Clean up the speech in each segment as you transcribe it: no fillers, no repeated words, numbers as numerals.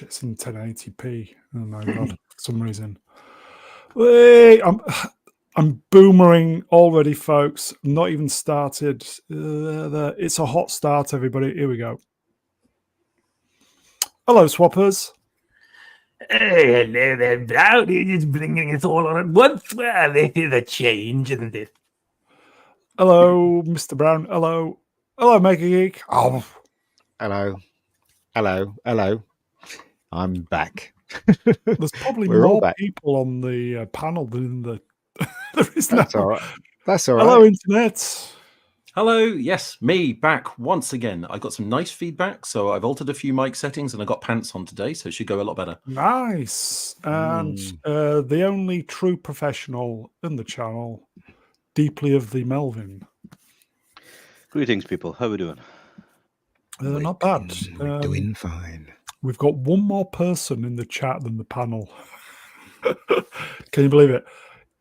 shit, it's in 1080p. Oh my god, for some reason. Wait, I'm boomering already, folks. Not even started. It's a hot start, everybody. Here we go. Hello, swappers. Hey, hello there, Brown. You're just bringing it all on at once. Well, this is a change, isn't it? Hello, Mr. Brown. Hello. Hello, Mega Geek. Oh. Hello. Hello. Hello. I'm back. There's probably We're all more back. people on the panel than there is That's now. all right. That's all Hello, right. Internet. Hello, yes, me back once again. I got some nice feedback, so I've altered a few mic settings and I got pants on today, so it should go a lot better. Nice. And the only true professional in the channel, deeply of the Melvin. Greetings, people. How are we doing? Not bad. We're doing fine. We've got one more person in the chat than the panel. Can you believe it?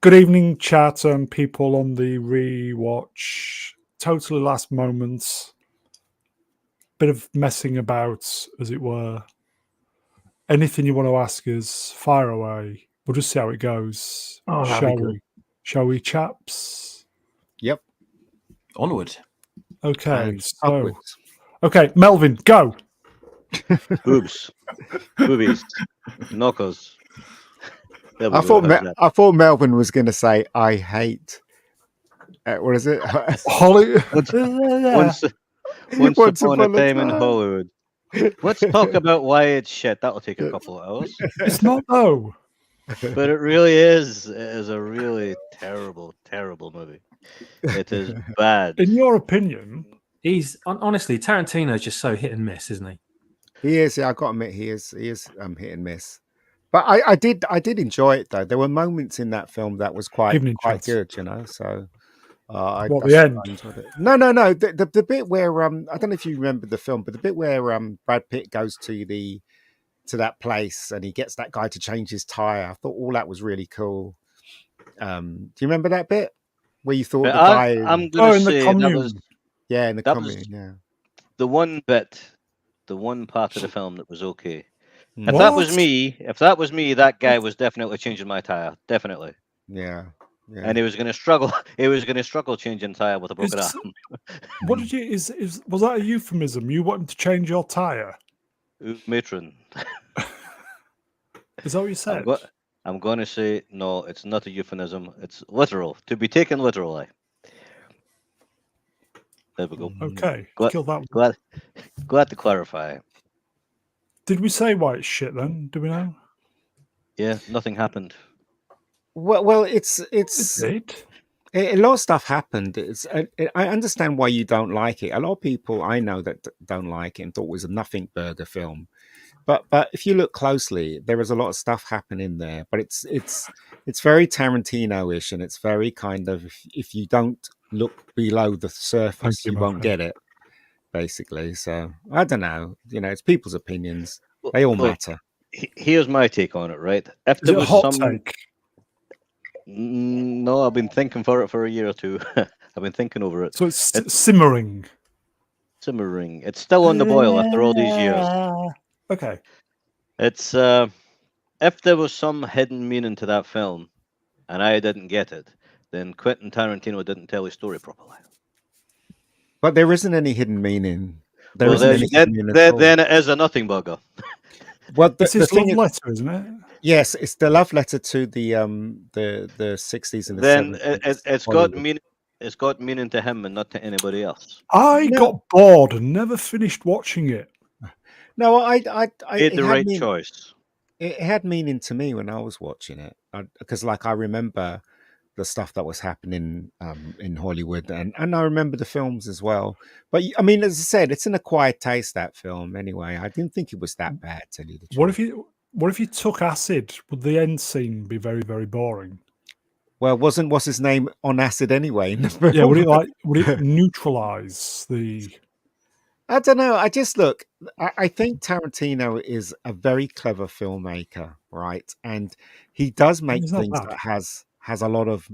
Good evening, chat and people on the rewatch. Totally last moments. Bit of messing about, as it were. Anything you want to ask us, fire away. We'll just see how it goes. Oh, Shall we? Shall we, chaps? Yep. Onward. Okay. And So, upwards. okay, Melvin, go. Boobs. Boobies. Knockers. There we I go. How's that? thought Melvin was going to say, I hate. What is it? Holly. Once upon a time in Hollywood. Let's talk about why it's shit. That'll take a couple of hours. It's not, though. But it really is. It is a really terrible, terrible movie. It is bad. In your opinion, He's honestly, Tarantino's just so hit and miss, isn't he? He is. Yeah, I got to admit, he is hit and miss. But I did enjoy it though. There were moments in that film that was quite good, you know. So the end? I enjoyed it. No. The bit where I don't know if you remember the film, but the bit where Brad Pitt goes to that place and he gets that guy to change his tire. I thought all that was really cool. Do you remember that bit where you thought the guy? I'm going to say in the that was commune. Yeah, in the that commune. was- Yeah. the one bit, the one part of the film that was okay. If What? that was me, that guy was definitely changing my tire. Definitely. Yeah. And he was going to struggle. He was going to struggle changing tire with a broken Is- arm. What did you? Was that a euphemism? You want him to change your tire? Matron. Is that what you said? I'm going to say no. It's not a euphemism. It's literal. To be taken literally. There we go. Okay, Glad- kill that one. Glad to clarify. Did we say why it's shit then? Do we know? Yeah, nothing happened. Well, it's It? a lot of stuff happened. I understand why you don't like it. A lot of people I know that don't like it and thought it was a nothing burger film. But if you look closely, there is a lot of stuff happening there. But it's very Tarantino-ish, and it's very kind of if you don't look below the surface, you won't get it. Basically, so I don't know. You know, it's people's opinions. They all matter. Here's my take on it. Right? If Is there it a was hot some. take? No, I've been thinking for a year or two. I've been thinking over it. So it's simmering. Simmering. It's still on the boil after all these years. Okay. It's if there was some hidden meaning to that film, and I didn't get it, then Quentin Tarantino didn't tell his story properly. But there isn't any hidden meaning. Then it is a nothing burger. Well, It's his love letter, isn't it? Yes, it's the love letter to the 60s and the Then 70s. it's got meaning. It's got meaning to him and not to anybody else. I got bored and never finished watching it. No, I Made the right choice. It had meaning to me when I was watching it, because like I remember the stuff that was happening in Hollywood, and I remember the films as well. But I mean, as I said, it's an acquired taste, that film. Anyway, I didn't think it was that bad. To tell you the truth. What if you took acid? Would the end scene be very, very boring? Well, what's his name on acid anyway? In the film? Yeah, would it neutralize the? I don't know. I just look. I think Tarantino is a very clever filmmaker, right? And he does make things that has a lot of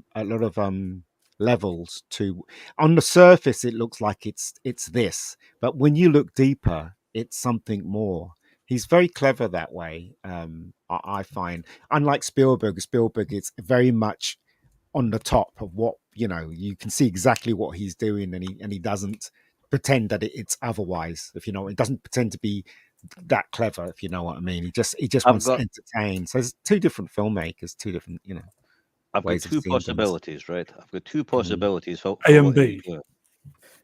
levels to. On the surface, it looks like it's this, but when you look deeper, it's something more. He's very clever that way. I find, unlike Spielberg is very much on the top of what, you know, you can see exactly what he's doing, and he doesn't pretend that it's otherwise. If you know, it doesn't pretend to be that clever. If you know what I mean, he just I've wants to got entertain. So there's two different filmmakers, two different, you know, I've got ways of two seeing things. possibilities, right? I've got two possibilities for A and what he was B. doing.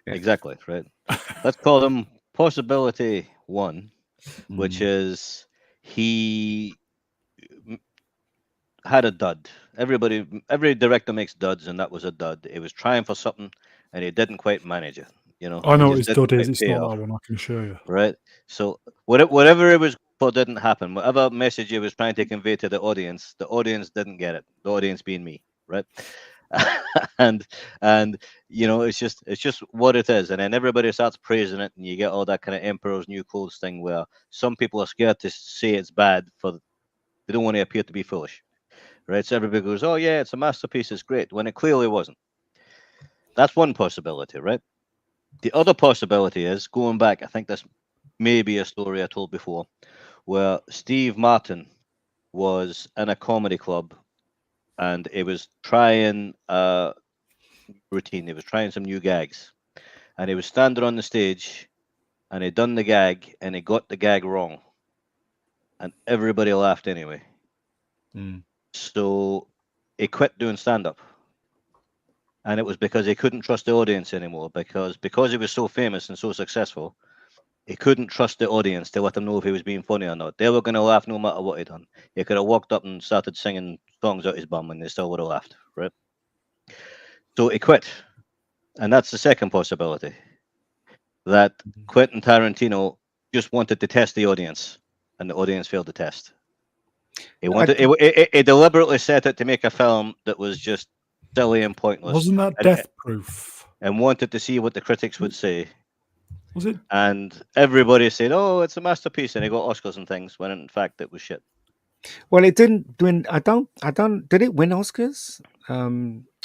Yeah. Exactly, right? Let's call them possibility one, which Mm. is he had a dud. Every director makes duds, and that was a dud. He was trying for something, and he didn't quite manage it. You know, I it know what just his didn't dud is. quite It's pay not off, that one, I can assure you. right? So whatever it was for didn't happen. Whatever message he was trying to convey to the audience didn't get it. The audience being me, right? and you know, it's just what it is. And then everybody starts praising it, and you get all that kind of emperor's new clothes thing where some people are scared to say it's bad for they don't want to appear to be foolish, right? So everybody goes, oh yeah, it's a masterpiece, it's great, when it clearly wasn't. That's one possibility, right? The other possibility is going back, I think this may be a story I told before, where Steve Martin was in a comedy club and he was trying a routine, he was trying some new gags, and he was standing on the stage and he done the gag and he got the gag wrong, and everybody laughed anyway. Mm. So he quit doing stand-up, and it was because he couldn't trust the audience anymore, because he was so famous and so successful, he couldn't trust the audience to let him know if he was being funny or not. They were going to laugh no matter what he done. He could have walked up and started singing songs out his bum and they still would have laughed, right? So he quit. And that's the second possibility, that Quentin Tarantino just wanted to test the audience and the audience failed the test. He deliberately set it to make a film that was just silly and pointless. Wasn't that Death Proof? And wanted to see what the critics would say. Was it? And everybody said, "Oh, it's a masterpiece," and it got Oscars and things. When in fact, it was shit. Well, it didn't win. I don't. Did it win Oscars?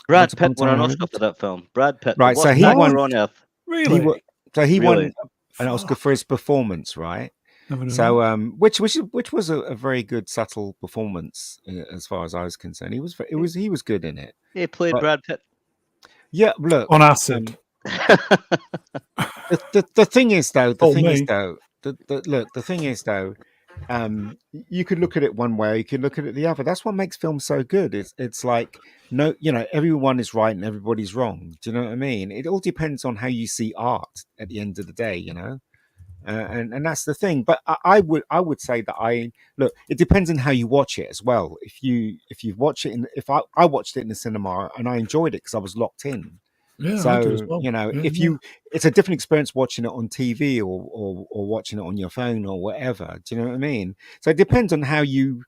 Brad Pitt won an Oscar for that film. Brad Pitt, right? So he won. on earth. Really? He Really? won an Oscar for his performance, right? Never knew So, that. which was a very good subtle performance as far as I was concerned. He was good in it. He played Brad Pitt. Yeah, look, On acid. the thing is though, Oh, you could look at it one way, you could look at it the other. That's what makes film so good. It's like, no, you know, everyone is right and everybody's wrong. Do you know what I mean? It all depends on how you see art at the end of the day, you know. And that's the thing. But I would say that it depends on how you watch it as well. If you watch it if I watched it in the cinema and I enjoyed it because I was locked in. Yeah, So I do as well. you know, Yeah, it's a different experience watching it on TV or watching it on your phone or whatever. Do you know what I mean? So it depends on how you.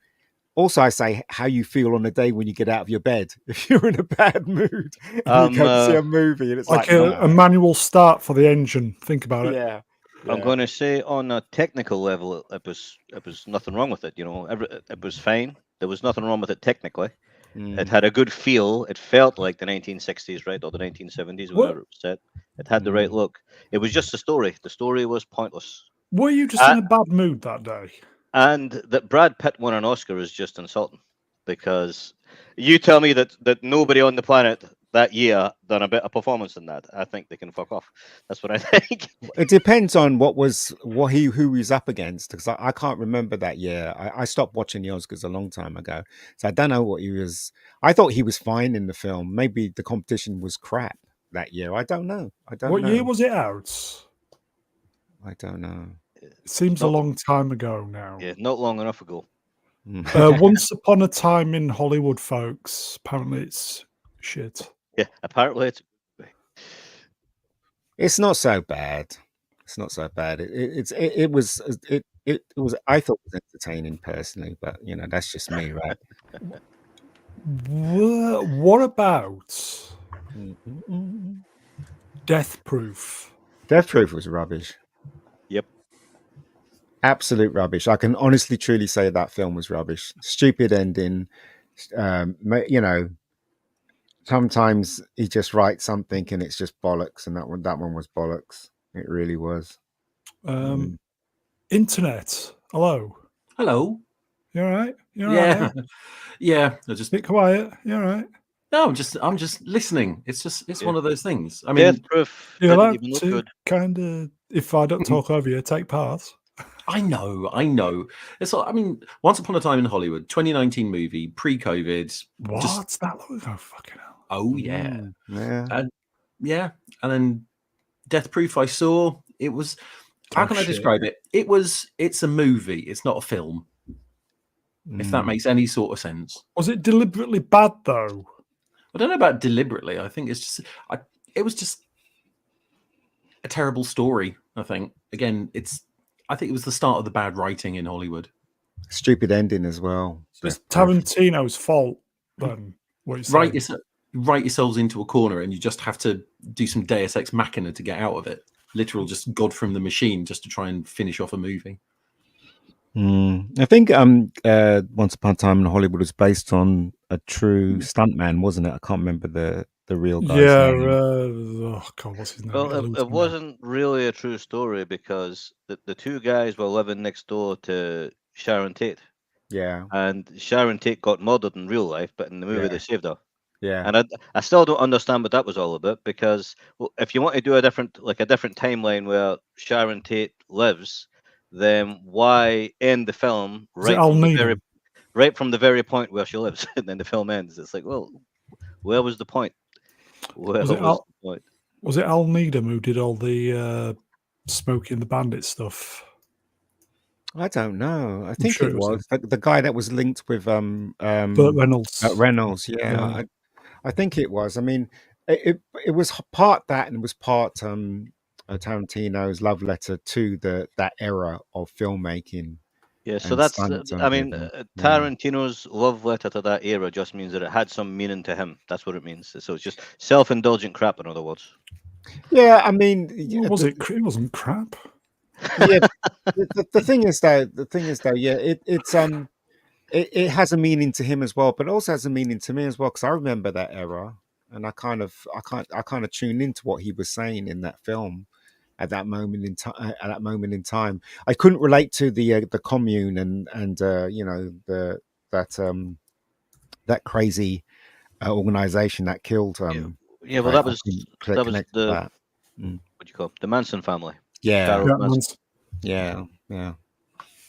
Also, I say how you feel on the day when you get out of your bed. If you're in a bad mood and you go to see a movie, and it's like a manual start for the engine. Think about it. Yeah. I'm going to say on a technical level, it was nothing wrong with it. You know, it was fine. There was nothing wrong with it technically. It had a good feel. It felt like the 1960s, right, or the 1970s, whenever it was set. It had the right look. It was just the story. The story was pointless. Were you just in a bad mood that day? And that Brad Pitt won an Oscar is just insulting, because you tell me that nobody on the planet that year done a better performance than that. I think they can fuck off. That's what I think. It depends on who he was up against, because I can't remember that year. I stopped watching the Oscars a long time ago, so I don't know what he was. I thought he was fine in the film. Maybe the competition was crap that year. I don't know. What year was it out? I don't know. It seems a long time ago now. Yeah, not long enough ago. Once Upon a Time in Hollywood, folks. Apparently, it's shit. Yeah, apparently it's not so bad. It's not so bad. It was. I thought it was entertaining personally, but you know, that's just me, right? What about Death Proof? Death Proof was rubbish. Yep. Absolute rubbish. I can honestly, truly say that film was rubbish. Stupid ending. You know, sometimes he just writes something and it's just bollocks, and that one was bollocks. It really was. Internet. Hello. Hello. You all right? You all Yeah. right? Yeah. I just Bit quiet. You all right? no. I'm just listening. It's Yeah. one of those things. I Death mean, Proof You're didn't allowed even look to good. kind of, if I don't talk over you, take part. I know. It's like, I mean, Once Upon a Time in Hollywood, 2019 movie, pre-COVID. What? Just That long ago? Fucking hell. oh yeah, Yeah. and yeah, and then Death Proof. I saw it was. How can I shit. describe it? It's a movie. It's not a film. If that makes any sort of sense. Was it deliberately bad though? I don't know about deliberately. I think it's just. It was just a terrible story. I think again, I think it was the start of the bad writing in Hollywood. Stupid ending as well. It's Death Proof. Tarantino's fault then. What you saying? Write yourselves into a corner, and you just have to do some Deus Ex Machina to get out of it. Literal, just God from the machine, just to try and finish off a movie. I think Once Upon a Time in Hollywood was based on a true stuntman, wasn't it? I can't remember the real guy's Yeah. name. Oh God, what's his name? Well, Eludes it me now. wasn't really a true story because the two guys were living next door to Sharon Tate, Yeah, and Sharon Tate got murdered in real life, but in the movie Yeah. they saved her. yeah. And I still don't understand what that was all about, because if you want to do a different timeline where Sharon Tate lives, then why end the film Was it Al Needham? right from the very point where she lives, and then the film ends? It's like, well, where was the point? Where Was was it the point? Was it Al Needham who did all the Smokey and the Bandit stuff? I don't know. I think sure it it was was the guy that was linked with Burt Reynolds. Reynolds. Yeah, I think it was. I mean, it was part that, and it was part Tarantino's love letter to that era of filmmaking. Yeah, so And that's stunt I mean, people. Yeah. Tarantino's love letter to that era just means that it had some meaning to him. That's what it means. So it's just self-indulgent crap, in other words. Yeah, I mean, What was it? It wasn't crap. yeah. The thing is though, yeah, it has a meaning to him as well, but it also has a meaning to me as well, because I remember that era, and I kind of tuned into what he was saying in that film at that moment in time. I couldn't relate to the commune and you know, that crazy organization that killed Yeah, well, I that was couldn't connect with the that. what do you call it? The Manson family. Yeah, Charles Manson. yeah,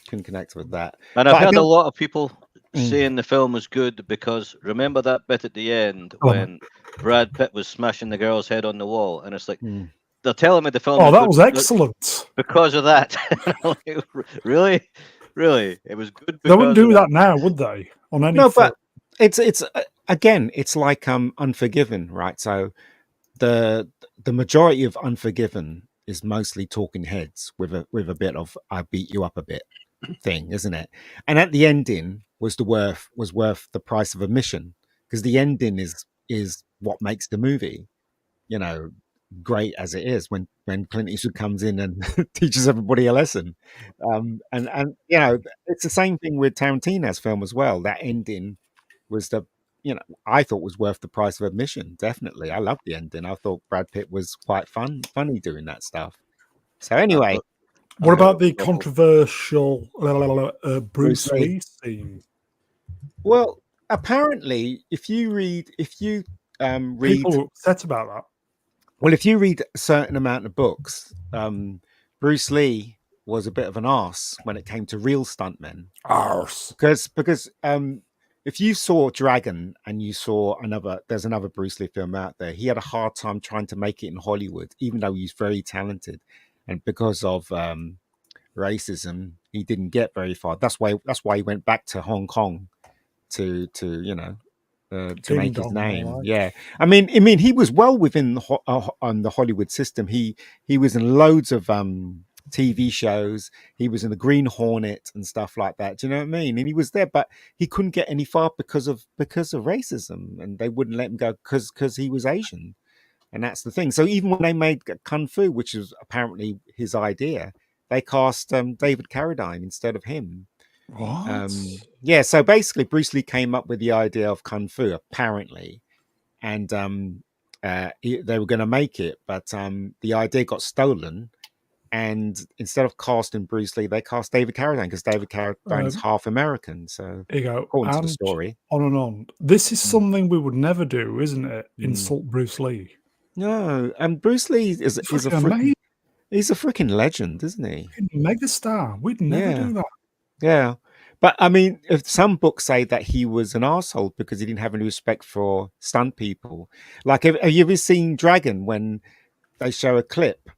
couldn't connect with that. And I've But I heard a don't- lot of people saying the film was good because remember that bit at the end when Brad Pitt was smashing the girl's head on the wall, and it's like they're telling me the film. Oh, that good was excellent. because of that. Like, really, it was good. They wouldn't because do of that now, would they? On any No, film? but it's again, it's like Unforgiven, right? So the majority of Unforgiven is mostly talking heads with a bit of "I beat you up a bit" thing, isn't it? And at the ending was worth the price of admission, because the ending is what makes the movie, you know, great as it is, when Clint Eastwood comes in and teaches everybody a lesson. And you know, it's the same thing with Tarantino's film as well. That ending was I thought was worth the price of admission. Definitely, I loved the ending. I thought Brad Pitt was quite funny doing that stuff. So anyway, What about the controversial Bruce Lee. Lee scene? Well, apparently, if you read People were upset about that. well, if you read a certain amount of books, Bruce Lee was a bit of an arse when it came to real stuntmen. Arse. Because if you saw Dragon and you saw there's another Bruce Lee film out there, he had a hard time trying to make it in Hollywood, even though he's very talented. And because of racism, he didn't get very far. That's why he went back to Hong Kong to make his name. Yeah, I mean, he was well within the Hollywood system. He was in loads of TV shows. He was in the Green Hornet and stuff like that. Do you know what I mean? And he was there, but he couldn't get any far because of racism, and they wouldn't let him go because he was Asian. And that's the thing. So even when they made Kung Fu, which was apparently his idea, they cast David Carradine instead of him. What? Yeah, so basically Bruce Lee came up with the idea of Kung Fu, apparently, and they were going to make it, but the idea got stolen, and instead of casting Bruce Lee, they cast David Carradine because David Carradine is half American. So, There you go. according to the And story, on and on. This is something we would never do, isn't it? Mm. Insult Bruce Lee. no, and Bruce Lee is a Fucking freaking amazing. he's a freaking legend, isn't he? Megastar. We'd never do that. Yeah. But I mean, if some books say that he was an arsehole because he didn't have any respect for stunt people. Like, have you ever seen Dragon when they show a clip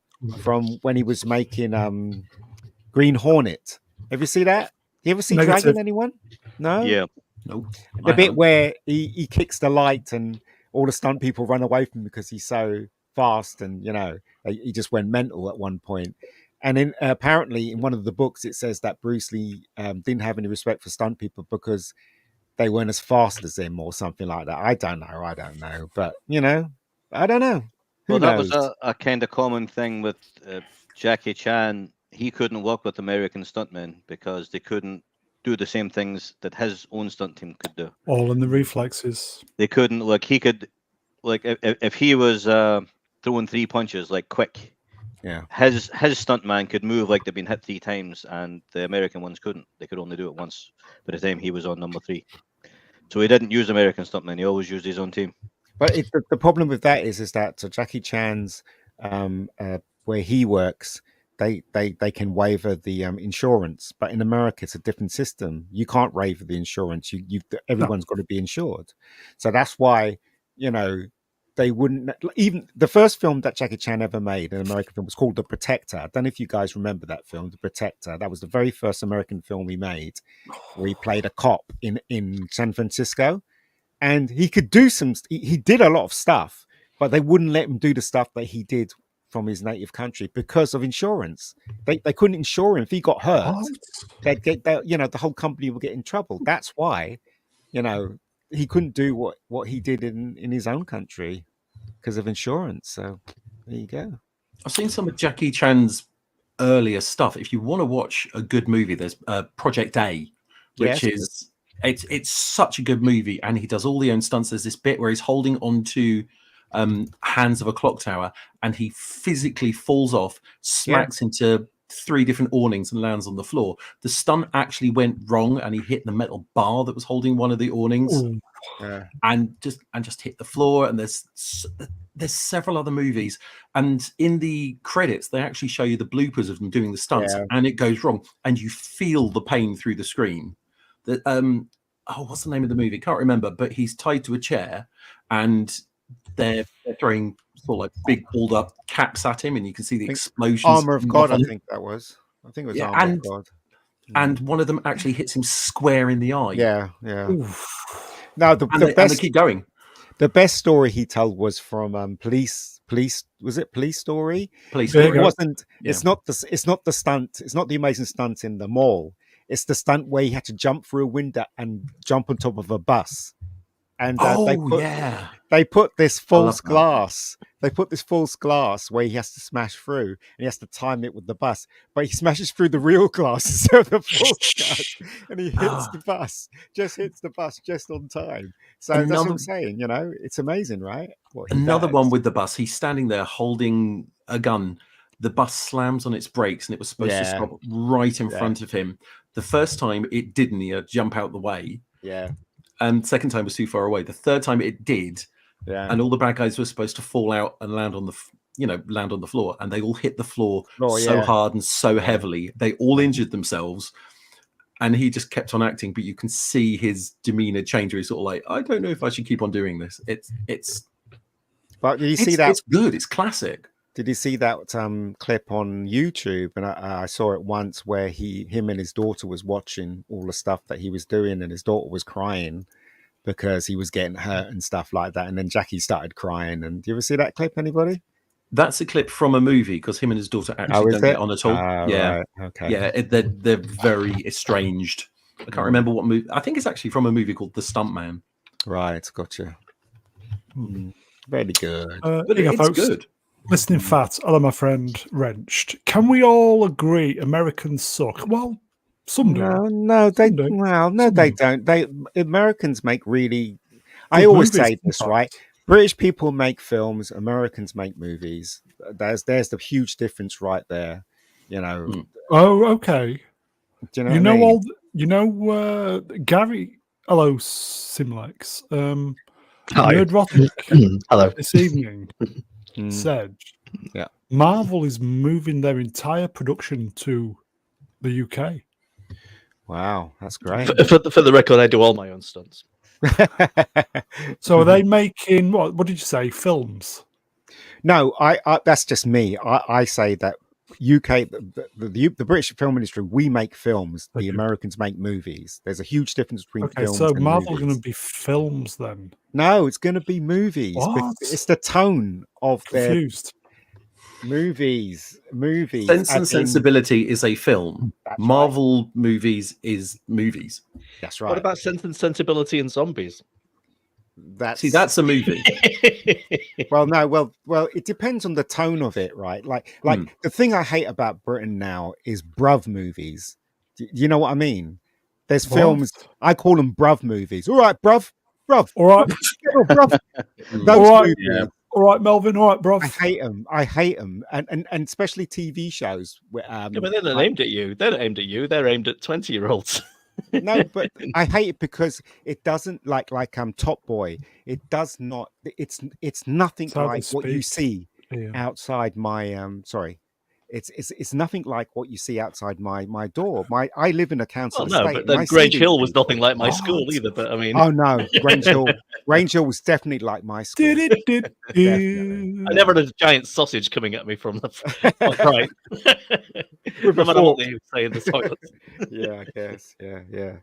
from when he was making Green Hornet? Have you seen that? You ever see Negative. Dragon, anyone? No? Yeah. No, The bit where he kicks the light and all the stunt people run away from him because he's so fast, and he just went mental at one point. And then apparently in one of the books it says that Bruce Lee didn't have any respect for stunt people because they weren't as fast as him or something like that. I don't know, but I don't know. Who Well, that knows? was a kind of common thing with Jackie Chan. He couldn't work with American stuntmen because they couldn't do the same things that his own stunt team could do. All in the reflexes. They couldn't, like, he could, like, if he was throwing 3 punches, like, quick, Yeah. his stuntman could move like they'd been hit 3 times, and the American ones couldn't. They could only do it once by the time he was on number 3. So he didn't use American stuntmen. He always used his own team. But the problem with that is that Jackie Chan's where he works, they can waiver the insurance, but in America it's a different system. You can't waiver the insurance. Everyone's got to be insured. So that's why they wouldn't. Even the first film that Jackie Chan ever made, an American film, was called The Protector. I don't know if you guys remember that film, The Protector. That was the very first American film he made, where he played a cop in San Francisco. And he could do he did a lot of stuff, but they wouldn't let him do the stuff that he did from his native country because of insurance. They couldn't insure him. If he got hurt, they'd get the whole company would get in trouble. That's why, he couldn't do what he did in his own country because of insurance. So there you go. I've seen some of Jackie Chan's earlier stuff. If you want to watch a good movie, there's Project A, which is it's such a good movie, and he does all the own stunts. There's this bit where he's holding onto hands of a clock tower, and he physically falls off, smacks into 3 different awnings and lands on the floor. The stunt actually went wrong, and he hit the metal bar that was holding one of the awnings, and just hit the floor. And there's several other movies, and in the credits they actually show you the bloopers of them doing the stunts, and it goes wrong, and you feel the pain through the screen. That what's the name of the movie? Can't remember, but he's tied to a chair, and they're throwing sort of like big balled up caps at him, and you can see the explosions. Armor of God, I think that was. I think it was Armor of God. And one of them actually hits him square in the eye. Yeah. Now the best. And they keep going. The best story he told was from Police. Was it Police Story? Police Story. It wasn't. Yeah. It's not the stunt. It's not the amazing stunt in the mall. It's the stunt where he had to jump through a window and jump on top of a bus. And they put this false glass. They put this false glass where he has to smash through, and he has to time it with the bus. But he smashes through the real glass instead of the false glass, and he hits the bus. Just hits the bus just on time. So that's what I'm saying. It's amazing, right? Another one with the bus. He's standing there holding a gun. The bus slams on its brakes, and it was supposed to stop right in front of him. The first time it didn't. He had to jump out the way. Yeah. And second time was too far away. The third time it did, and all the bad guys were supposed to fall out and land on the floor, and they all hit the floor hard and so heavily they all injured themselves. And he just kept on acting, but you can see his demeanor change. Where he's sort of like, I don't know if I should keep on doing this. But did you see that? It's good. It's classic. Did you see that clip on YouTube? And I saw it once where him and his daughter was watching all the stuff that he was doing, and his daughter was crying because he was getting hurt and stuff like that. And then Jackie started crying. And do you ever see that clip, anybody? That's a clip from a movie because him and his daughter actually don't get on at all. Right. Okay. Yeah, they're very estranged. I can't remember what movie. I think it's actually from a movie called The Stuntman. Right, gotcha. Very good. But it's good. Listening fat, hello, my friend Wrenched. Can we all agree Americans suck? Well, some do. No, they don't. Americans make really. I always say this, right? British people make films. Americans make movies. There's the huge difference right there. You know. Mm. Oh, okay. Do you know what I mean? Gary. Hello, Symlexx. Hi. Nerdrotic Hello. this evening Mm, said, Yeah. Marvel is moving their entire production to the UK. Wow, that's great. For the record, I do all my own stunts. So are they making what? What did you say? Films? No, I that's just me. I say that UK, the British film industry, we make films. The Americans make movies. There's a huge difference between Okay, films so and Marvel movies. going to be films then? No, it's going to be movies. What? It's the tone of their Confused. movies. Sense and as in- Sensibility is a film. That's right. Marvel movies is movies. That's right. What about Sense and Sensibility and Zombies? See, that's a movie. Well, no, well, it depends on the tone of it, right? Like the thing I hate about Britain now is bruv movies. Do you know what I mean? There's What? films, I call them bruv movies. All right, bruv. All right, Bruv. Mm. Those All right. movies, Yeah. all right, Melvin. All right, bro. I hate them, and especially TV shows. Yeah, but they're not aimed at you. They're not aimed at you. They're aimed at 20-year-olds. No, but I hate it because it doesn't like Top Boy. It does not. It's nothing It's how they like what you speak. see Yeah. outside my sorry. It's nothing like what you see outside my door. I live in a council Well, no, estate. but and I then see Grange these Hill was people. nothing like my What? school either. But I mean, Oh no, Grange Hill was definitely like my school. Definitely. I never had a giant sausage coming at me from the right. With No a matter what fork. they say in the toilets. Yeah, I guess. Yeah.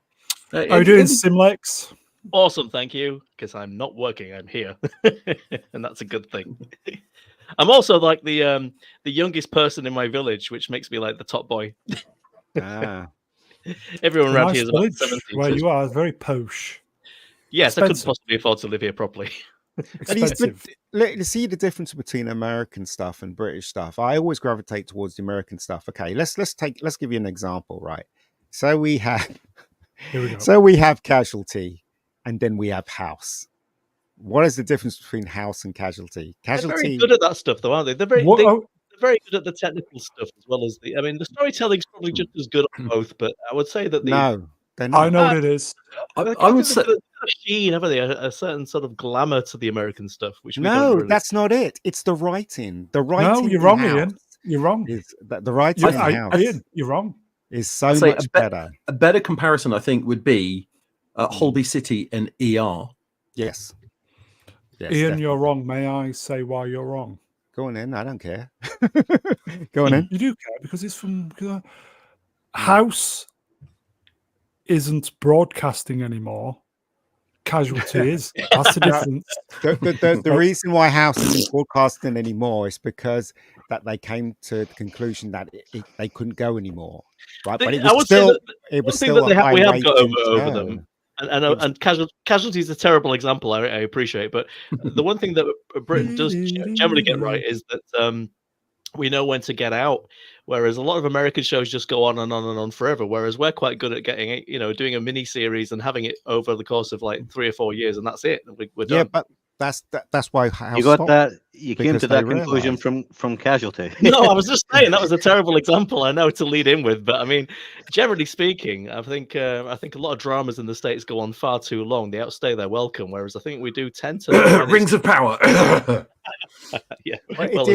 How you doing, Symlexx? Awesome, thank you. Because I'm not working, I'm here, and that's a good thing. I'm also like the youngest person in my village, which makes me like the top boy. Ah. Everyone A around nice here is about village 70. where so you are. It's very posh. yes, I couldn't expensive. possibly afford to live here properly. Expensive. You see the difference between American stuff and British stuff. I always gravitate towards the American stuff. Okay, let's give you an example, right? So we have Here we go. Casualty, and then we have House. What is the difference between House and Casualty? They're very Casualty. good at that stuff, though, aren't they? They're very What- oh, they're very good at the technical stuff as well as the. I mean, the storytelling's probably just as good on both, but I would say that the No, they're I not. know what it is. I would say a sheen, haven't they? A certain sort of glamour to the American stuff, which we don't No, really... that's not it. It's the writing. The writing. No, you're in wrong, House Ian. You're wrong. Is that the writing in House Ian, you're wrong. is so I'd say much better. a better comparison, I think, would be Holby City and ER. Yes. Yes, Ian, definitely. you're wrong. May I say why you're wrong? Go on in. I don't care. Go on in. You do care because it's from House isn't broadcasting anymore. Casualty is. That's the difference. The reason why House isn't broadcasting anymore is because that they came to the conclusion that they couldn't go anymore, right? But it I was would say still that it was one thing still that a high we have got rating over show. them, and Casualty is a terrible example. I appreciate, but the one thing that Britain does generally get right is that we know when to get out, whereas a lot of American shows just go on and on and on forever. Whereas we're quite good at getting it, doing a mini series and having it over the course of like 3 or 4 years, and that's it. We're done. Yeah, but that's why House You got stopped, that? You came because to that they conclusion realised. from Casualty. No, I was just saying that was a terrible example. I know to lead in with, but I mean, generally speaking, I think a lot of dramas in the States go on far too long. They outstay their welcome, whereas I think we do tend to Rings of Power. yeah. Well, Well,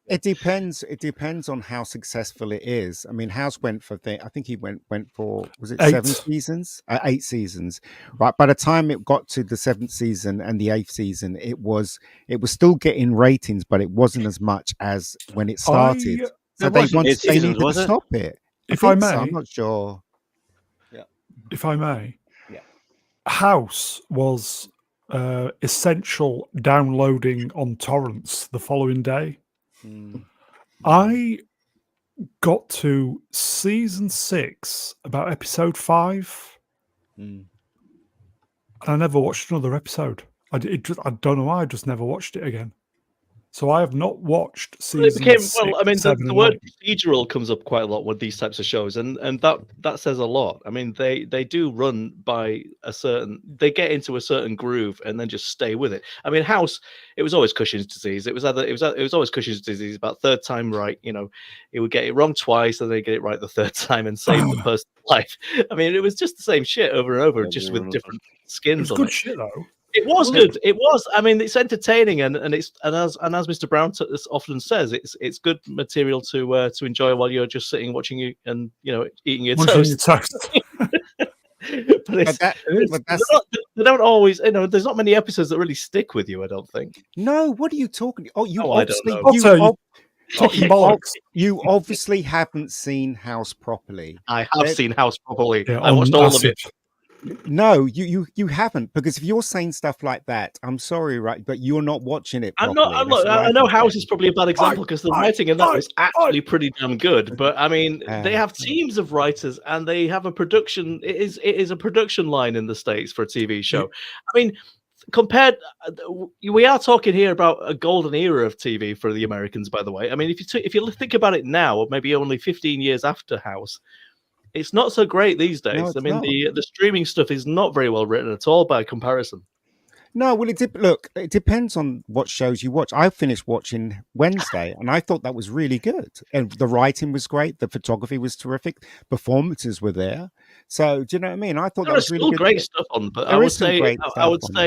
it depends. It depends on how successful it is. I mean, House went for I think he went for, was it 7 seasons? 8 seasons, right? By the time it got to the 7th season and the 8th season, it was still getting ratings, but it wasn't as much as when it started. So It they wasn't 8 seasons, needed to was it? stop it. If I think so, may, I'm not sure. if I may, Yeah. House was essential downloading on torrents the following day. Mm. I got to season 6, about episode 5, Mm. and I never watched another episode. I don't know why. I just never watched it again. So I have not watched Well, it season became 6, well. I mean, 7, the and word 8. procedural comes up quite a lot with these types of shows, and that says a lot. I mean, they do run by a certain. They get into a certain groove and then just stay with it. I mean, House. It was always Cushing's disease. It was always Cushing's disease. About third time right. You know, he would get it wrong twice, and then get it right the third time and save the person's life. I mean, it was just the same shit over and over, just with different It skins was on good it. shit though. It was good. It was. I mean, it's entertaining, and as Mr. Brown often says, it's good material to enjoy while you're just sitting watching you and eating your Munching your toast. toast. But they don't always. There's not many episodes that really stick with you. I don't think. No, what are you talking? Oh, you I don't obviously know. Potter, talking bollocks. you obviously haven't seen House properly. I have seen House properly. Yeah, I watched all of it. No, you haven't, because if you're saying stuff like that, I'm sorry, right? But you're not watching it I'm properly. not. I know House is probably a bad example because the writing in that was actually pretty damn good. But I mean, they have teams of writers and they have a production. It is a production line in the States for a TV show. I mean, compared, we are talking here about a golden era of TV for the Americans. By the way, I mean, if you think about it now, or maybe only 15 years after House. It's not so great these days. No, I mean, the streaming stuff is not very well written at all by comparison. No, well, it depends on what shows you watch. I finished watching Wednesday, and I thought that was really good. And the writing was great. The photography was terrific. Performances were there. So, do you know what I mean? I thought that was really good. Great stuff on, but I would say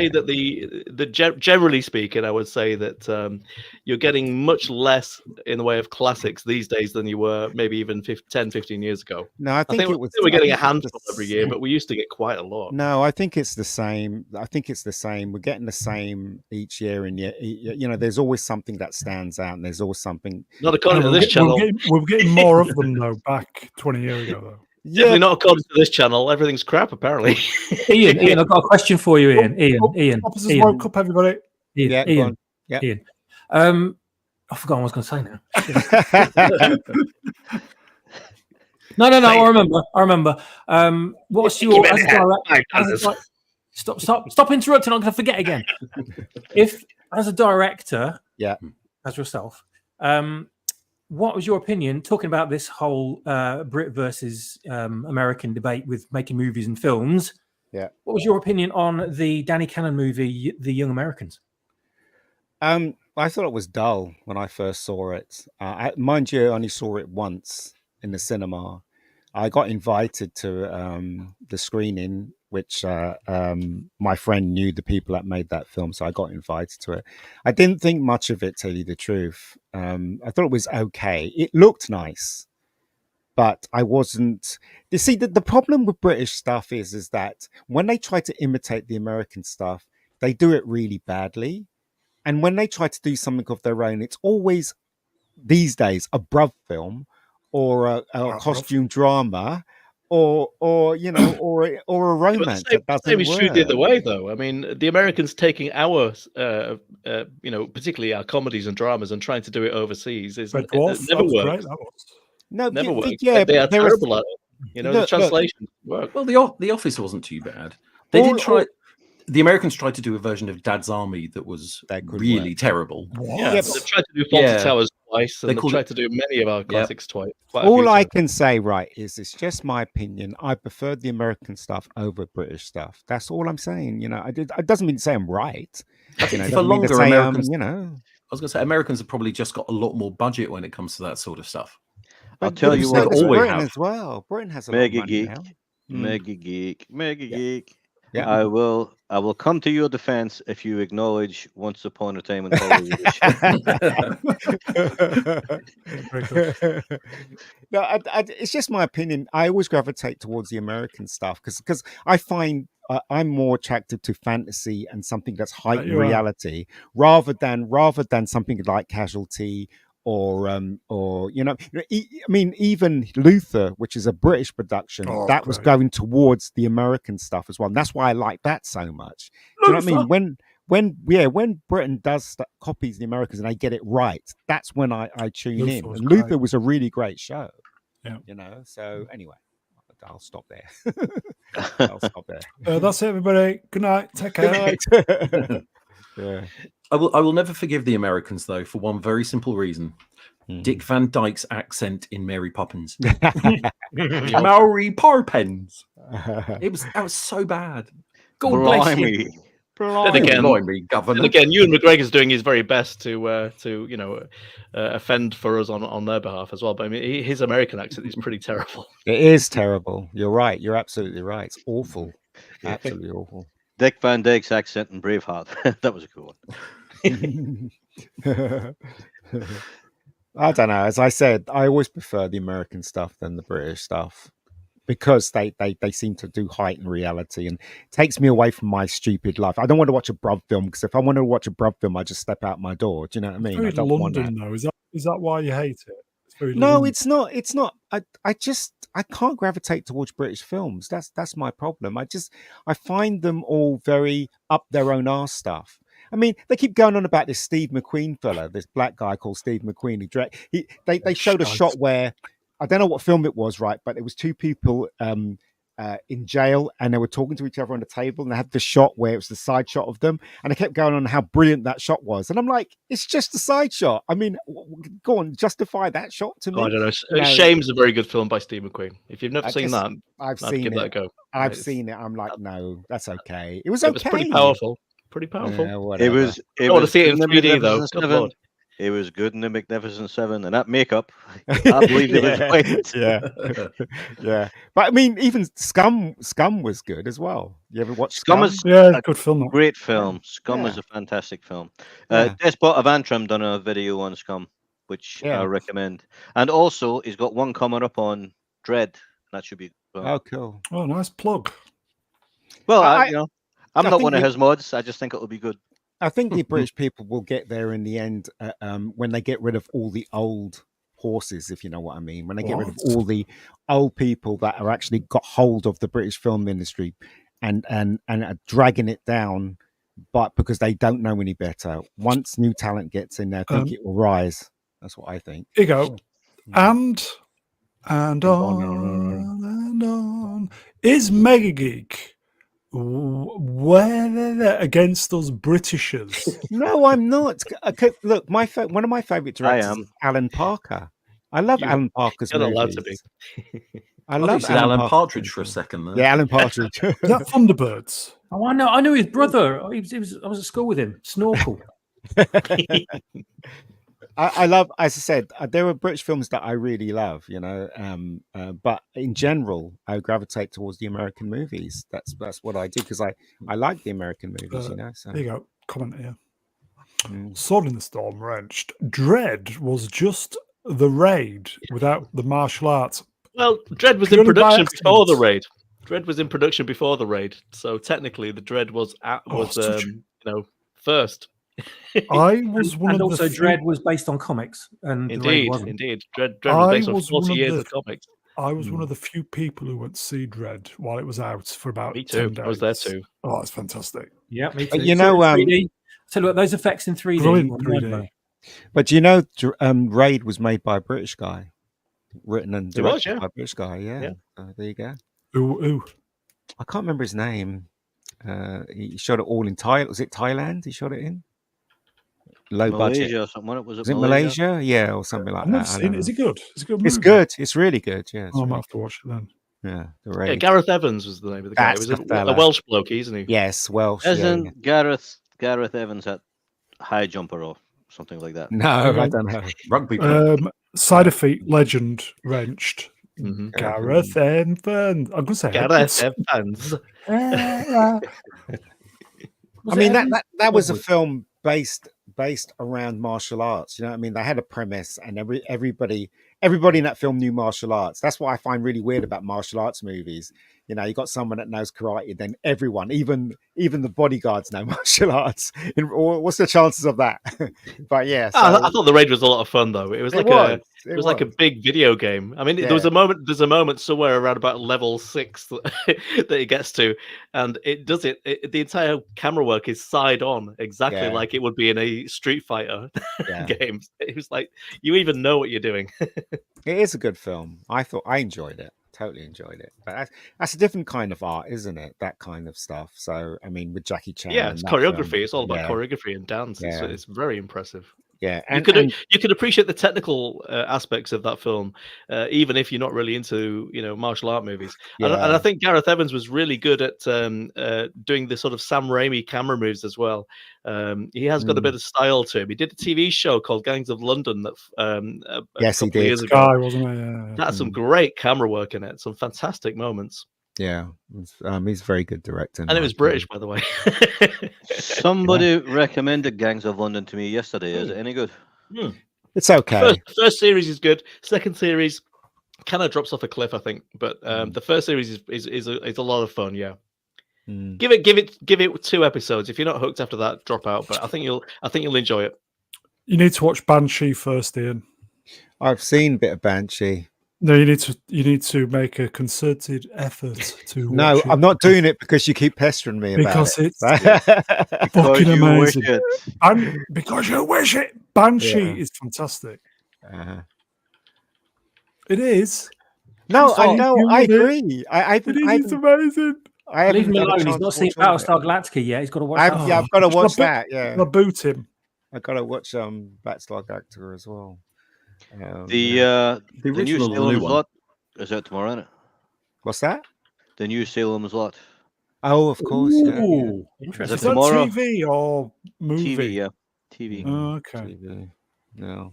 that generally speaking, I would say that you're getting much less in the way of classics these days than you were maybe even 10, 15 years ago. No, I think we're getting a handful every year, but we used to get quite a lot. No, I think it's the same. We're getting the same each year, and there's always something that stands out, and there's always something. Not according to this channel. We're getting more of them though. Back 20 years ago though. Definitely not according to this channel. Everything's crap, apparently. Ian, I've got a question for you, Ian. Ian. Officers woke up, everybody. Ian. Ian. I forgot what I was going to say now. No. I remember. What's your Stop interrupting. I'm going to forget again. If as a director, as yourself, what was your opinion talking about this whole Brit versus American debate with making movies and films? Yeah. What was your opinion on the Danny Cannon movie, The Young Americans? I thought it was dull when I first saw it. Mind you, I only saw it once in the cinema. I got invited to the screening, which my friend knew the people that made that film, so I got invited to it. I didn't think much of it, to tell you the truth. I thought it was okay. It looked nice, but I wasn't. You see, the problem with British stuff is that when they try to imitate the American stuff, they do it really badly. And when they try to do something of their own, it's always, these days, a bruv film or a costume drama or a romance that doesn't maybe work. shoot the other way, though. I mean, the Americans taking our, particularly our comedies and dramas and trying to do it overseas it never works. Never works. Yeah, they are terrible at it. The translation work. Well, The Office wasn't too bad. They did try. The Americans tried to do a version of Dad's Army that was really terrible. Yeah, they've tried to do Fawlty Towers twice, and they've tried to do many of our classics twice. All I can say, is it's just my opinion. I preferred the American stuff over British stuff. That's all I'm saying. It doesn't mean to say I'm right. I think for longer, Americans, I was going to say Americans have probably just got a lot more budget when it comes to that sort of stuff. I'll tell you what, Britain as well. Britain has a lot of money now. Mega Geek. Yeah. I will come to your defense if you acknowledge Once Upon a Time in Hollywood. No, it's just my opinion. I always gravitate towards the American stuff because I find I'm more attracted to fantasy and something that's heightened reality rather than something like Casualty. Or even Luther, which is a British production, was going towards the American stuff as well. And that's why I like that so much. Do you know what I mean? When Britain does copies the Americans and they get it right, that's when I tune in. And Luther was a really great show. Yeah. So anyway, I'll stop there. That's it, everybody. Good night. Take care. Yeah. I will never forgive the Americans though for one very simple reason. Dick Van Dyke's accent in Mary Poppins. Mary Poppins. That was so bad. God bless you. Then again, Governor. Ewan McGregor's doing his very best to offend for us on their behalf as well. But I mean, his American accent is pretty terrible. It is terrible. You're right. You're absolutely right. It's awful. Absolutely awful. Dick Van Dyke's accent in Braveheart. That was a cool one. I don't know. As I said, I always prefer the American stuff than the British stuff because they seem to do heighten reality and takes me away from my stupid life. I don't want to watch a Brub film because if I want to watch a Brub film, I just step out my door. Do you know what I mean? It's very London, though. Is that why you hate it? It's very no, London. it's not. It's not. I can't gravitate towards British films. That's my problem. I find them all very up their own arse stuff. I mean, they keep going on about this Steve McQueen fella, this black guy called Steve McQueen. They showed a shot where I don't know what film it was, right? But it was two people in jail and they were talking to each other on the table and they had the shot where it was the side shot of them. And they kept going on how brilliant that shot was. And I'm like, it's just a side shot. I mean, go on, justify that shot to me. I don't know. Shame's a very good film by Steve McQueen. If you've never seen that, I've seen that a go. I've seen it. I'm like, no, that's okay. It was okay. It was pretty powerful. Pretty powerful. Yeah, it was. I want to see it in 3D though. It was good in the Magnificent Seven, and that makeup, I believe it was right. Yeah. But I mean, even Scum was good as well. You ever watch Scum? Good film. Great film. Scum is a fantastic film. Despot of Antrim done a video on Scum, which I recommend. And also, he's got one coming up on Dread. That should be. Oh, cool. Oh, nice plug. Well, I'm not one of his mods. I just think it will be good. I think the British people will get there in the end when they get rid of all the old horses, if you know what I mean. When they get rid of all the old people that are actually got hold of the British film industry and are dragging it down, but because they don't know any better. Once new talent gets in there, I think it will rise. That's what I think. Here you go. And on. Is Mega Geek where against us Britishers? No, I'm not. Okay, look, one of my favorite directors is Alan Parker. I love Alan Parker's movies. Allowed to be. I love Alan Partridge for a second. There. Yeah, Alan Partridge. Is that Thunderbirds? Oh, I know his brother. I was at school with him. Snorkel. I love, as I said, there are British films that I really love, but in general, I gravitate towards the American movies. That's what I do because I like the American movies, So. There you go. Comment here. Sword in the Storm wrenched. Dread was just the Raid without the martial arts. Well, Dread was in production before the Raid. Dread was in production before the Raid, so technically the Dread was first. I was one and of also the Dread was based on comics, and indeed. Dread was based on 40 years of comics. I was one of the few people who went to see Dread while it was out for about me too. 10 days. I was there too. Oh, it's fantastic. Yeah, me too. So, tell you what, those effects in 3D. Brilliant 3D. But Raid was made by a British guy, written and directed by a British guy. Yeah. There you go. Ooh. I can't remember his name. He shot it all in Thailand. Was it Thailand? He shot it in. Low budget. Or something. Was it Malaysia? Yeah, or something like I've never that. seen it. Is it good? It's a good movie. It's good. It's really good. Yeah. I might have to watch it then. Yeah. Gareth Evans was the name of the guy. It was a Welsh bloke, isn't he? Yes, Welsh. Isn't Gareth Evans at high jumper or something like that? No, I don't know. Rugby. Side of Feet legend wrenched. Mm-hmm. Gareth Evans. I'm going to say Gareth Evans. I mean that was a film based around martial arts. You know what I mean? They had a premise, and everybody in that film knew martial arts. That's what I find really weird about martial arts movies. You got someone that knows karate, then everyone, even the bodyguards know martial arts. What's the chances of that? But yeah, I thought the Raid was a lot of fun though. It was like a big video game. I mean, there's a moment somewhere around about level 6 that it gets to, and it does it. The entire camera work is side on, exactly like it would be in a Street Fighter game. It was like you even know what you're doing. It is a good film. I enjoyed it. totally enjoyed it. But that's a different kind of art, isn't it? That kind of stuff. So I mean, with Jackie Chan, Yeah, and it's that choreography. film, It's all about yeah, choreography and dance. yeah, It's very impressive. yeah. You could appreciate the technical aspects of that film, even if you're not really into martial art movies. And I yeah. think Gareth Evans was really good at doing the sort of Sam Raimi camera moves as well. He has got a bit of style to him. He did a TV show called Gangs of London that a Yes, he couple of did. years ago. Guy, wasn't it? Yeah. That's some great camera work in it. Some fantastic moments. Yeah, he's a very good director. And it was British, by the way. Somebody recommended Gangs of London to me yesterday. Is it any good? It's okay. First series is good. Second series kind of drops off a cliff, I think. But the first series is a lot of fun. Yeah, give it 2 episodes. If you're not hooked after that, drop out. But I think you'll enjoy it. You need to watch Banshee first, Ian. I've seen a bit of Banshee. No, you need to make a concerted effort to. No, watch it. I'm not doing it because you keep pestering me because about it's fucking you amazing. wish it. And because you wish it, Banshee is fantastic. It is. No, I like, know. you I love it. agree. It's amazing. Leave him alone. He's not seen Battlestar Galactica yet. He's got to watch that. Yeah, I've got to watch that. Yeah, I'll boot him. I've got to watch Battlestar Galactica as well. The new original, the new Salem's one. Lot is out tomorrow, isn't it? What's that? The new Salem's Lot. Oh, of course. Ooh, Is interesting. it Is that tomorrow? TV or movie? TV, yeah. TV. Oh, okay. TV. No.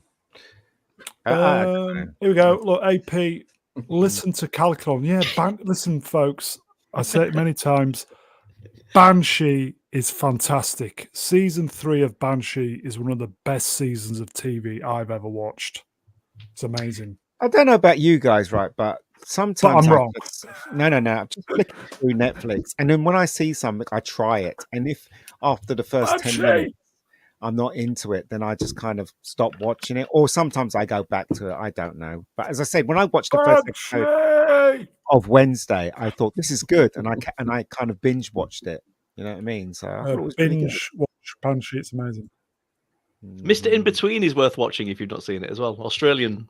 Here we go. Look, AP, listen to Calculon. Yeah, listen, folks. I say it many times. Banshee is fantastic. Season 3 of Banshee is one of the best seasons of TV I've ever watched. It's amazing. I don't know about you guys, right? But sometimes I'm wrong. No. I'm just flicking through Netflix, and then when I see something, I try it. And if after the first 10 minutes I'm not into it, then I just kind of stop watching it. Or sometimes I go back to it. I don't know. But as I said, when I watched the first episode of Wednesday, I thought this is good, and I kind of binge watched it. You know what I mean? So I thought it was really good. Watch Banshee. It's amazing. Mr. In Between is worth watching if you've not seen it as well. Australian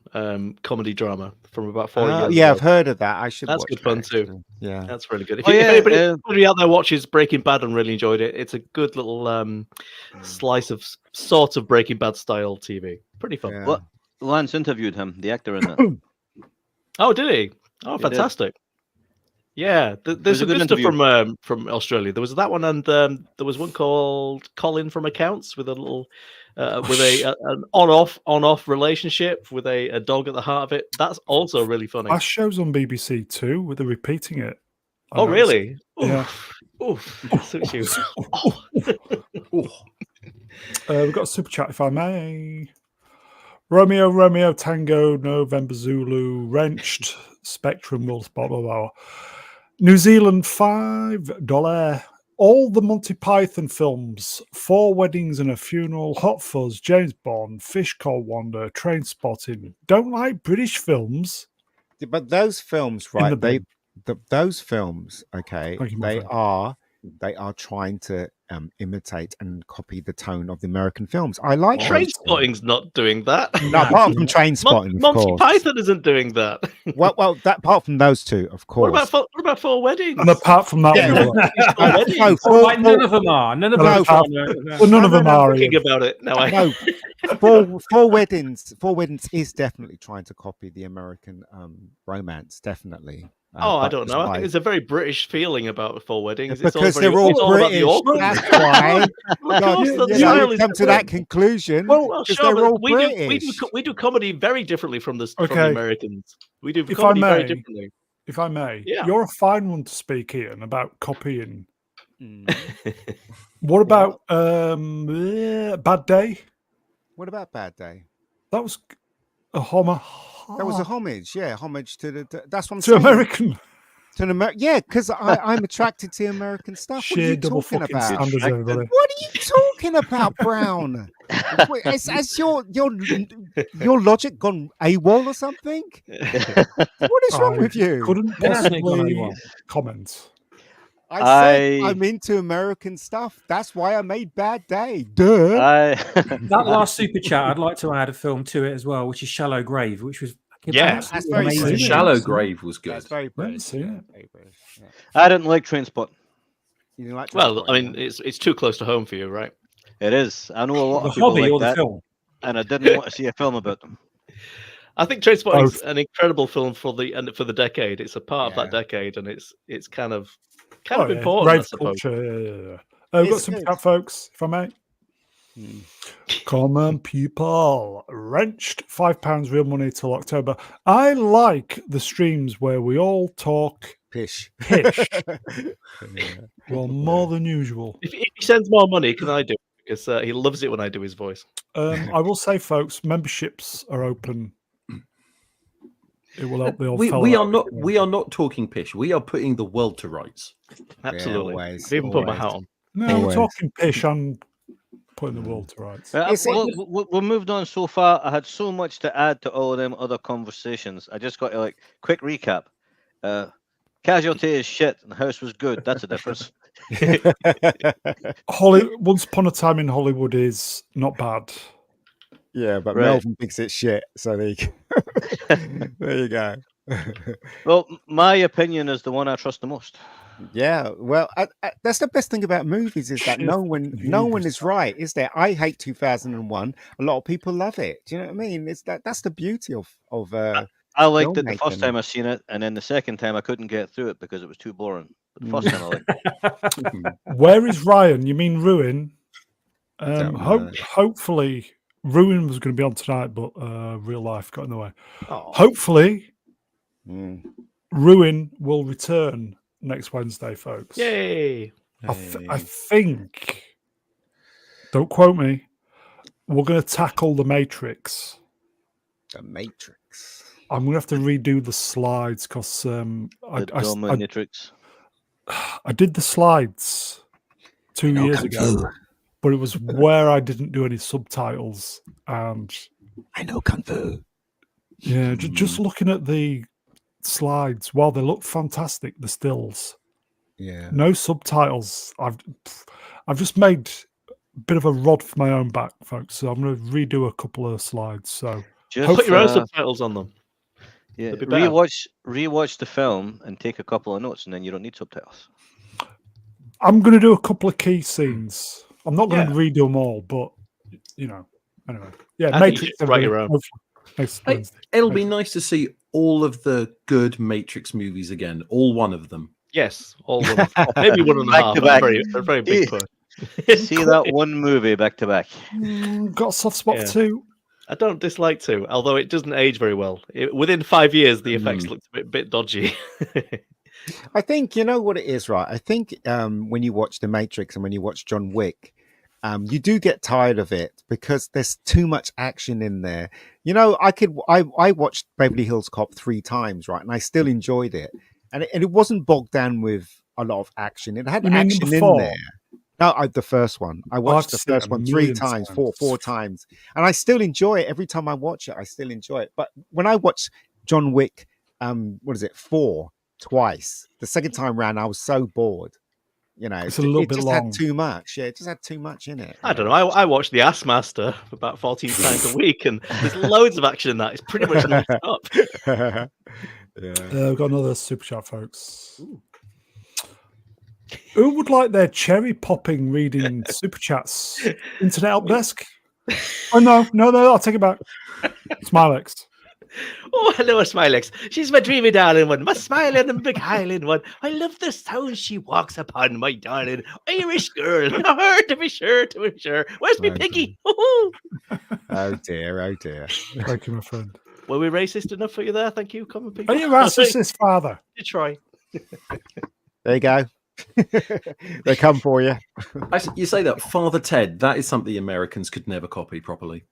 comedy drama from about 4 years Yeah, ago. I've heard of that. I should. That's watch good that, fun too. actually. Yeah, that's really good. If anybody out there watches Breaking Bad and really enjoyed it, it's a good little slice of sort of Breaking Bad style TV. Pretty fun. Yeah. Well, Lance interviewed him, the actor in that. Oh, did he? Oh, He fantastic. Yeah, there's a some good good stuff from Australia. There was that one, and there was one called Colin from Accounts with a little with an on-off relationship with a dog at the heart of it. That's also really funny. That show's on BBC Two. Where they're repeating it. Oh, really? Yeah. Oof. Suits you. We've got a super chat, if I may. Romeo, Tango, November, Zulu, Wrenched, Spectrum, Wolf, blah, blah, blah. New Zealand, $5. All the Monty Python films, 4 Weddings and a Funeral, Hot Fuzz, James Bond, Fish Called Wanda, Train Spotting. Don't like British films. But those films, right? Those films, okay, they are trying to imitate and copy the tone of the American films. I like Train Spotting's not doing that. No, apart from Train Spotting, Monty Python isn't doing that. well, that apart from those two, of course. What about 4 Weddings? And apart from that, none of them are. None of them. None of them are. Thinking about it. No, Four Weddings. 4 Weddings is definitely trying to copy the American romance. Definitely. I don't know. I think there's a very British feeling about 4 Weddings. Because they're all British. That's why. You come to that conclusion. Well, sure, they're all British. We do comedy very differently from the Americans. We do if comedy I may, very differently. If I may, Yeah. You're a fine one to speak, Ian, about copying. What about Bad Day? What about Bad Day? That was a homage. That was a homage, homage to the. That's what I'm to saying. American. To an American, yeah, because I'm attracted to American stuff. What are Sheer you double talking fucking about? standards, everybody. What are you talking about, Brown? Has your logic gone AWOL or something? What is wrong with you? Couldn't possibly comment. I said I'm into American stuff. That's why I made Bad Day. Duh. That last super chat, I'd like to add a film to it as well, which is Shallow Grave, which was Yeah, that's very amazing. British. Shallow Grave was good. That's very British. seen it. Very British. Yeah. I didn't like Trainspotting. You didn't like Well, I Trainspotting, mean, it's too close to home for you, right? It is. I know a lot The of people hobby like or the that, film? and I didn't want to see a film about them. I think Trainspotting's Both. an incredible film for the decade. It's a part of that decade, and it's kind of important, I Rave suppose. culture. Yeah. We've got It's some good. chat, folks, if I may. Common people. Wrenched £5 real money till October. I like the streams where we all talk Pish. well more than usual. If he sends more money, can I do it? Because he loves it when I do his voice. I will say, folks, memberships are open. It will help the old fella We out. are not talking pish. We are putting the world to rights. Absolutely. always, I've even put my always. hat on. No, Always. we're talking pish and putting the world to rights. We moved on so far. I had so much to add to all of them other conversations. I just got to quick recap. Casualty is shit and the house was good. That's a difference. Once Upon a Time in Hollywood is not bad. Yeah, but Right. Melvin thinks it's shit. So there you go. Well, my opinion is the one I trust the most. Yeah, well, that's the best thing about movies is that Shit, no one is right, is there? I hate 2001. A lot of people love it. Do you know what I mean? It's that's the beauty of I liked it the first filmmaking. time I seen it, and then the second time I couldn't get through it because it was too boring. But the first time I liked it. Where is Ryan? You mean Ruin? Don't know. Hopefully, Ruin was going to be on tonight, but real life got in the way. Oh. Hopefully, Mm. Ruin will return next Wednesday, folks. Yay! I think, don't quote me, we're going to tackle the Matrix. The Matrix. I'm going to have to redo the slides because Dominatrix. I did the slides 2 years ago, but it was where I didn't do any subtitles. And I know Kung Fu. yeah, just looking at the slides, while they look fantastic, the stills, Yeah. no subtitles. I've just made a bit of a rod for my own back, folks. So I'm going to redo a couple of slides. So Just Put your own subtitles on them. Yeah, It'd be better. rewatch the film and take a couple of notes, and then you don't need subtitles. I'm going to do a couple of key scenes. I'm not going to redo them all, but anyway. Yeah, I think you Matrix. should write your own. Next Wednesday. It'll be nice to see all of the good Matrix movies again, all one of them. Yes, all one. Maybe one and a Back half. to back. A very big push. See that one movie back to back. Got a soft spot Yeah. for 2. I don't dislike 2, although it doesn't age very well. Within 5 years, the effects looked a bit dodgy. I think you know what it is, right? I think when you watch The Matrix and when you watch John Wick, you do get tired of it because there's too much action in there. You know, I watched Beverly Hills Cop 3 times, right, and I still enjoyed it, and it wasn't bogged down with a lot of action. It had You mean action number in 4? there. No, the first one. I watched the seen it first a one 3 million times, times. four times, and I still enjoy it. Every time I watch it, I still enjoy it. But when I watch John Wick, 4 twice, the second time round, I was so bored. You know, It's a little it bit just long. had too much. Yeah, it just had too much in it. I don't know. I watch The Ass Master about 14 times a week, and there's loads of action in that. It's pretty much non-stop. Yeah. We've got another super chat, folks. Who would like their cherry popping reading super chats? Internet Helpdesk? Oh no, I'll take it back. Symlexx. Oh, hello, Symlexx. She's my dreamy darling one, my smiling and big highland one. I love the sound she walks upon, my darling Irish girl. Her to be sure, Where's me piggy? Oh dear. Thank you, my friend. Were we racist enough for you there? Thank you. Come on, people. Are you racist, father? You try. There you go. They come for you. You say that, Father Ted, that is something Americans could never copy properly.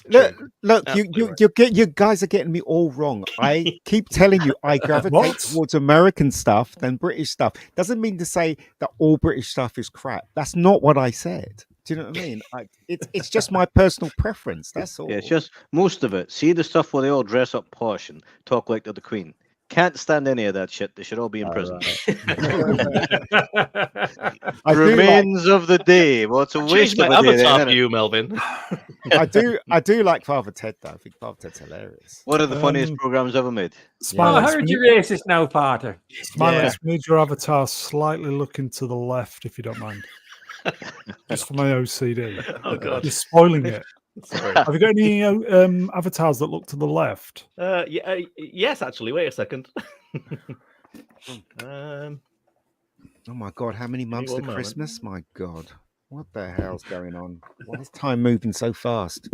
Look, Absolutely you guys are getting me all wrong. I keep telling you, I gravitate What? towards American stuff than British stuff. Doesn't mean to say that all British stuff is crap. That's not what I said. Do you know what I mean? It's just my personal preference. That's all. Yeah, it's just most of it. See the stuff where they all dress up posh and talk like they're the Queen. Can't stand any of that shit. They should all be in prison. I do Remains of the day. Well, it's a waste Change of my a day. avatar Then, for you, Melvin. I do like Father Ted though. I think Father Ted's hilarious. One of the funniest programs ever made. I Smilex, heard you're racist now, Parter. Smilex, move your avatar slightly looking to the left, if you don't mind. Just for my OCD. Oh God. You're spoiling it. Sorry. Have you got any avatars that look to the left? Yes, actually. Wait a second. Oh my God, how many months to one moment. Christmas? My God, what the hell's going on? Why is time moving so fast?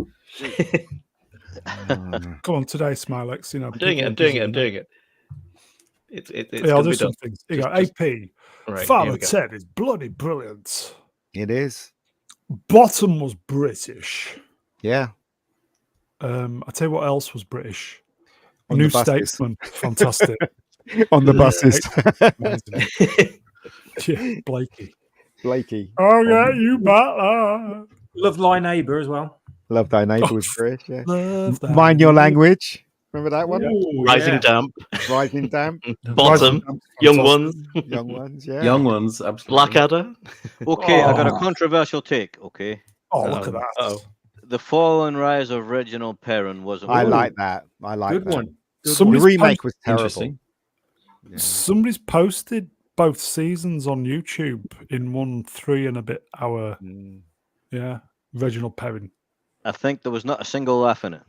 Come on, today, Smilex. You know, I'm doing it. It's I'll gonna do be some done. things. You got Just- AP. Right, Father here we go. Ted is bloody brilliant. It is, Bottom was British. yeah. I tell you what else was British. On New the buses. Statesman, fantastic. On the buses. Amazing. Yeah, Blakey. Oh yeah, you butler. Love Thy Neighbour as well. Love Thy Neighbour was British, yeah. Love that. Mind Your Language. Remember that one? Ooh, Rising yeah. Damp, Rising Damp. Bottom, Young Ones, Young Ones, yeah. Young ones, absolutely. Blackadder. Okay, I got a Oh. controversial take. Okay, Oh, look at that. Oh, The Fall and Rise of Reginald Perrin was. I like that. I like Good that. one. Good The Somebody's remake was terrible. Interesting. Yeah. Somebody's posted both seasons on YouTube in 1 3 and a bit hour. Mm. Yeah, Reginald Perrin. I think there was not a single laugh in it.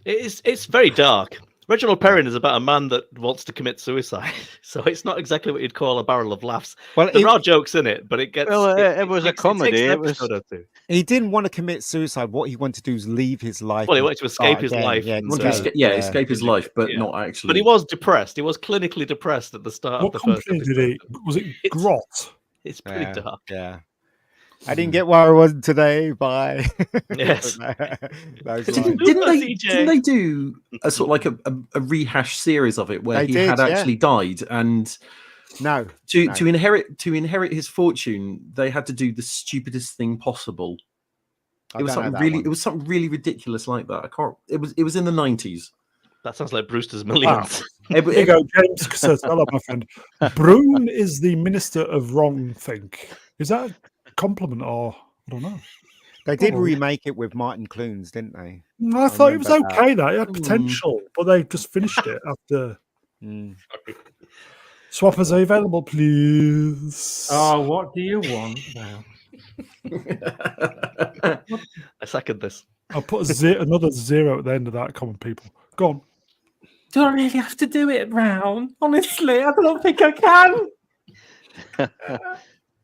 it's very dark. Reginald Perrin is about a man that wants to commit suicide, so it's not exactly what you'd call a barrel of laughs. Well, There are jokes in it, but it gets. Well, it was a takes comedy. an It was. episode or two. he didn't want to commit suicide. What he wanted to do is leave his life. Well, he and wanted to escape start his again. life. Yeah, and Wanted to so- escape his life, but Yeah. not actually. But he was depressed. He was clinically depressed at the start What of the first company did episode. he? Was it It's- Grot? It's pretty Yeah, dark. yeah. I didn't get where I was today. Bye. Yes. Those Didn't, lines. didn't they? CJ. Didn't they do a sort of like a rehash series of it where They he did, had yeah. actually died, and No. to inherit his fortune, they had to do the stupidest thing possible. I It was don't know something that really. one. It was something really ridiculous like that. I can't. It was in the 90s. That sounds like Brewster's Millions. Here you go, James says, hello, my friend. Brune is the minister of wrong think. Is that a compliment or I don't know? They did Probably. remake it with Martin Clunes, didn't they? I thought it was remember that. okay. That it had potential, but they just finished it after. Mm. Swappers are available, please. Oh, what do you want now? I second this. I'll put another 0 at the end of that. Common people, go on. Do I really have to do it, Brown? Honestly, I don't think I can.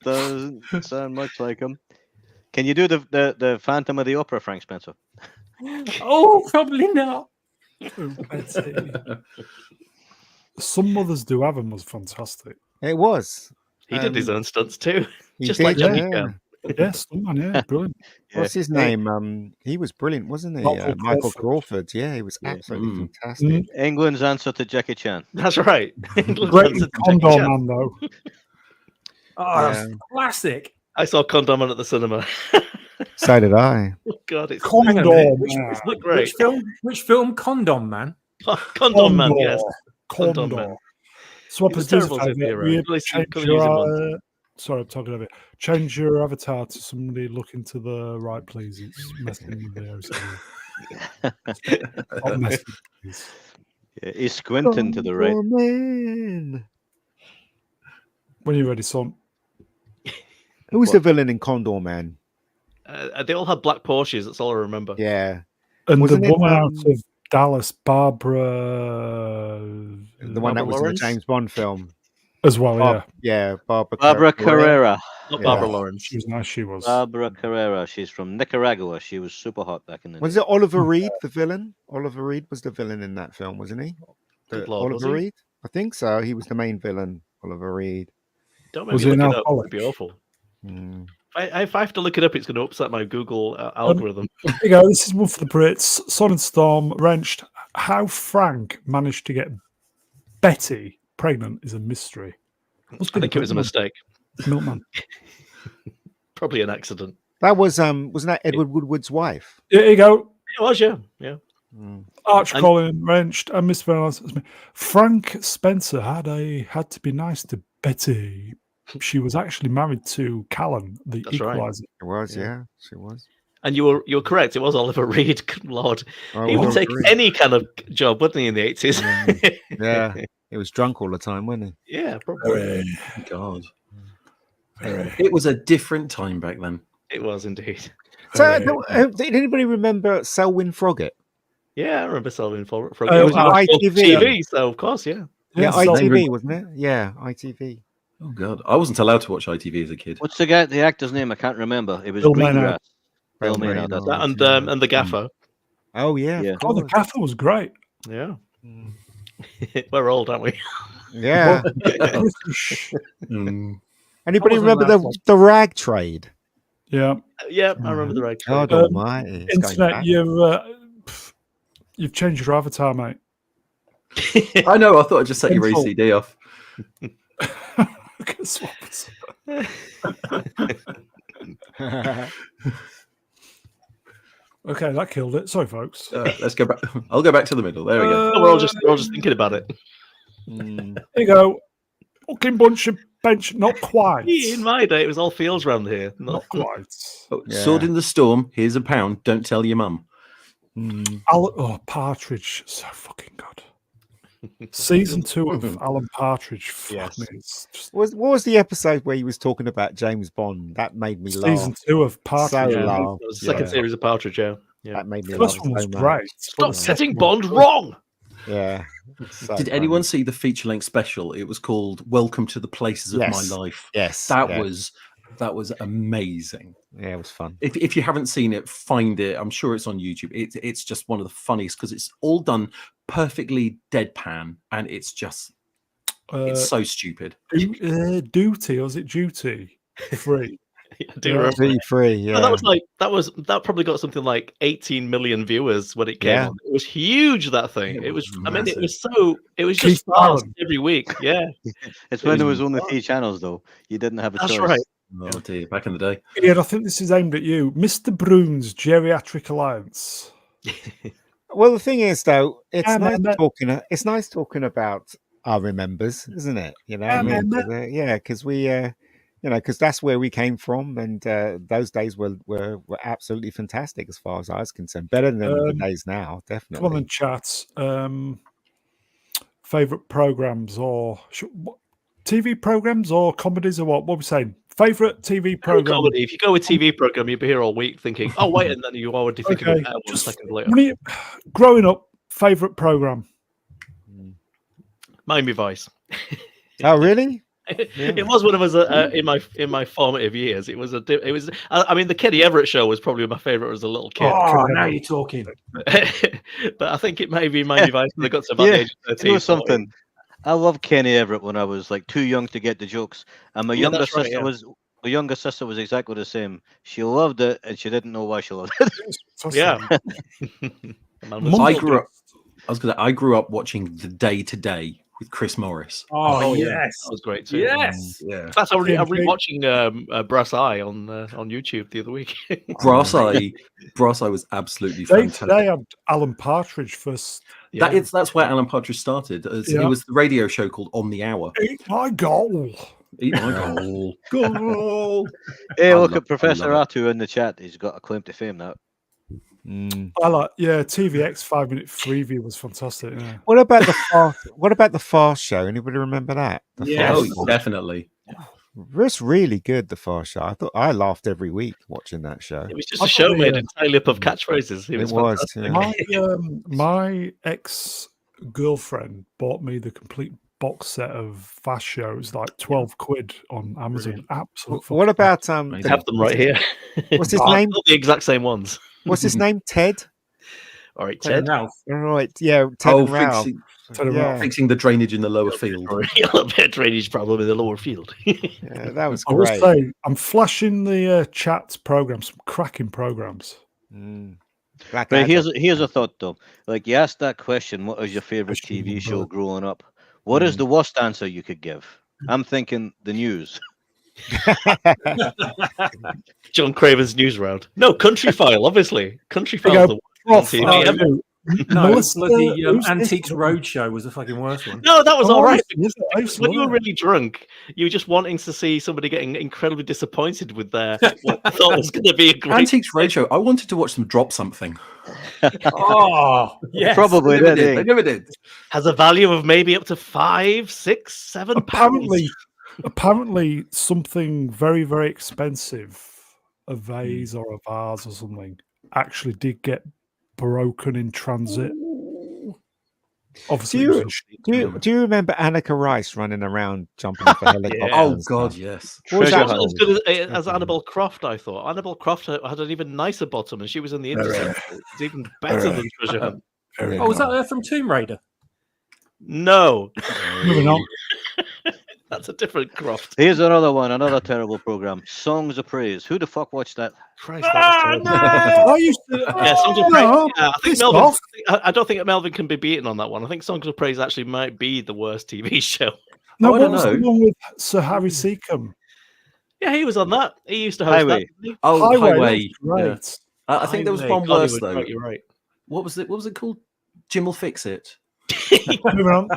Doesn't sound much like him. Can you do the Phantom of the Opera, Frank Spencer? Oh, probably not. Some mothers do have them was fantastic. It was. He did his own stunts too. He Just did, like Jackie yeah. Chan. Yes, yeah, brilliant. What's his name? He was brilliant, wasn't he? Michael Michael Crawford. Crawford. Yeah, he was absolutely Mm. fantastic. England's answer to Jackie Chan. That's right. Great in Condor Man though. Oh, Yeah. that's classic. I saw Condom at the cinema. So did I. Oh, God, it's Hang on a Condor minute, which, Man. not great. which film? Condom Man. Condom Man, yes. Condom Condor. Man. Swappers, He's a do us a terrible favour. superhero. Will you Please change come and use him your, sorry, I'm talking over it. Change your avatar to somebody looking to the right, please. It's messing with the OCD. Not messing, please. Yeah, he's squinting to the right. Oh, man. When you're ready, son. Who was the villain in Condor Man? They all had black Porsches. That's all I remember. Yeah. And Wasn't the it, woman out of Dallas, Barbara, The one that was Lawrence? in the James Bond film. as well, yeah. Yeah, Barbara Carrera. Not Yeah. Barbara Lawrence. She was nice, she was. Barbara Carrera. She's from Nicaragua. She was super hot back in the Was day. it Oliver Reed, the villain? Oliver Reed was the villain in that film, wasn't he? Good Lord, was Oliver he? Reed? I think so. He was the main villain, Oliver Reed. Don't make Was me he look an it up. It'd alcoholic? be awful. Mm. If I have to look it up, it's going to upset my Google algorithm. Here you go. This is one for the Brits. Son and Storm, Wrenched. How Frank managed to get Betty pregnant is a mystery. Must be I think the it was a mistake. Milkman. Probably an accident. That was wasn't that Edward Woodward's wife? Here you go. It was, yeah. Yeah. Mm. Arch Colin Wrenched and Miss Valance. Frank Spencer had to be nice to Betty. She was actually married to Callan, the Equalizer. It was, yeah, she was. And you were correct. It was Oliver Reed. Good Lord, he would take Reed. any kind of job, wouldn't he, in the 80s? Yeah, he was drunk all the time, wasn't he? Yeah, probably. God, it was a different time back then. It was indeed. So, did anybody remember Selwyn Froggatt? Yeah, I remember Selwyn Froggatt. It was ITV, so of course, yeah. Yeah, ITV, wasn't it? Yeah, ITV. Oh God, I wasn't allowed to watch ITV as a kid. What's the actor's name? I can't remember. It was Bill Greengrass. Maynard. Bill Maynard. That's And the Gaffer. Oh yeah. Yeah. Oh, the Gaffer was great. Yeah. We're old, aren't we? Yeah. Anybody That remember wasn't the rag trade? Yeah. Yeah, I remember the rag trade. God almighty. It's going Internet, back. you've changed your avatar, mate. I know. I thought I'd just set your ECD off. Okay, that killed it. Sorry, folks. Let's go back. I'll go back to the middle. There we go. We're all just thinking about it. There you go. Fucking bunch of bench. Not quite. In my day, it was all fields around here. Not quite. Oh, Sword in the Storm. Here's a £1. Don't tell your mum. Partridge. So fucking good. Season 2 of Alan Partridge. Fuck me, it's just... What was the episode where he was talking about James Bond? That made me laugh. Season 2 of Partridge. So laugh. It was the second series of Partridge, yeah. That made me The laugh. first one was so much. great. Stop setting Bond wrong! Yeah. So Did anyone see the feature-length special? It was called "Welcome to the Places of My Life." Yes. That was amazing. Yeah, it was fun. If you haven't seen it, find it. I'm sure it's on YouTube. It's just one of the funniest because it's all done perfectly deadpan, and it's just it's so stupid. Duty, or was it Duty Free? Free, yeah. Oh, that probably got something like 18 million viewers when it came on. It was huge, that thing. It was just fast every week. Yeah. It's when there was only 3 channels though. You didn't have a choice. That's right. Oh dear, back in the day. Yeah, I think this is aimed at you. Mr. Broon's Geriatric Alliance. Well, the thing is, though, it's nice talking about our remembers, isn't it? You know, I mean, because we, because that's where we came from, and those days were absolutely fantastic as far as I was concerned. Better than the days now, definitely. Come on, chats. Favorite programs or TV programs or comedies or what? What are we saying? Favorite TV program? Comedy. If you go with TV program, you'll be here all week thinking, "Oh wait," and then you already think about that 1 second later. Growing up, favorite program? Miami Vice. Oh, really? It was one of us in my formative years. It was. I mean, the Kenny Everett show was probably my favorite as a little kid. Oh, now you're talking. But I think it may be Miami Vice when I got to about the age of 13. You know something? I loved Kenny Everett when I was like too young to get the jokes, and my younger sister was exactly the same. She loved it, and she didn't know why she loved it. Yeah. I grew up watching The Day to Day with Chris Morris. Oh yes, that was great too. Yes, yeah. That's I'm rewatching Brass Eye on YouTube the other week. Brass Eye was absolutely fantastic. They had Alan Partridge first. Yeah. That's where Alan Partridge started. It was the radio show called On the Hour. Eat my goal. Eat my goal. Goal. Hey, look at Professor Atu in the chat. He's got a claim to fame now. I like, TVX 5-minute freeview was fantastic. Yeah. What about the Fast Show? Anybody remember that? Definitely. It's really good. The Fast Show. I laughed every week watching that show. It was just a show made entirely up of catchphrases. It was. Yeah. My ex-girlfriend bought me the complete box set of Fast Shows, like 12 quid on Amazon. Absolutely. What about I have them right here. What's his name? The exact same ones. What's his name? Ted. All right, Ted. Ralph. All right, yeah. Ted and Ralph. Fixing the drainage in the lower field. A little bit of drainage problem in the lower field. Yeah, that was great. I will say, I'm flashing the chat programs, some cracking programs. But here's a thought though. Like you asked that question, what was your favorite TV show growing up? What is the worst answer you could give? I'm thinking the news. John Craven's News Round. No, Country File, obviously. Country File. No, Melissa, bloody who's this Antiques woman? Roadshow was the fucking worst one. No, that was Oh, all right. I used to When you love were it. really drunk, you were just wanting to see somebody getting incredibly disappointed with their what they thought was going to be a great. Antiques Roadshow. I wanted to watch them drop something. Oh, yes. Probably They never did. did. They never did. Has a value of maybe up to 5, 6, 7 pounds. Apparently, something very, very expensive, a vase or a vase or something, actually did get broken in transit. Obviously, it was in sheep. Do you remember Annika Rice running around jumping off a helicopter? Yeah. Oh and God, stuff? yes. What was She that wasn't as called? good as Annabelle Croft, I thought. Annabelle Croft had an even nicer bottom, and she was in the Intercept. It's even better than Treasure Hunt. Oh, was that her from Tomb Raider? No, Moving on. that's a different Croft. Here's another one, another terrible program. Songs of Praise. Who the fuck watched that? Christ, that was terrible. I used to. Yeah, Songs of Praise. No, Yeah, I think pissed Melvin. off. I don't think Melvin can be beaten on that one. I think Songs of Praise actually might be the worst TV show. No, I what don't was the know. one with Sir Harry Seacombe? Yeah, he was on that. He used to host Highway. that. Didn't Oh, Highway. that's great. Yeah. I think there was Highway. one God, he worse was though. right, you're right. What was it? What was it called? Jim will fix it. Moving on.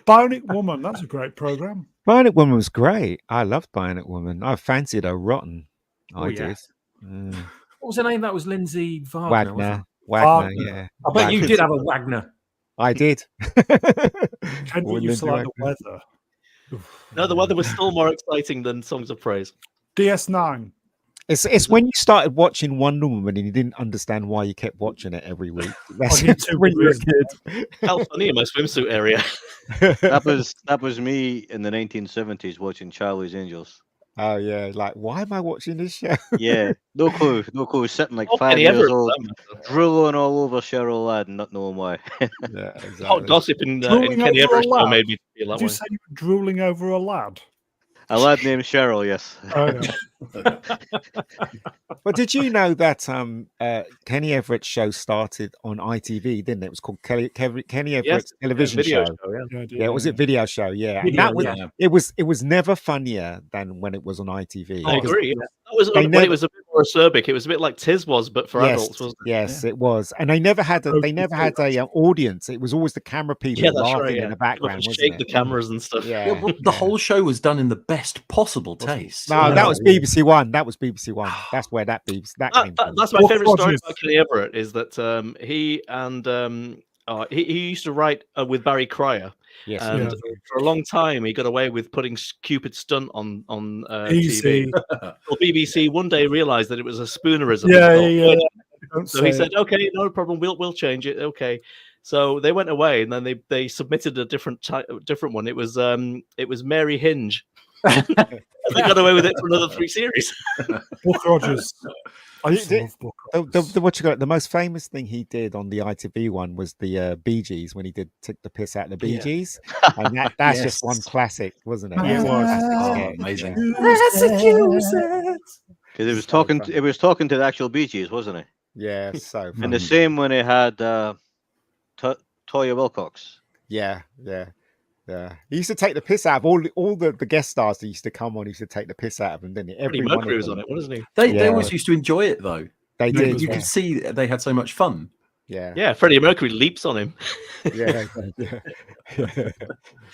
Bionic Woman. That's a great program. Bionic Woman was great. I loved Bionic Woman. I fancied her rotten. Oh, I yeah. did. Mm. What was her name? That was Lindsay Wagner. wasn't Wagner, Wagner. yeah. I bet you Wagner. did have a Wagner. I did. Ken Or used to Lindsay like the Wagner. weather. Oof. No, the weather was still more exciting than Songs of Praise. DS9. It's when you started watching Wonder Woman and you didn't understand why you kept watching it every week. That's need two when you were a reasons. kid. How funny in my swimsuit area. That was me in the 1970s watching Charlie's Angels. Oh yeah, like why am I watching this show? Yeah, no clue, no clue. Sitting like Oh, 5 Penny years Everett, old, for that matter. drooling all over Cheryl Ladd and not knowing why. Yeah, exactly. Hot gossip in Drooling Kenny over a Everett's show lad? made me feel that Did you way. say you were drooling over a lad? A lad named Cheryl, yes. Oh, yeah. But did you know that Kenny Everett's show started on ITV, didn't it? It was called Kenny Everett's television video show. yeah. Yeah, I did, Yeah, was it video show? Yeah, and Video, that was yeah. it was never funnier than when it was on ITV. I agree. That was They when never- it was a bit more acerbic. It was a bit like Tiz was, but for adults, wasn't it? Yes, it was, and they never had a audience. It was always the camera people Yeah, that's laughing right. Yeah. in the People background, could wasn't shake it? the cameras and stuff. Yeah, Yeah, well, the whole show was done in the best possible taste. No, Yeah. that was BBC One. That was BBC One. That's where that came from. That's my Buck favorite story Rogers. about Kenny Everett is that he and he used to write with Barry Cryer, Yes, and Yeah. for a long time he got away with putting Cupid Stunt on Easy. TV. Well, BBC one day realized that it was a spoonerism. Yeah, and yeah, thought, yeah. Don't So he say said, it. "Okay, no problem. We'll change it. Okay." So they went away, and then they submitted a different one. It was Mary Hinge. And they got away with it for another 3 series. Buck Rogers. I used to Did- love Buck Rogers. the most famous thing he did on the ITV one was the Bee Gees when he did Took the Piss Out of the Bee Yeah. Gees, and that's just Yes. one classic, wasn't it? Yeah, it That's a was. classic Oh, sketch, amazing. Because it was So talking. funny. It was talking to the actual Bee Gees, wasn't it? Yeah, so And funny. the same when it had Toya Wilcox. Yeah. He used to take the piss out of all the guest stars that used to come on. He used to take the piss out of them, didn't he? Freddie one of Mercury was them. on it, wasn't he? They Yeah. always used to enjoy it though. They Yeah, did. was You Yeah. could see that they had so much fun. Yeah. Yeah, Freddie Mercury leaps on him. Yeah.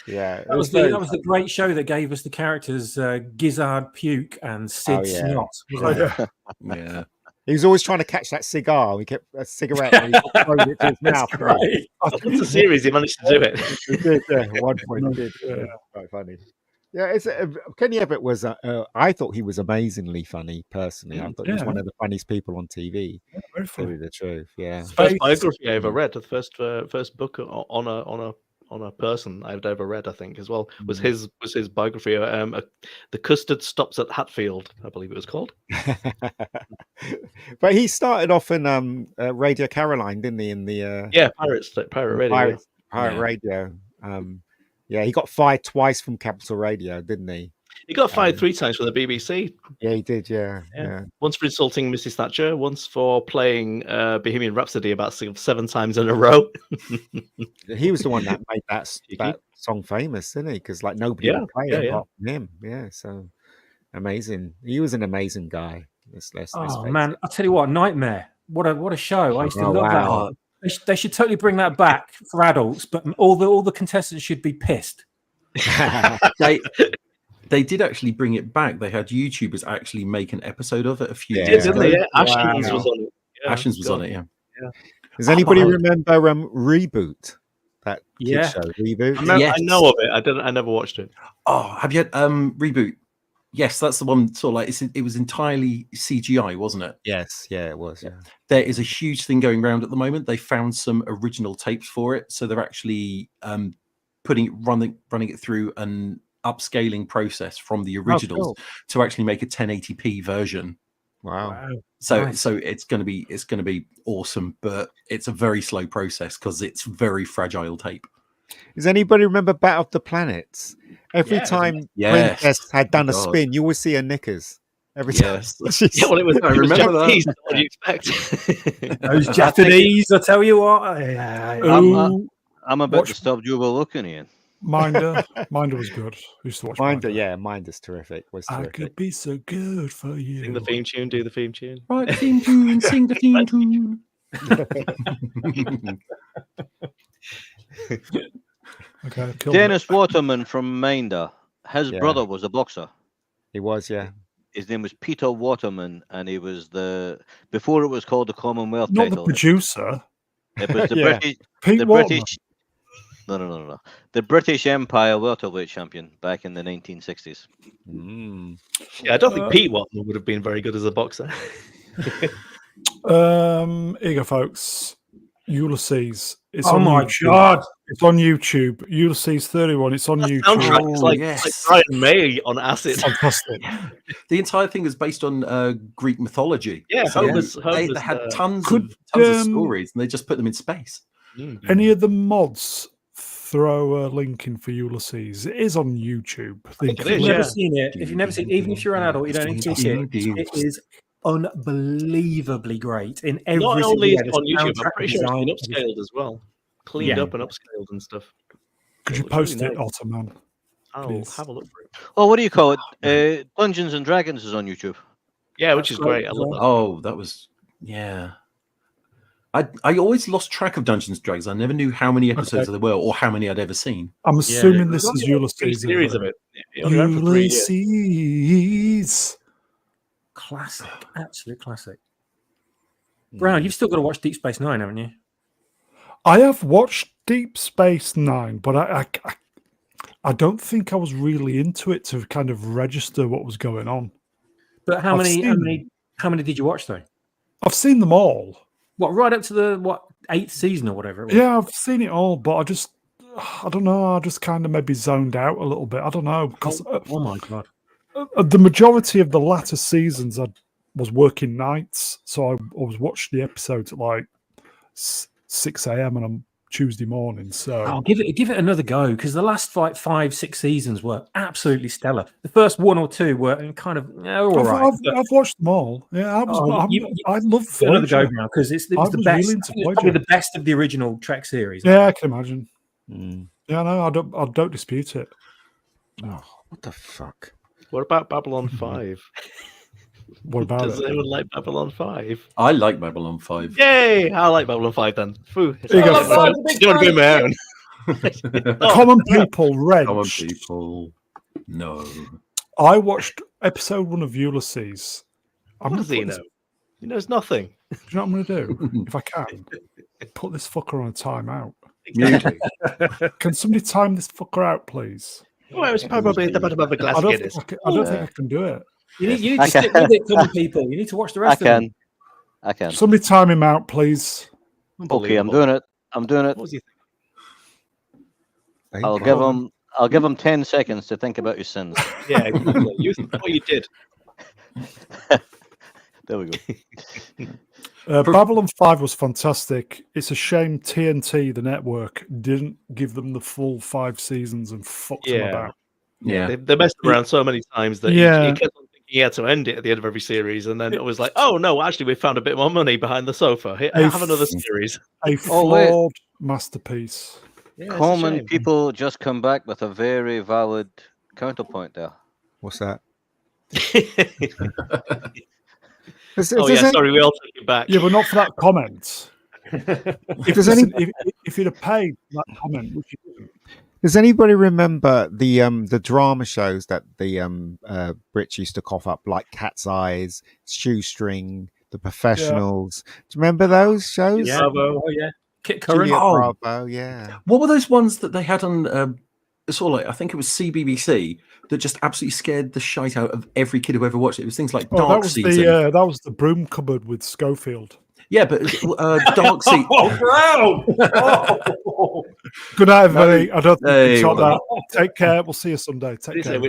Yeah. That was the great show that gave us the characters Gizzard Puke and Sid Oh, yeah. Snot. Oh, wasn't it? yeah. Yeah. He was always trying to catch that cigar. He kept a cigarette and he kept throwing it to his mouth. That's great. Once a series, he managed to do it. He did, yeah. At one point, he did. Yeah. Yeah. Quite funny. Yeah, it's Kenny Everett was. I thought he was amazingly funny. Personally, I thought he was Yeah. one of the funniest people on TV. Very To tell funny. you the truth, yeah. First Space. biography I ever read, the first book on a person I've ever read, I think, as well, was his biography. The Custard Stops at Hatfield, I believe it was called. But he started off in Radio Caroline, didn't he? In the Yeah, Pirate Radio. Pirate Yeah. Radio. Yeah, he got fired twice from Capital Radio, didn't he? He got fired 3 times from the BBC. Yeah, he did. Yeah. Once for insulting Mrs. Thatcher, once for playing Bohemian Rhapsody about 7 times in a row. He was the one that made that Cheeky. song famous, didn't he? Because like nobody Yeah, would play yeah, it yeah. apart from him. Yeah, so amazing. He was an amazing guy. Let's Oh face man, it. I'll tell you what, Nightmare. What a show. I used to Oh, love wow. that. They should totally bring that back for adults, but all the contestants should be pissed. They did actually bring it back. They had YouTubers actually make an episode of it a few Yeah, years didn't ago. they? Yeah. Ashton's was on it. Yeah, Ashton's was on it, yeah. Does anybody remember Reboot? That kid Yeah. show, Reboot? I know of it. I never watched it. Oh, have you had Reboot? Yes, that's the one. Sort of like it was entirely CGI, wasn't it? Yes, yeah, it was. Yeah. There is a huge thing going around at the moment. They found some original tapes for it, so they're actually running it through an upscaling process from the originals to actually make a 1080p version. Wow. So Nice. so it's going to be awesome, but it's a very slow process because it's very fragile tape. Does anybody remember Battle of the Planets? Every time Princess had done a spin, you always see her knickers. Every time. Yeah, well, it was remember Japanese. that. What do you expect? Those Japanese, I tell you what. I'm about to stop you looking, Ian. Minder was good. I used to watch Minder. Yeah, Minder's terrific. Was I terrific. could be so good for you. Sing the theme tune. Do the theme tune. Right, theme tune. Sing the theme tune. Okay, Dennis Waterman from Minder. His brother was a boxer. He was, yeah. His name was Peter Waterman, and he was before it was called the Commonwealth Not title. the producer. It was the Yeah. British. No. The British Empire welterweight champion back in the 1960s. Yeah, I don't think Pete Watson would have been very good as a boxer. Here you go, folks. Ulysses. It's on my YouTube. God. It's on YouTube. Ulysses 31. It's on YouTube. Soundtrack is like Brian May on acid. Fantastic. The entire thing is based on Greek mythology. Yeah, So Homer's, they had tons Could, of stories, and they just put them in space. Any of the mods throw a link in for Ulysses? It is on YouTube. it If is, you've never seen it, even if you're an adult, you don't need to see it. It is unbelievably great in every Not single only is way. it on The YouTube, I'm soundtrack pretty sure it's design, been upscaled as well. Cleaned up and upscaled and stuff. Could you post it, Ottoman? I'll Please. have a look for it. Oh, what do you call it? Dungeons and Dragons is on YouTube. Yeah, which is great. I love that. Oh, that was I always lost track of Dungeons and Dragons. I never knew how many episodes there were or how many I'd ever seen. I'm assuming this There's is only three Ulysses. series of it. It only ran for 3 years. Ulysses. classic, absolute classic. Brown, you've still got to watch Deep Space Nine, haven't you? I have watched Deep Space Nine, but I don't think I was really into it to kind of register what was going on. But how many did you watch though? I've seen them all. What, right up to the 8th season or whatever it was? Yeah, I've seen it all, but I don't know. I just kind of maybe zoned out a little bit. I don't know because Oh my God. The majority of the latter seasons I was working nights, so I was watching the episodes at like 6 a.m. on a Tuesday morning. So I'll give it another go, because the last 5-6 seasons were absolutely stellar. The first 1 or 2 were kind of all right. I've watched them all. Yeah, I love Give it another go now, because it's the best. Really into It's probably the best of the original Trek series. Yeah, I can imagine. Yeah, no, I don't dispute it. Oh, what the fuck? What about Babylon 5? What about Does anyone like Babylon 5? I like Babylon 5. Yay! I like Babylon 5 then. Phew. There you go, I don't want to be my own. Common people, Reg. Common people. No. I watched episode 1 of Ulysses. What does he know? He knows nothing. Do you know what I'm going to do? If I can, put this fucker on a timeout. Exactly. Can somebody time this fucker out, please? Well, it's probably the bottom of a glass I don't Guinness. think I can do it. You need to stick with it, common people. You need to watch the rest of them. I can. Somebody time him out, please. Okay, I'm doing it. What was he thinking? I'll give him 10 seconds to think about his sins. Yeah, exactly. You think what you did. There we go. Babylon 5 was fantastic. It's a shame TNT, the network, didn't give them the full 5 seasons and fucked them about. Yeah. They messed around so many times that he kept on thinking he had to end it at the end of every series, and then it was like, oh no, actually we found a bit more money behind the sofa. Have another series. A flawed masterpiece. Yeah, Common people just come back with a very valid counterpoint there. What's that? Sorry, we all take it back. Yeah, but not for that comment. If you'd have paid that comment, which you didn't. Does anybody remember the drama shows that the Brits used to cough up, like Cat's Eyes, Shoestring, The Professionals? Do you remember those shows? Yeah. Bravo, yeah. Kit Curran. Juliet Bravo, yeah. What were those ones that they had on? Sort of like, I think it was CBBC that just absolutely scared the shite out of every kid who ever watched it. It was things like Dark Season. That was the Broom Cupboard with Schofield. Yeah, but Dark Season. Good night, everybody. I don't think we shot well. that. Take care. We'll see you Sunday. Take care.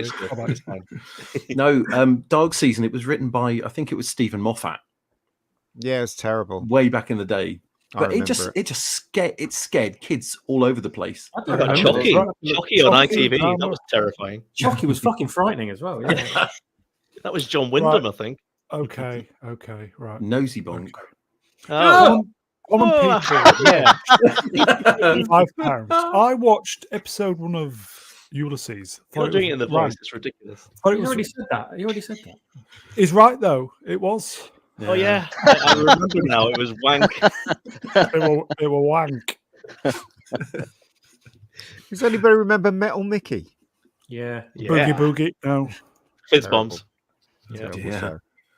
No, Dark Season. It was written by, I think it was Stephen Moffat. Yeah, it's terrible. Way back in the day. But it scared kids all over the place. Chucky on ITV. That was terrifying. Chucky was fucking frightening as well. Yeah. That was John Wyndham, I think. Okay, right. Nosy Bonk. Common people, yeah. £5. I watched episode 1 of Ulysses. You're doing it in the voice. It's ridiculous. You already said that. He's right though. It was. Yeah. Oh yeah, I remember now. It was wank. It were wank. Does anybody remember Metal Mickey? Yeah. Boogie. No. Fizz bombs. Yeah.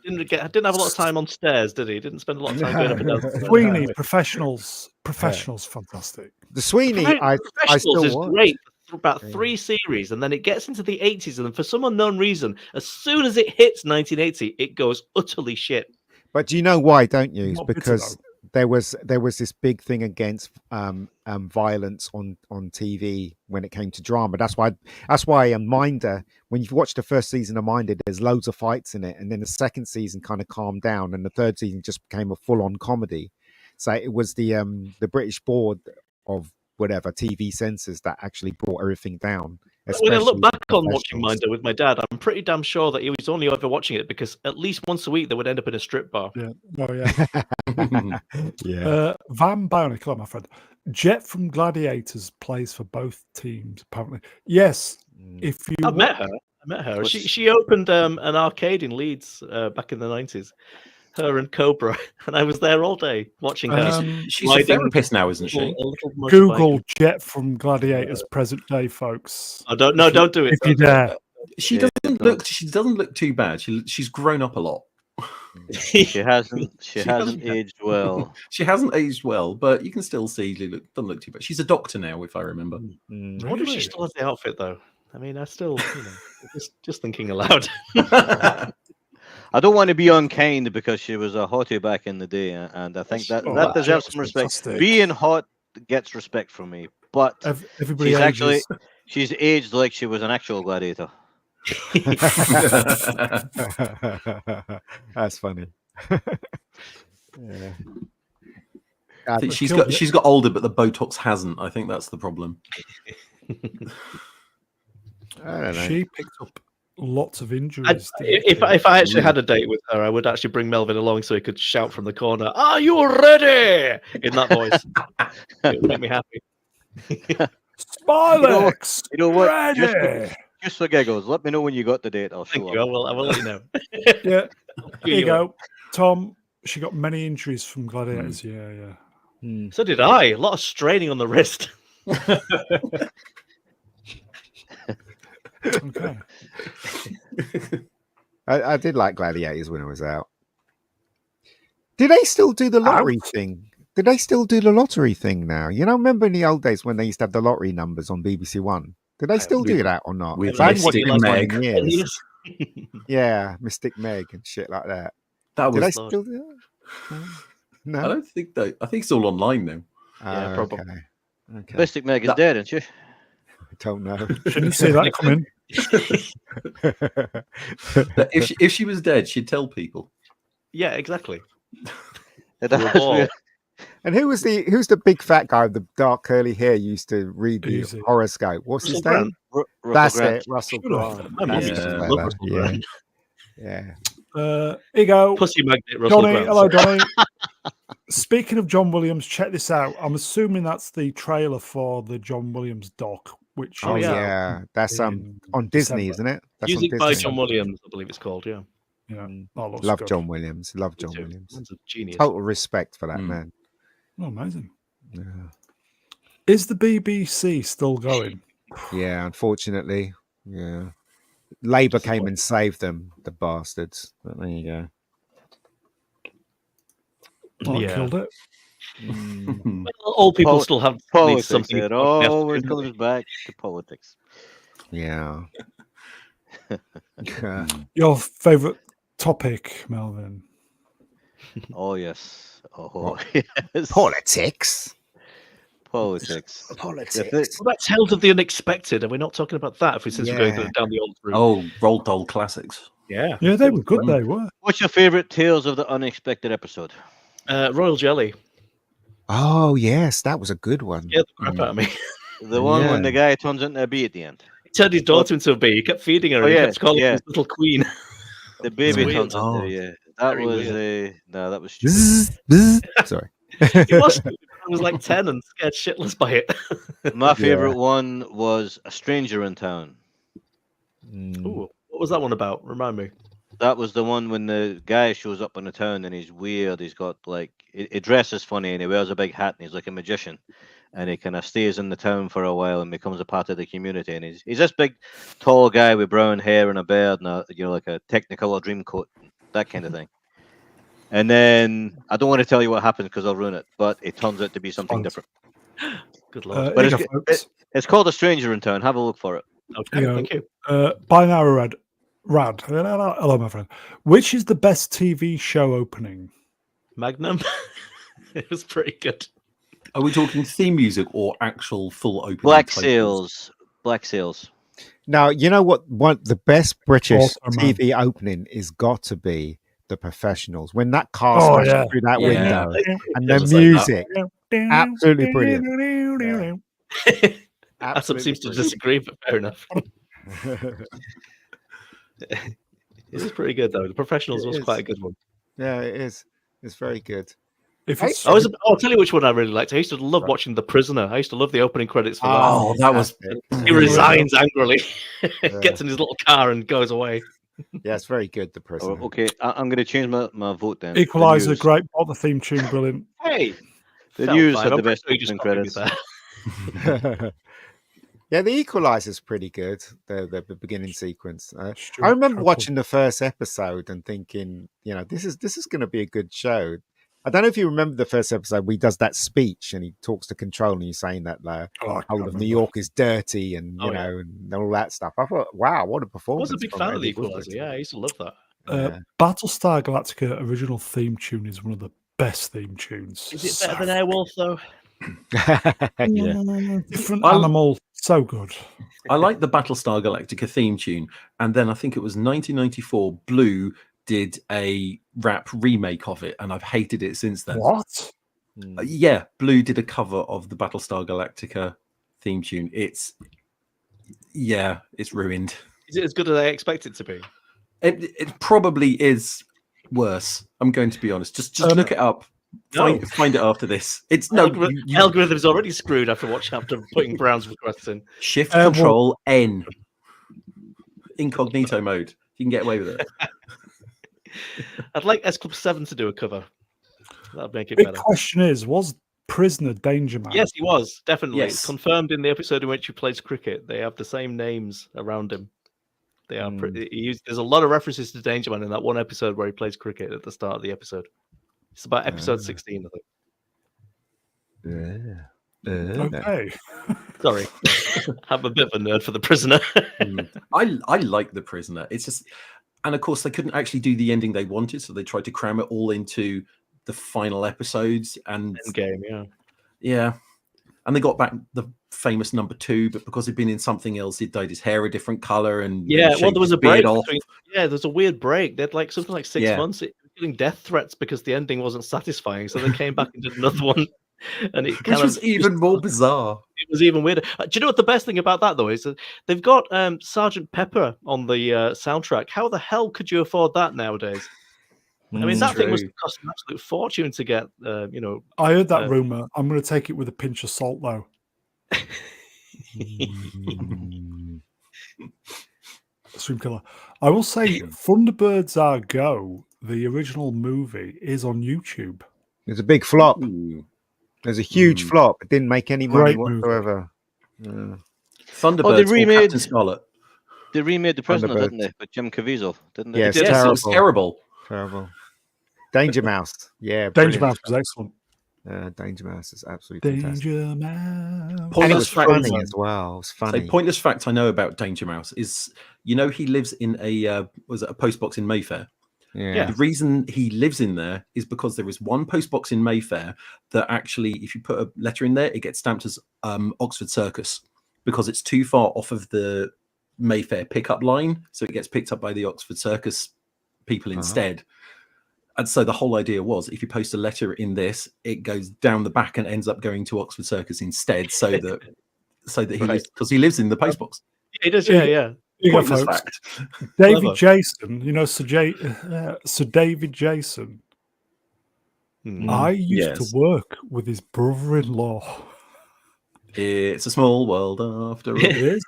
Didn't have a lot of time on stairs, did he? Didn't spend a lot of time going up and down. Sweeney, Professionals, fantastic. The Sweeney, I still is watch. great for about 3 series, and then it gets into the 80s, and for some unknown reason, as soon as it hits 1980, it goes utterly shit. But do you know why? Don't you? Not Because there was this big thing against violence on TV when it came to drama. That's why Minder, when you've watched the first season of Minder, there's loads of fights in it, and then the second season kind of calmed down, and the third season just became a full-on comedy. So it was the British board of whatever TV censors that actually brought everything down. When I look back on watching Minder with my dad, I'm pretty damn sure that he was only ever watching it because at least once a week they would end up in a strip bar. Yeah. Oh yeah. Yeah. Van Bionic, hello, my friend. Jet from Gladiators plays for both teams, apparently. Yes. If you I met her. She opened an arcade in Leeds back in the 90s. Her and Cobra, and I was there all day watching her. She's a therapist now, isn't she? Google Jet from Gladiators present day, folks. Oh, don't do it. If you dare. She doesn't look too bad. She's grown up a lot. She hasn't aged well. She hasn't aged well, but you can still see doesn't look too bad. She's a doctor now, if I remember. I wonder if she still has the outfit though. I mean, I still, just thinking aloud. I don't want to be unkind because she was a hottie back in the day, and I think that deserves some respect. Fantastic. Being hot gets respect from me, but she's aged like she was an actual gladiator. That's funny. Yeah. I think she's got older, but the Botox hasn't. I think that's the problem. I don't know. She picked up lots of injuries. If I actually had a date with her, I would actually bring Melvin along so he could shout from the corner, "Are you ready?" in that voice. It would make me happy. Symlexx, you know what? Ready. Just for giggles, let me know when you got the date. I'll show Thank you. I will let you know. Yeah. Here you go. Tom, she got many injuries from Gladiators. Yeah. So did I. A lot of straining on the wrist. Okay. I did like Gladiators when I was out. Did they still do the lottery thing? Did they still do the lottery thing now? You know, remember in the old days when they used to have the lottery numbers on BBC One? Did they still do that or not? With I haven't watched Mystic it in Meg. 20 years. Yeah, Mystic Meg and shit like that. That Did was. they still do that? No. I don't think they. I think it's all online now. Yeah, probably. Okay. Mystic Meg is dead, isn't she? I don't know. Shouldn't see that coming. If she was dead, she'd tell people. Yeah, exactly. And who's the big fat guy with the dark curly hair who used to read the horoscope? What's his name? That's it, Russell Brand. Yeah. Here you go. Pussy magnet, Russell Johnny, Brand. hello, Johnny. Speaking of John Williams, check this out. I'm assuming that's the trailer for the John Williams doc, which that's on Disney, isn't it? That's Music on by Disney. John Williams, I believe it's called. Yeah. Yeah. Love John Williams. He's a genius. Total respect for that man. Oh, amazing. Yeah. Is the BBC still going? Yeah, unfortunately. Yeah. Labour came and saved them, the bastards. But there you go. Well, Yeah. killed it. All people still have politics. something. It always comes back to politics. Yeah. Your favourite topic, Melvin? Oh yes. Oh yes. Politics. Politics. Politics. Well, that's Tales of the Unexpected, and we're not talking about that since we're going down the old route. Oh, Roald Dahl classics. Yeah. Yeah, they were good. They were. What's your favorite Tales of the Unexpected episode? Royal Jelly. Oh yes, that was a good one. Scared the crap out of me. The one when the guy turns into a bee at the end. He turned his daughter into a bee. He kept feeding her. And he kept calling her his little queen. The baby weird. turns into That Very was weird. no, that was stupid. Sorry. It was stupid. I was like 10 and scared shitless by it. My favorite one was A Stranger in Town. Ooh, what was that one about? Remind me. That was the one when the guy shows up in the town and he's weird. He's got like he dresses funny and he wears a big hat and he's like a magician, and he kind of stays in the town for a while and becomes a part of the community. And he's this big, tall guy with brown hair and a beard and like a Technicolor dream coat, that kind of thing. And then I don't want to tell you what happens because I'll ruin it, but it turns out to be something different. Good lord. But it's called A Stranger in Town. Have a look for it. Okay, thank you. Binary Rad. Hello, my friend. Which is the best TV show opening? Magnum. It was pretty good. Are we talking theme music or actual full opening? Black Sails. Now, you know what? The best British TV opening is got to be The Professionals. When that car smashed through that window and the music, absolutely brilliant. Adam seems to disagree, but fair enough. It is pretty good though. The Professionals was quite a good one. Yeah, it is. It's very good. I'll tell you which one I really liked. I used to love watching The Prisoner. I used to love the opening credits for that. Oh, that was. He resigns angrily, gets in his little car and goes away. Yeah, it's very good. The Prisoner. Oh, okay, I'm going to change my vote then. Equalizer, great. All the theme tune, brilliant. Hey, the news had the best opening credits. Yeah, the Equalizer's pretty good. The beginning sequence. I remember watching the first episode and thinking, this is going to be a good show. I don't know if you remember the first episode where he does that speech and he talks to Control and he's saying that the whole of New York is dirty and and all that stuff. I thought, wow, what a performance! I was a big fan of the Equalizer. Yeah, I used to love that. Battlestar Galactica original theme tune is one of the best theme tunes. Is it better than Airwolf though? Different animal, so good. I like the Battlestar Galactica theme tune, and then I think it was 1994. Blue did a rap remake of it, and I've hated it since then. What? Yeah, Blue did a cover of the Battlestar Galactica theme tune. It's ruined. Is it as good as I expect it to be? It probably is worse. I'm going to be honest. Just look it up. Find it after this. It's algorithm's already screwed after putting Brown's requests in. Shift Control N. Incognito mode. You can get away with it. I'd like S Club 7 to do a cover. That'd make it Big better. Question is, was Prisoner Danger Man? Yes, he was definitely. Yes. It's confirmed in the episode in which he plays cricket. They have the same names around him. They are there's a lot of references to Danger Man in that one episode where he plays cricket at the start of the episode. It's about episode 16, I think. Okay. Sorry, I'm a bit of a nerd for The Prisoner. I like The Prisoner. It's just, and of course they couldn't actually do the ending they wanted, so they tried to cram it all into the final episodes and Endgame, yeah. And they got back the famous number 2, but because he'd been in something else, he'd dyed his hair a different color and there was a break. Off. There's a weird break. They'd like something like 6 months. It was getting death threats because the ending wasn't satisfying. So they came back and did another one, and it which was even more bizarre. It was even weirder. Do you know what the best thing about that though is? That they've got Sergeant Pepper on the soundtrack. How the hell could you afford that nowadays? I mean, that thing must cost an absolute fortune to get. I heard that rumor. I'm going to take it with a pinch of salt, though. Stream killer. I will say, Thunderbirds Are Go, the original movie, is on YouTube. It's a big flop. It was a huge flop. It didn't make any money Great movie. whatsoever. Thunderbirds or Captain Scarlet. They remade The Prisoner, Thunderbirds. didn't they? With Jim Caviezel, didn't they? Yes, Yes, it was terrible. Terrible. Danger Mouse. Yeah, Danger brilliant. Mouse was excellent. Danger Mouse is absolutely fantastic. Danger Mouse. And it was funny as well. It was funny. So pointless fact I know about Danger Mouse is, you know, he lives in a was it a post box in Mayfair? Yeah. The reason he lives in there is because there is one post box in Mayfair that actually, if you put a letter in there, it gets stamped as Oxford Circus, because it's too far off of the Mayfair pickup line, so it gets picked up by the Oxford Circus people instead. And so the whole idea was, if you post a letter in this, it goes down the back and ends up going to Oxford Circus instead, so that he lives, because he lives in the post box. Yeah, he does. Yeah. You go, Pointless folks. fact. David Clever. Jason, you know, Sir David Jason. I used to work with his brother-in-law. It's a small world after all. It is.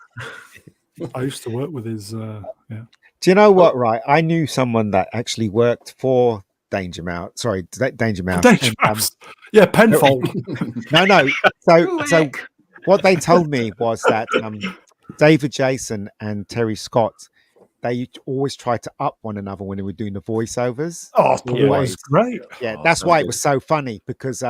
I used to work with his. Yeah. Do you know what? Right, I knew someone that actually worked for Danger Mouse. Sorry, Danger Mouse. Danger Mouse. Yeah, Penfold. No. So what they told me was that David Jason and Terry Scott, they always tried to up one another when they were doing the voiceovers. Oh, it was great. Yeah, that's why it was so funny, because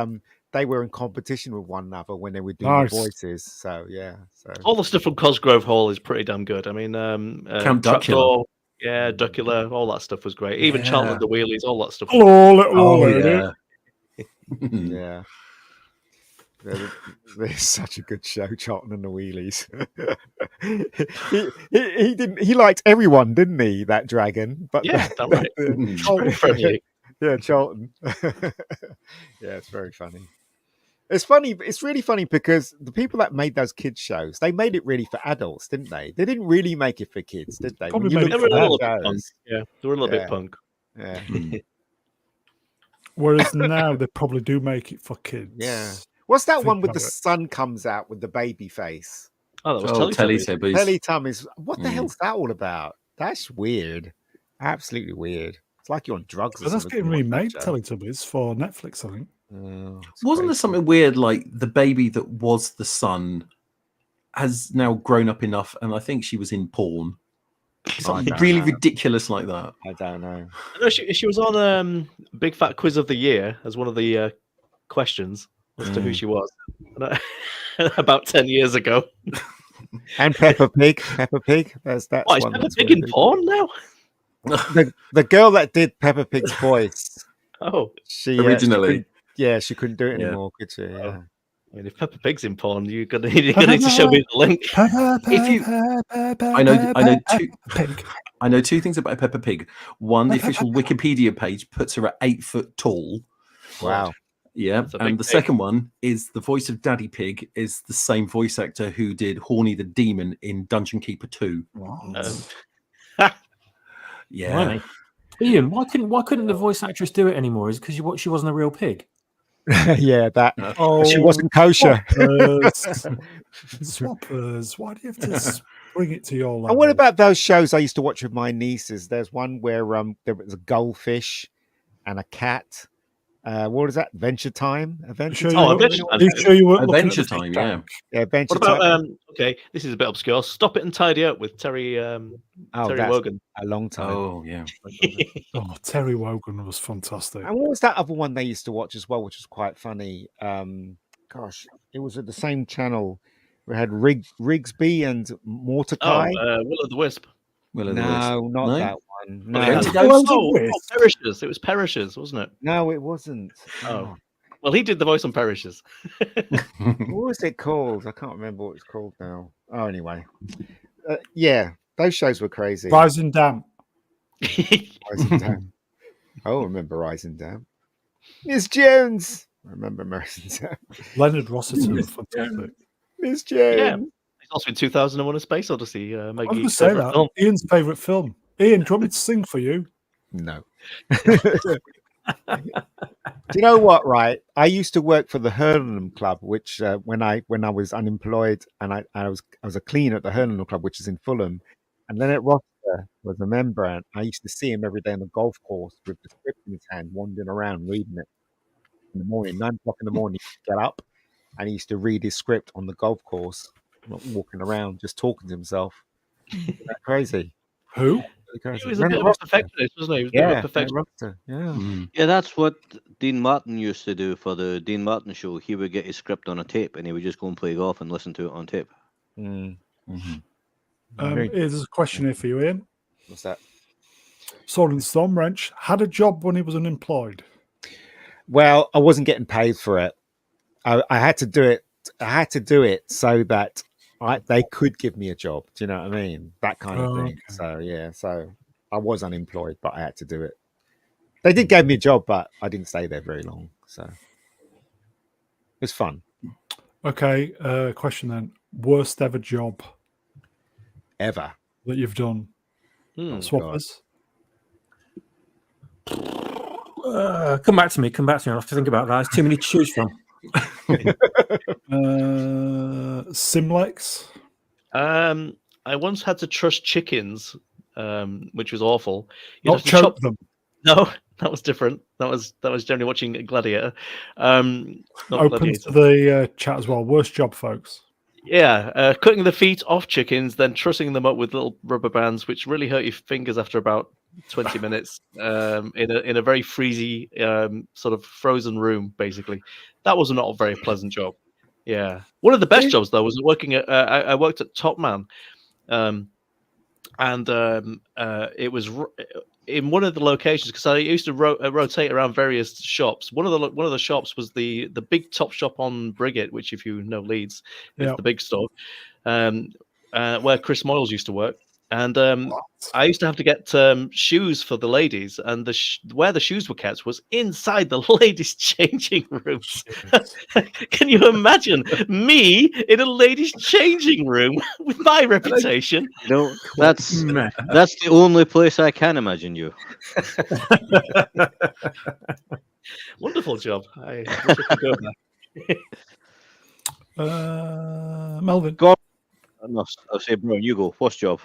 they were in competition with one another when they were doing the voices. So yeah. So all the stuff from Cosgrove Hall is pretty damn good. I mean, Count Duckula. Yeah, Duckula, all that stuff was great. Even Charlton and the Wheelies, all that stuff. Hello, little lady. Yeah. They're such a good show, Charlton and the Wheelies. he liked everyone, didn't he? That dragon, but yeah, that's right. Charlton friendly. Yeah, Charlton. Yeah, it's very funny. It's funny. It's really funny because the people that made those kids shows, they made it really for adults, didn't they? They didn't really make it for kids, did they? Probably They were a little bit punk. Yeah, they were a little bit punk. Yeah. Whereas now they probably do make it for kids. Yeah. What's that one with the sun comes out with the baby face? Oh, that was Teletubbies. Teletubbies. What the hell's that all about? That's weird. Absolutely weird. It's like you're on drugs. But that's getting remade, Teletubbies, for Netflix, I think. Wasn't there something weird, like the baby that was the son has now grown up enough, and I think she was in porn. Something really ridiculous like that. I don't know. No, she was on Big Fat Quiz of the Year as one of the questions as to who she was about 10 years ago. And Peppa Pig. That's What, is Peppa Pig in porn now? The girl that did Peppa Pig's voice. She originally. She couldn't do it anymore, could she? Yeah. I mean, if Peppa Pig's in porn, you're gonna need to show me the link. I know two things about Peppa Pig. One, the official Wikipedia page puts her at 8 foot tall. Wow. Yeah, and the second one is the voice of Daddy Pig is the same voice actor who did Horny the Demon in Dungeon Keeper 2. Yeah. Right. Ian, why couldn't the voice actress do it anymore? Is it because she wasn't a real pig? Yeah, that. She wasn't kosher. Swappers. Why do you have to bring it to your level? And what about those shows I used to watch with my nieces? There's one where there was a goldfish and a cat. What is that? Adventure Time? Adventure Time. Adventure Time, yeah. Yeah, Adventure Time. What about, Time. Okay, this is a bit obscure. Stop It and Tidy Up with Terry Wogan. A long time. Oh, yeah. Terry Wogan was fantastic. And what was that other one they used to watch as well, which was quite funny? Gosh, it was at the same channel. We had Rigsby and Mordecai. Will o' the Wisp. Not that one. No. Perishes. It was Perishes, wasn't it? No, it wasn't. Oh. Well, he did the voice on Perishes. What was it called? I can't remember what it's called now. Oh, anyway. Yeah, those shows were crazy. Rising Damp. Rising Damp. Oh, I remember Rising Damp. Miss Jones. I remember Rising Damp. Leonard Rossiter was fantastic. Miss Jones. Yeah. He's also in 2001: A Space Odyssey. I was going to say that. Film. Ian's favourite film. Ian, do you want me to sing for you? No. Do you know what? Right, I used to work for the Hurlingham Club, which when I was unemployed, and I was a cleaner at the Hurlingham Club, which is in Fulham, and then at Rochester was a member, and I used to see him every day on the golf course with the script in his hand, wandering around reading it. in the morning, 9 o'clock in the morning, he'd get up and he used to read his script on the golf course, not walking around, just talking to himself. Isn't that crazy? Who? He was a bit of a perfectionist, wasn't he? He was a bit of a perfectionist. Yeah. That's what Dean Martin used to do for the Dean Martin show. He would get his script on a tape and he would just go and play golf and listen to it on tape. Here's a question here for you, Ian. What's that? Sword and Storm Wrench had a job when he was unemployed. Well, I wasn't getting paid for it. I had to do it. I had to do it so that they could give me a job. Do you know what I mean? That kind of thing. Okay. So yeah. So I was unemployed, but I had to do it. They did give me a job, but I didn't stay there very long. So it's fun. Okay. Question then: worst ever job ever that you've done? Swappers. Come back to me. I'll have to think about that. There's too many to choose from. Symlexx. I once had to truss chickens, which was awful. Not choke them. No, that was different. That was generally watching Gladiator. Open Gladiator. to the chat as well. Worst job, folks. Yeah, cutting the feet off chickens, then trussing them up with little rubber bands, which really hurt your fingers after about 20 minutes. In a very freezy, sort of frozen room, basically. That was not a very pleasant job. Yeah, one of the best jobs though was working at. I worked at Top Man, and it was in one of the locations because I used to rotate around various shops. One of the shops was the big Top Shop on Briggate, which, if you know Leeds, is the big store, where Chris Moyles used to work. And I used to have to get shoes for the ladies, and where the shoes were kept was inside the ladies' changing rooms. Can you imagine me in a ladies' changing room with my reputation? No, that's the only place I can imagine you. Wonderful job. I wish I could go there. Melvin. Go on. I'll say, Brian, you go. First job.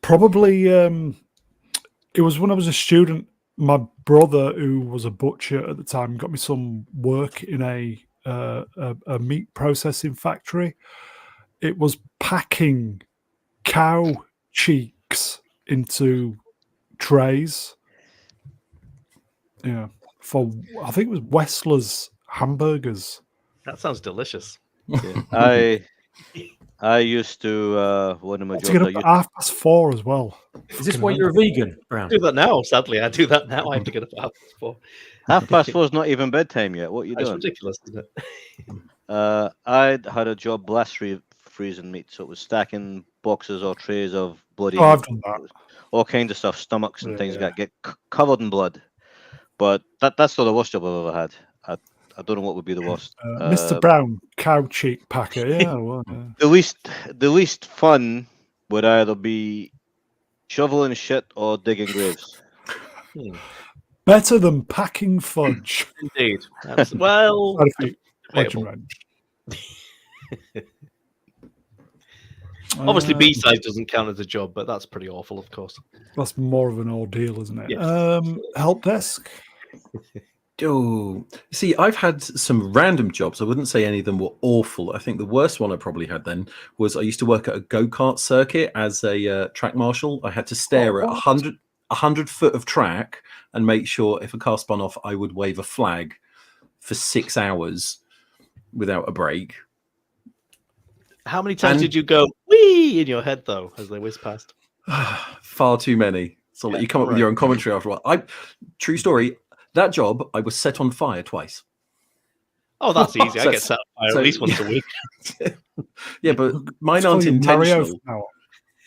Probably it was when I was a student. My brother, who was a butcher at the time, got me some work in a meat processing factory. It was packing cow cheeks into trays. Yeah, for I think it was Wessler's hamburgers. That sounds delicious. Yeah. I used to one of my jobs. To get up at 4:30 as well. Is this why you're a vegan, Brown? I do that now. Sadly, I do that now. I have to get up at 4:30. 4:30 is not even bedtime yet. What are you doing? That's ridiculous, isn't it? I had a job blast freezing meat, so it was stacking boxes or trays of bloody. I've done that. All kinds of stuff, stomachs and things get covered in blood. But that's not the worst job I've ever had. I don't know what would be the worst. Mr. Brown, cow cheek packer. Yeah, well, The least fun would either be shoveling shit or digging graves. Better than packing fudge. Indeed. Well, obviously B-side doesn't count as a job, but that's pretty awful, of course. That's more of an ordeal, isn't it? Yes. Helpdesk. Oh, see, I've had some random jobs. I wouldn't say any of them were awful. I think the worst one I probably had then was I used to work at a go-kart circuit as a track marshal. I had to stare at 100 foot of track and make sure if a car spun off, I would wave a flag for 6 hours without a break. How many times did you go wee in your head though as they whizzed past? Far too many. So you come up with your own commentary after a while. True story. That job, I was set on fire twice. Oh, that's easy. I get set on fire at least once a week. Yeah, but mine aren't intentional.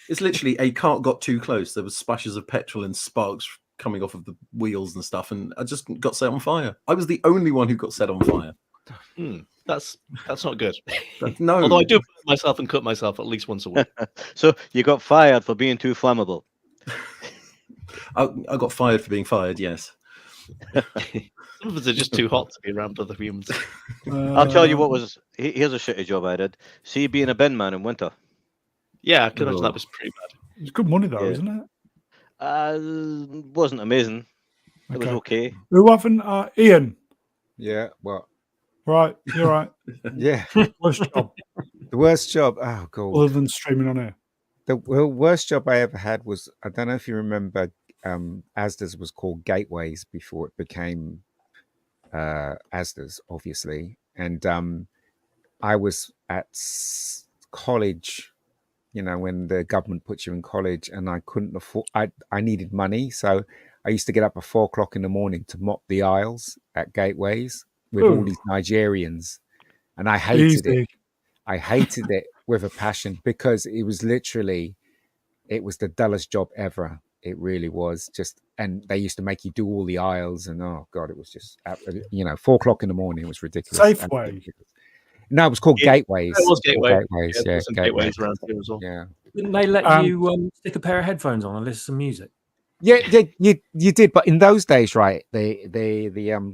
It's literally a cart got too close. There was splashes of petrol and sparks coming off of the wheels and stuff, and I just got set on fire. I was the only one who got set on fire. That's not good. No. Although I do put myself and cut myself at least once a week. So you got fired for being too flammable. I got fired for being fired, yes. Some of us are just too hot to be around other humans. I'll tell you what was. Here's a shitty job I did. See, being a bin man in winter. Yeah, I can imagine that was pretty bad. It's good money though, isn't it? Wasn't amazing. It was okay. Who haven't? Ian. Yeah. Well. Right. You're right. Yeah. Worst job. The worst job. Oh God. Other than streaming on here. The worst job I ever had was, I don't know if you remember, Asda's was called Gateways before it became Asda's, obviously. And I was at college, you know, when the government puts you in college, and I couldn't afford, I needed money. So I used to get up at 4 o'clock in the morning to mop the aisles at Gateways with all these Nigerians. And I hated it. I hated it with a passion, because it was literally, it was the dullest job ever. It really was. Just, and they used to make you do all the aisles, and oh God, it was just, you know, 4 o'clock in the morning. It was ridiculous. Safeway. No, it was called Gateways. It was Gateway. Gateways, Yeah, yeah, some Gateways. Gateways around here as well. Yeah. Didn't they let you stick a pair of headphones on and listen to some music? Yeah, you did, but in those days, right? The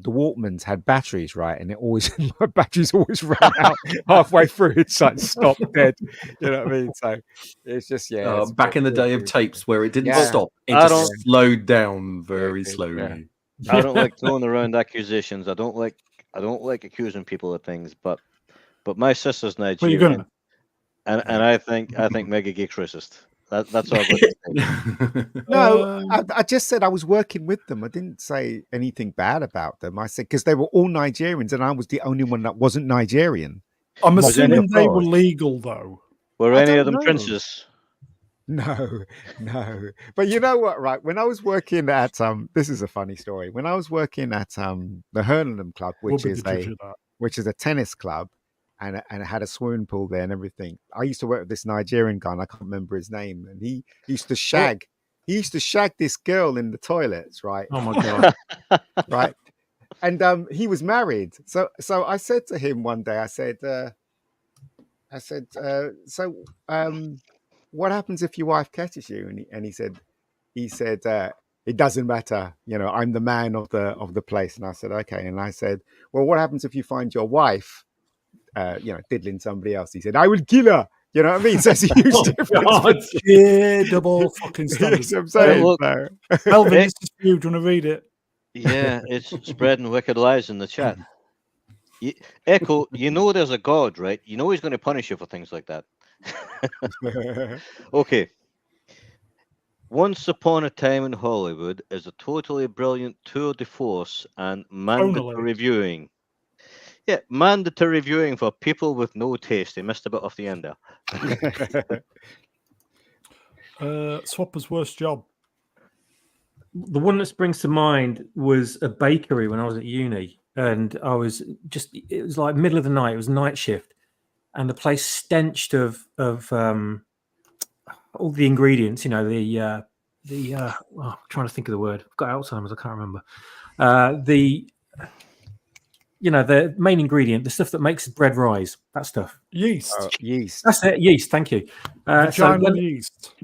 Walkmans had batteries, right? And it always, my batteries always ran out halfway through. It's like stop dead. You know what I mean? So it's just back in the day of tapes where it didn't stop, it I just slowed down very slowly. I don't like throwing around accusations. I don't like accusing people of things, but my sister's Nigerian, and I think Mega Geek's racist. That's all. No, I just said I was working with them. I didn't say anything bad about them. I said, because they were all Nigerians and I was the only one that wasn't Nigerian. I'm assuming they were legal, though. Were any of them princes? No. But you know what, right? When I was working at this is a funny story. When I was working at the Hurlingham Club, which is a tennis club, and it had a swimming pool there and everything. I used to work with this Nigerian guy, and I can't remember his name, and he used to shag. He used to shag this girl in the toilets, right? Oh my God. Right. And he was married. So I said to him one day, I said, what happens if your wife catches you? And he said, it doesn't matter. You know, I'm the man of the place. And I said, okay. And I said, well, what happens if you find your wife, diddling somebody else? He said, I will kill her. You know what I mean? So it's a huge difference. Yeah, double fucking standards. I'm saying, Melvin, this is you. Do you want to read it? Yeah, it's spreading wicked lies in the chat. Echo, you know there's a God, right? You know he's going to punish you for things like that. Okay. Once Upon a Time in Hollywood is a totally brilliant tour de force and mandatory viewing. Yeah, mandatory viewing for people with no taste. They missed a bit off the end there. Swapper's worst job. The one that springs to mind was a bakery when I was at uni, and I was it was like middle of the night. It was night shift, and the place stenched of all the ingredients. You know, I'm trying to think of the word. I've got Alzheimer's. I can't remember. The main ingredient, the stuff that makes bread rise, that stuff. Yeast. Yeast. That's it. Yeast. Thank you. Yeast.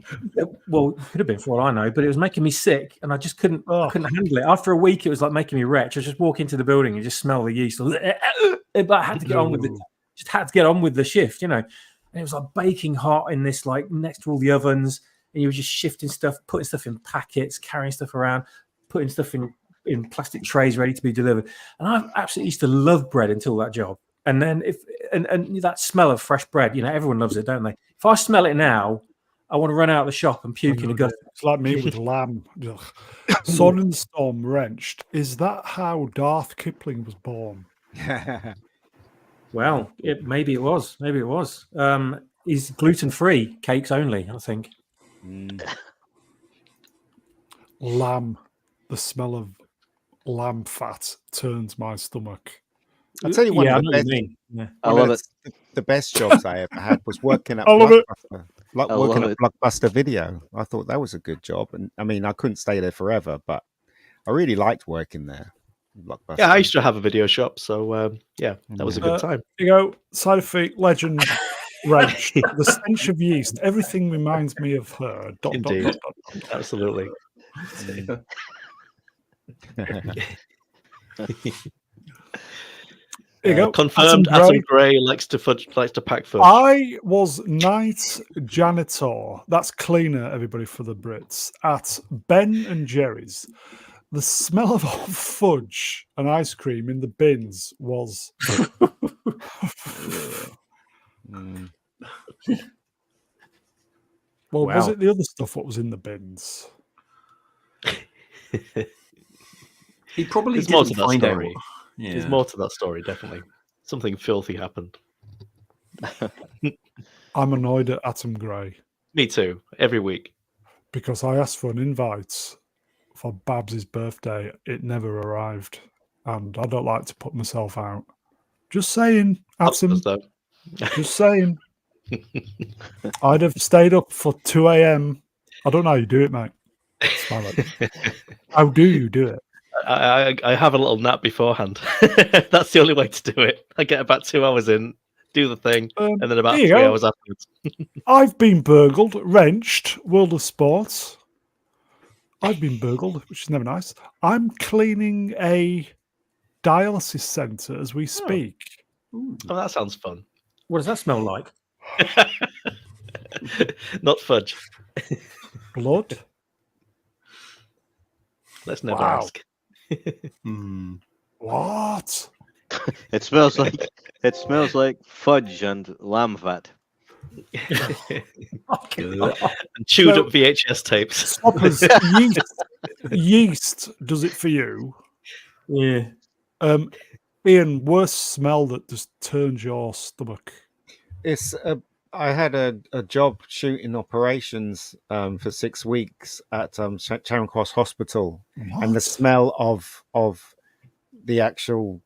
Well, it could have been for all I know, but it was making me sick, and I just couldn't handle it. After a week, it was like making me retch. I just walk into the building and just smell the yeast. But I had to get on with it. Just had to get on with the shift, you know. And it was like baking hot in this, like next to all the ovens, and you were just shifting stuff, putting stuff in packets, carrying stuff around, putting stuff in plastic trays ready to be delivered. And I absolutely used to love bread until that job. And then and that smell of fresh bread, you know, everyone loves it, don't they? If I smell it now, I want to run out of the shop and puke in the gut. It's like me with lamb. Sun and Storm Wrenched. Is that how Darth Kiplin was born? Well, maybe it was. Maybe it was. He's gluten-free, cakes only, I think. Lamb. The smell of lamb fat turns my stomach. I'll tell you one of the best. I love it. The best jobs I ever had was working at Blockbuster Video. I thought that was a good job, and I mean, I couldn't stay there forever, but I really liked working there. Blockbuster. Yeah, I used to have a video shop, so that was a good time. You go, Side Effect Legend. Wrenched. The stench of yeast. Everything reminds me of her. Indeed. Absolutely. Here you go. Confirmed. Atom Gray likes to pack fudge. I was night janitor. That's cleaner, everybody, for the Brits at Ben and Jerry's. The smell of old fudge and ice cream in the bins was. Well, was it the other stuff? What was in the bins? He probably There's more to didn't that find out. story. Yeah. There's more to that story, definitely. Something filthy happened. I'm annoyed at Atom Gray Me too. Every week. because I asked for an invite for Babs' birthday. It never arrived, and I don't like to put myself out. Just saying, Atom. Just saying. I'd have stayed up for 2 a.m. I don't know how you do it, mate. How do you do it? I have a little nap beforehand. That's the only way to do it. I get about 2 hours in, do the thing, and then about 3 hours afterwards. I've been burgled, wrenched, World of Sports. I've been burgled, which is never nice. I'm cleaning a dialysis centre as we speak. Oh, that sounds fun. What does that smell like? Not fudge. Blood? Let's never ask. What? It smells like fudge and lamb fat. And chewed up VHS tapes. Stoppers, yeast does it for you. Yeah. Ian, worst smell that just turns your stomach. It's I had a job shooting operations for 6 weeks at Charing Cross Hospital, and the smell of the actual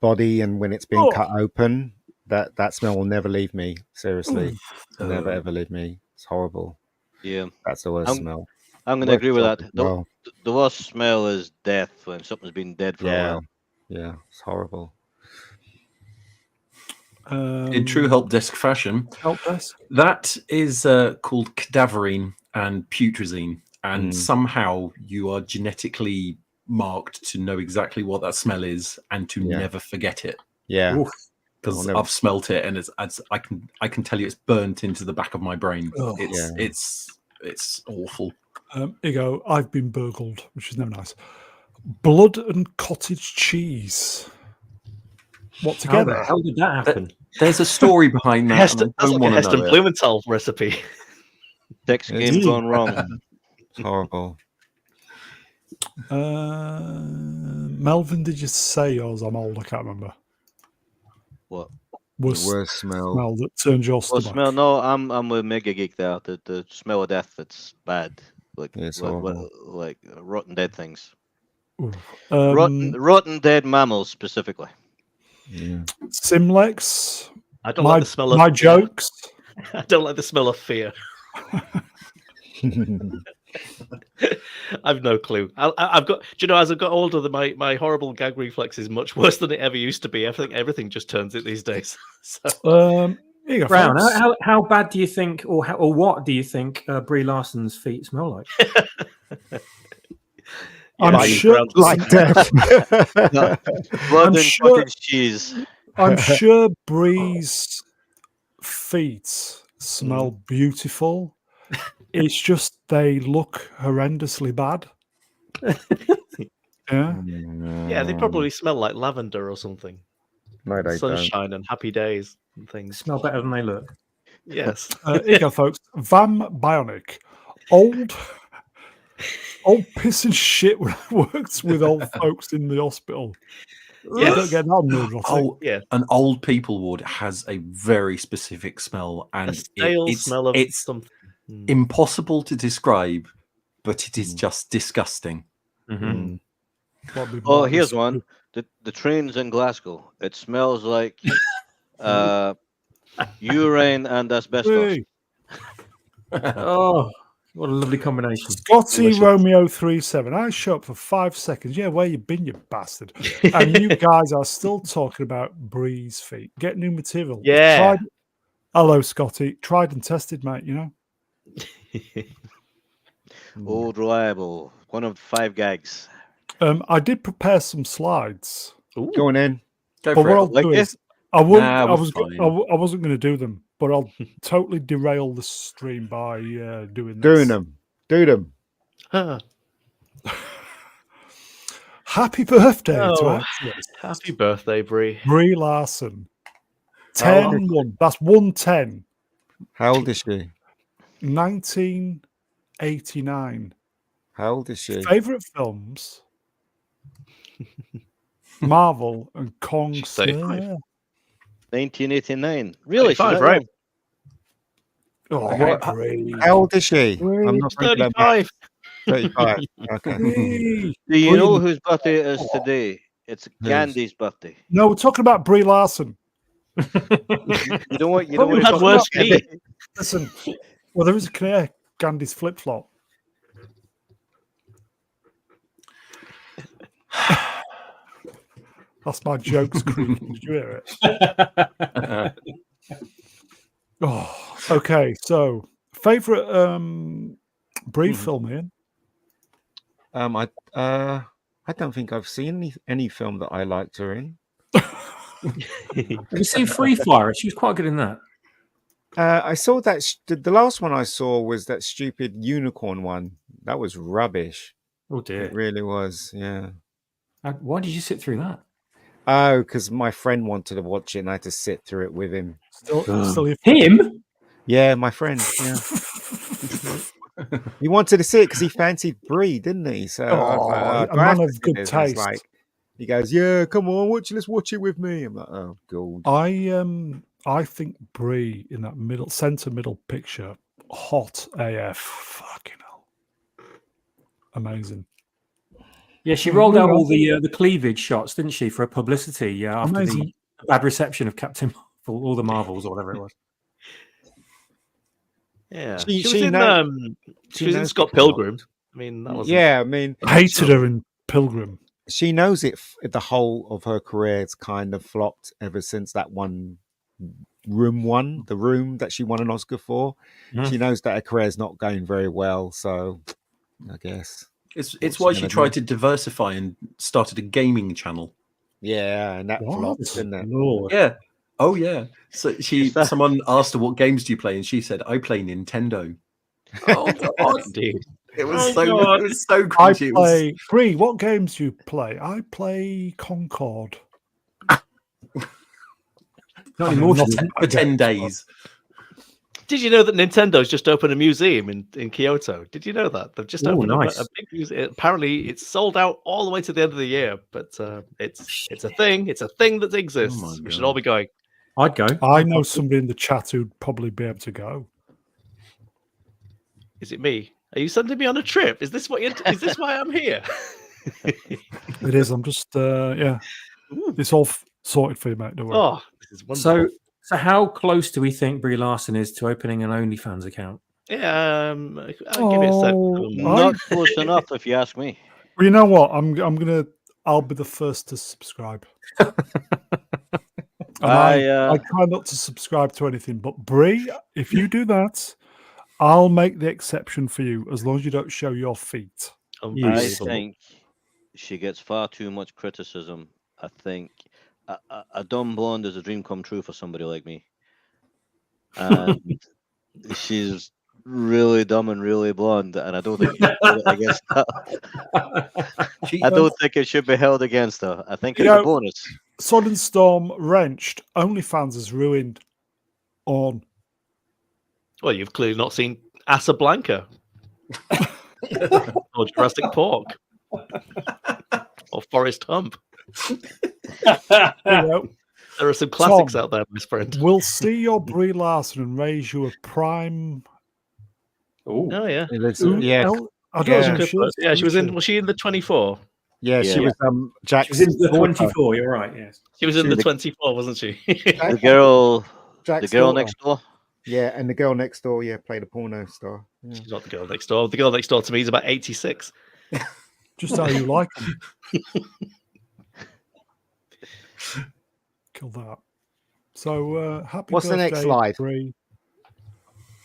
body and when it's being cut open, that smell will never leave me. Seriously, never ever leave me. It's horrible. Yeah, that's the worst smell. I'm going to agree with that. Well. The worst smell is death when something's been dead for a while. Yeah, it's horrible. In true Helpdesk fashion, that is called cadaverine and putrescine, and somehow you are genetically marked to know exactly what that smell is and to never forget it. Yeah, because I've smelt it, and I can tell you it's burnt into the back of my brain. It's awful. Here you go. I've been burgled, which is never nice. Blood and cottage cheese. What together? How did that happen? There's a story behind that. Heston, that's like a Heston Blumenthal recipe. Sex game gone wrong. It's horrible. Melvin, did you say yours? I'm old. I can't remember. What? Worst smell that turns your stomach. Smell? No, I'm with Mega Geek there. The smell of death. It's bad. Like rotten dead things. Rotten dead mammals specifically. Yeah. Symlexx. I don't like the smell of my jokes. I don't like the smell of fear. I've no clue. I've got. Do you know? As I've got older, my horrible gag reflex is much worse than it ever used to be. Everything just turns it these days. So. Here you go, Brown, how bad do you think, or what do you think Brie Larson's feet smell like? I'm sure, like death. Blood and cottage cheese. I'm sure Brie's feet smell beautiful. It's just they look horrendously bad. Yeah, they probably smell like lavender or something. No, they Sunshine don't. and happy days and things. Smell better than they look. Yes. Here you go, folks. Vam Bionic. Old piss and shit when I worked with old folks in the hospital. Yeah, don't get that yeah. An old people ward has a very specific smell, and a stale smell of something. Impossible to describe, but it is just disgusting. Mm-hmm. Oh, here's one. The trains in Glasgow. It smells like urine and asbestos. Oh, what a lovely combination. Scotty Romeo 37. I show up for 5 seconds. Yeah, where you been, you bastard? And you guys are still talking about Brie's feet. Get new material. Yeah. Hello, Scotty. Tried and tested, mate, you know? Old reliable. One of 5 gags. I did prepare some slides. Going in. Go But for what it. I'll Like do this? is, I wouldn't. Nah, I we're was. fine. I wasn't going to do them, but I'll totally derail the stream by doing this. Doing them. Do them. Huh. Happy birthday to Oh, actress happy birthday, Brie. Brie Larson. How old 10-1. That's 110. How old is she? 1989. How old is she? Favorite films: Marvel and Kong. She's 35. 1989. Really? She's 35, that right? young? Oh, What- Brie. How old is she? I'm not thinking of 35. 35. Okay. Brie. Do you Brie know in the- whose birthday it is today? It's Gandhi's birthday. No, we're talking about Brie Larson. You don't want. You Who don't want to had talk worse about feet? Listen, well, there is a clear Gandhi's flip flop. That's my joke screen. Did you hear it? Oh, okay. So, favorite Brie film, Ian? I don't think I've seen any film that I liked her in. Have you seen Free Fire? She was quite good in that. I saw that the last one I saw was that stupid unicorn one. That was rubbish. Oh It dear. really was. Yeah. Why did you sit through that? Oh, because my friend wanted to watch it, and I had to sit through it with him. Still your Him? Yeah, my friend. Yeah. He wanted to see it because he fancied Brie, didn't he? So I was like, Oh, oh, a do I have man to of see good this? And it's taste. like, he goes, yeah, come on, let's watch it with me. I'm like, oh god. I think Brie in that center middle picture, hot AF. Fucking hell, amazing. Yeah, she Oh, rolled out moving all the cleavage shots, didn't she, for a publicity? Yeah, after Amazing. the bad reception of Captain Marvel, all the Marvels, or whatever it was. Yeah. She She was in knows Scott it Pilgrim. I mean, that was Yeah, I mean, I hated her in Pilgrim. she knows it. The whole of her career has kind of flopped ever since that one the room that she won an Oscar for. Mm. She knows that her career is not going very well, so I guess It's why she tried to diversify and started a gaming channel. Yeah, and that What? flopped, didn't it? Lord. Yeah. Oh yeah. So someone asked her what games do you play, and she said, "I play Nintendo." Oh god. indeed. It was Oh, so God. it was so I cringy. It was play Brie. What games do you play? I play Concord. Not anymore. Not- she doesn't. for 10 days. Did you know that Nintendo's just opened a museum in Kyoto? Did you know that? They've just Oh, opened nice. a big museum. Apparently, it's sold out all the way to the end of the year, but it's a thing. It's a thing that exists. my We should God. all be going. I'd go. I know somebody in the chat who'd probably be able to go. Is it me? Are you sending me on a trip? Is this what? Is this why I'm here? It is. I'm just yeah. Ooh. It's all sorted for you, mate. Don't worry. Oh, this is wonderful. So how close do we think Brie Larson is to opening an OnlyFans account? Yeah, I'll give it a set. Not close enough, if you ask me. Well, you know what? I'll be the first to subscribe. And I try not to subscribe to anything, but Brie, if you do that, I'll make the exception for you as long as you don't show your feet. I think she gets far too much criticism. I think a dumb blonde is a dream come true for somebody like me. And she's really dumb and really blonde, and I don't think you should hold it against her. I don't think it should be held against her. I think it's a bonus. Sun and Storm Wrenched, OnlyFans is ruined on. Well, you've clearly not seen Casablanca or Jurassic Pork or Forrest Hump. There are some classics out there, my friend. We'll see your Brie Larson and raise you a prime. Oh yeah, yeah. I don't know. Yeah, she was in. Was she in the 24? Yeah, she was Jack's. She was in the 24. You're right. Yes, she was in the 24, wasn't she? The girl next door. Yeah, and the girl next door, played a porno star. Yeah. She's not the girl next door. The girl next door to me is about 86. Just how you like them. Kill that. So happy What's the birthday, next slide? Brie.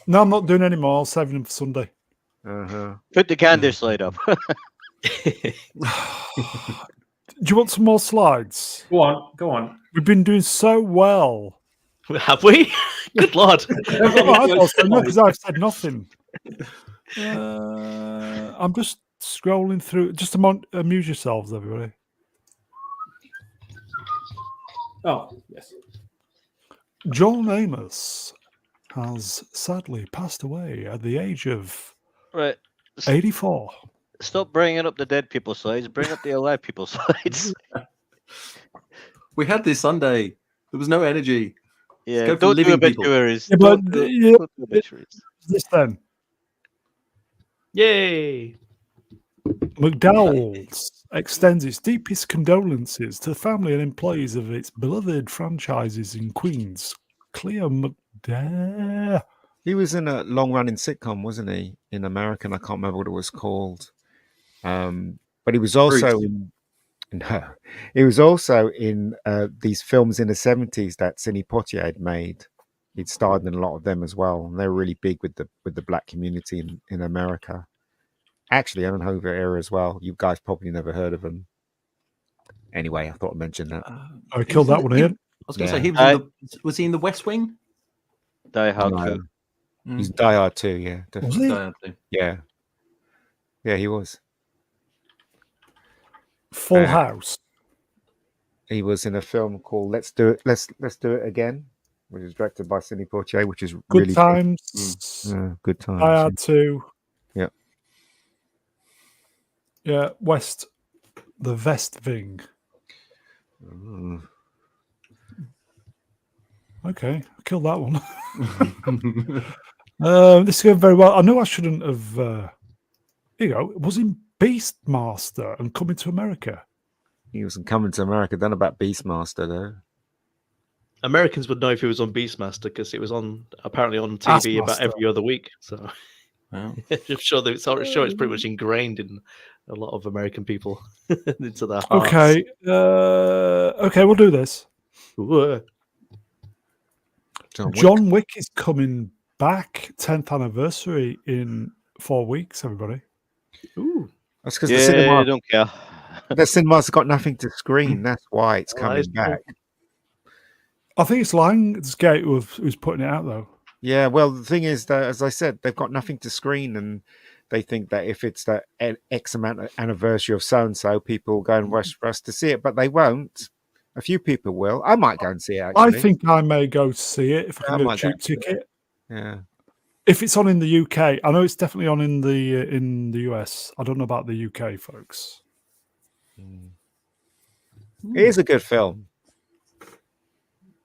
No, I'm not doing any more. I'll save them for Sunday. Put the candy slide up. Do you want some more slides? Go on, go on. We've been doing so well. Have we? Good lord. Oh, I thought so, no, because I've said nothing. I'm just scrolling through. Just amuse yourselves, everybody. Oh, yes. John Amos has sadly passed away at the age of Right. 84. Stop bringing up the dead people slides. Bring up the alive people slides. We had this Sunday. There was no energy. Yeah, go for don't do living people. obituaries. Yeah, but, Don't yeah, do obituaries. This then. Yay. McDowell's extends its deepest condolences to the family and employees of its beloved franchises in Queens. Cleo McDowell. He was in a long-running sitcom, wasn't he? In American, I can't remember what it was called. But he was also he was also in these films in the 70s that Sidney Poitier had made. He'd starred in a lot of them as well, and they were really big with the black community in America. Actually, in Hanover area as well. You guys probably never heard of him. Anyway, I thought I'd mention that. I killed that one here. I was going to say he was he in the West Wing? Die Hard No. 2. He's Die Hard too, yeah. Was Definitely. he? Die Hard 2. Yeah. Yeah, he was. Full House. He was in a film called Let's Do It Again, which is directed by Sidney Poitier, which is Good really Times. Yeah, Good Times. I had to. Yeah. Yeah, the West Wing. Okay, I killed that one. This is going very well. I know I shouldn't have. Here you go. It was in Beastmaster and Coming to America. He wasn't Coming to America. Don't know about Beastmaster though. Americans would know if he was on Beastmaster because it was apparently on TV about every other week. So Wow. I'm sure it's pretty much ingrained in a lot of American people into their hearts. Okay, okay, we'll do this. Ooh. John Wick is coming back, 10th anniversary in 4 weeks. Everybody. Ooh. That's because I don't care. the cinema's got nothing to screen. That's why it's coming back. I think it's Lionsgate who's putting it out, though. Yeah, well, the thing is that, as I said, they've got nothing to screen, and they think that if it's the X amount of anniversary of so and so, people will go and rush for us to see it, but they won't. A few people will. I might go and see it. Actually, I think I may go see it if I can get a cheap ticket. Yeah. If it's on in the UK, I know it's definitely on in the US. I don't know about the UK, folks. It is a good film.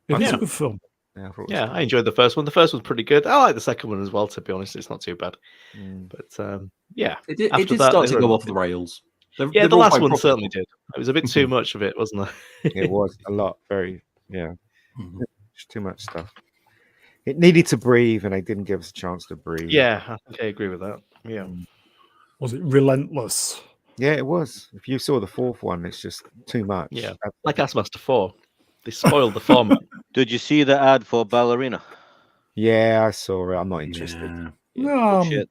It is a good film. Yeah, I enjoyed the first one. The first one's pretty good. I like the second one as well, to be honest. It's not too bad. But yeah. It did start to go off the rails. The last one certainly did. It was a bit too much of it, wasn't it? It was a lot. Too much stuff. It needed to breathe, and they didn't give us a chance to breathe. Yeah, I think I agree with that. Yeah. Was it relentless? Yeah, it was. If you saw the fourth one, it's just too much. Yeah, like Assmaster 4. They spoiled the format. Did you see the ad for Ballerina? Yeah, I saw it. I'm not interested. Shit.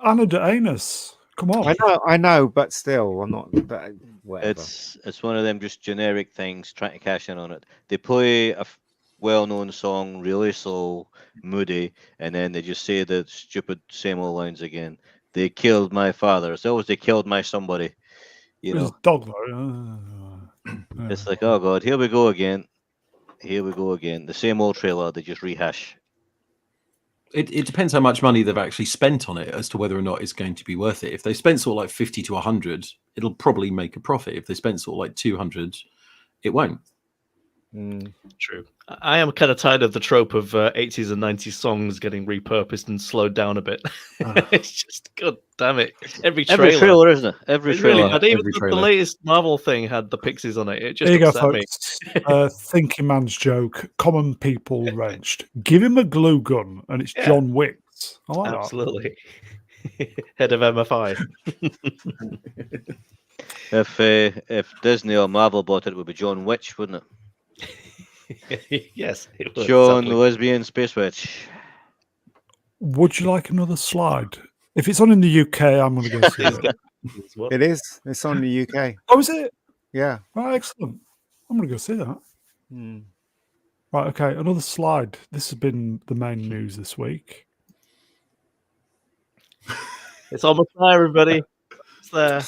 Anna de Anis. Come on. I know, but still, I'm not. But whatever. It's one of them just generic things trying to cash in on it. They play a well-known song, really slow, moody, and then they just say the stupid same old lines again. They killed my father. It's always they killed my somebody. You know, dog. It's like, oh god, here we go again. Here we go again. The same old trailer. They just rehash. It depends how much money they've actually spent on it as to whether or not it's going to be worth it. If they spent sort of like 50 to 100, it'll probably make a profit. If they spent sort of like 200, it won't. True. I am kind of tired of the trope of 80s and 90s songs getting repurposed and slowed down a bit. It's just, god damn it. Every trailer, isn't it? Every trailer. Really, even the latest Marvel thing had the Pixies on it. It just there you go, upset folks. Thinking man's joke. Common people wrenched. Give him a glue gun, and it's John Wick. I like Absolutely. Head of MFI. If Disney or Marvel bought it, it would be John Witch, wouldn't it? Yes, it would, John exactly. Lesbian Space Witch. Would you like another slide? If it's on in the UK, I'm going to go see it. It is. It's on the UK. Oh, is it? Yeah. Right, excellent. I'm going to go see that. Hmm. Right, okay, another slide. This has been the main news this week. It's almost there, everybody. It's there.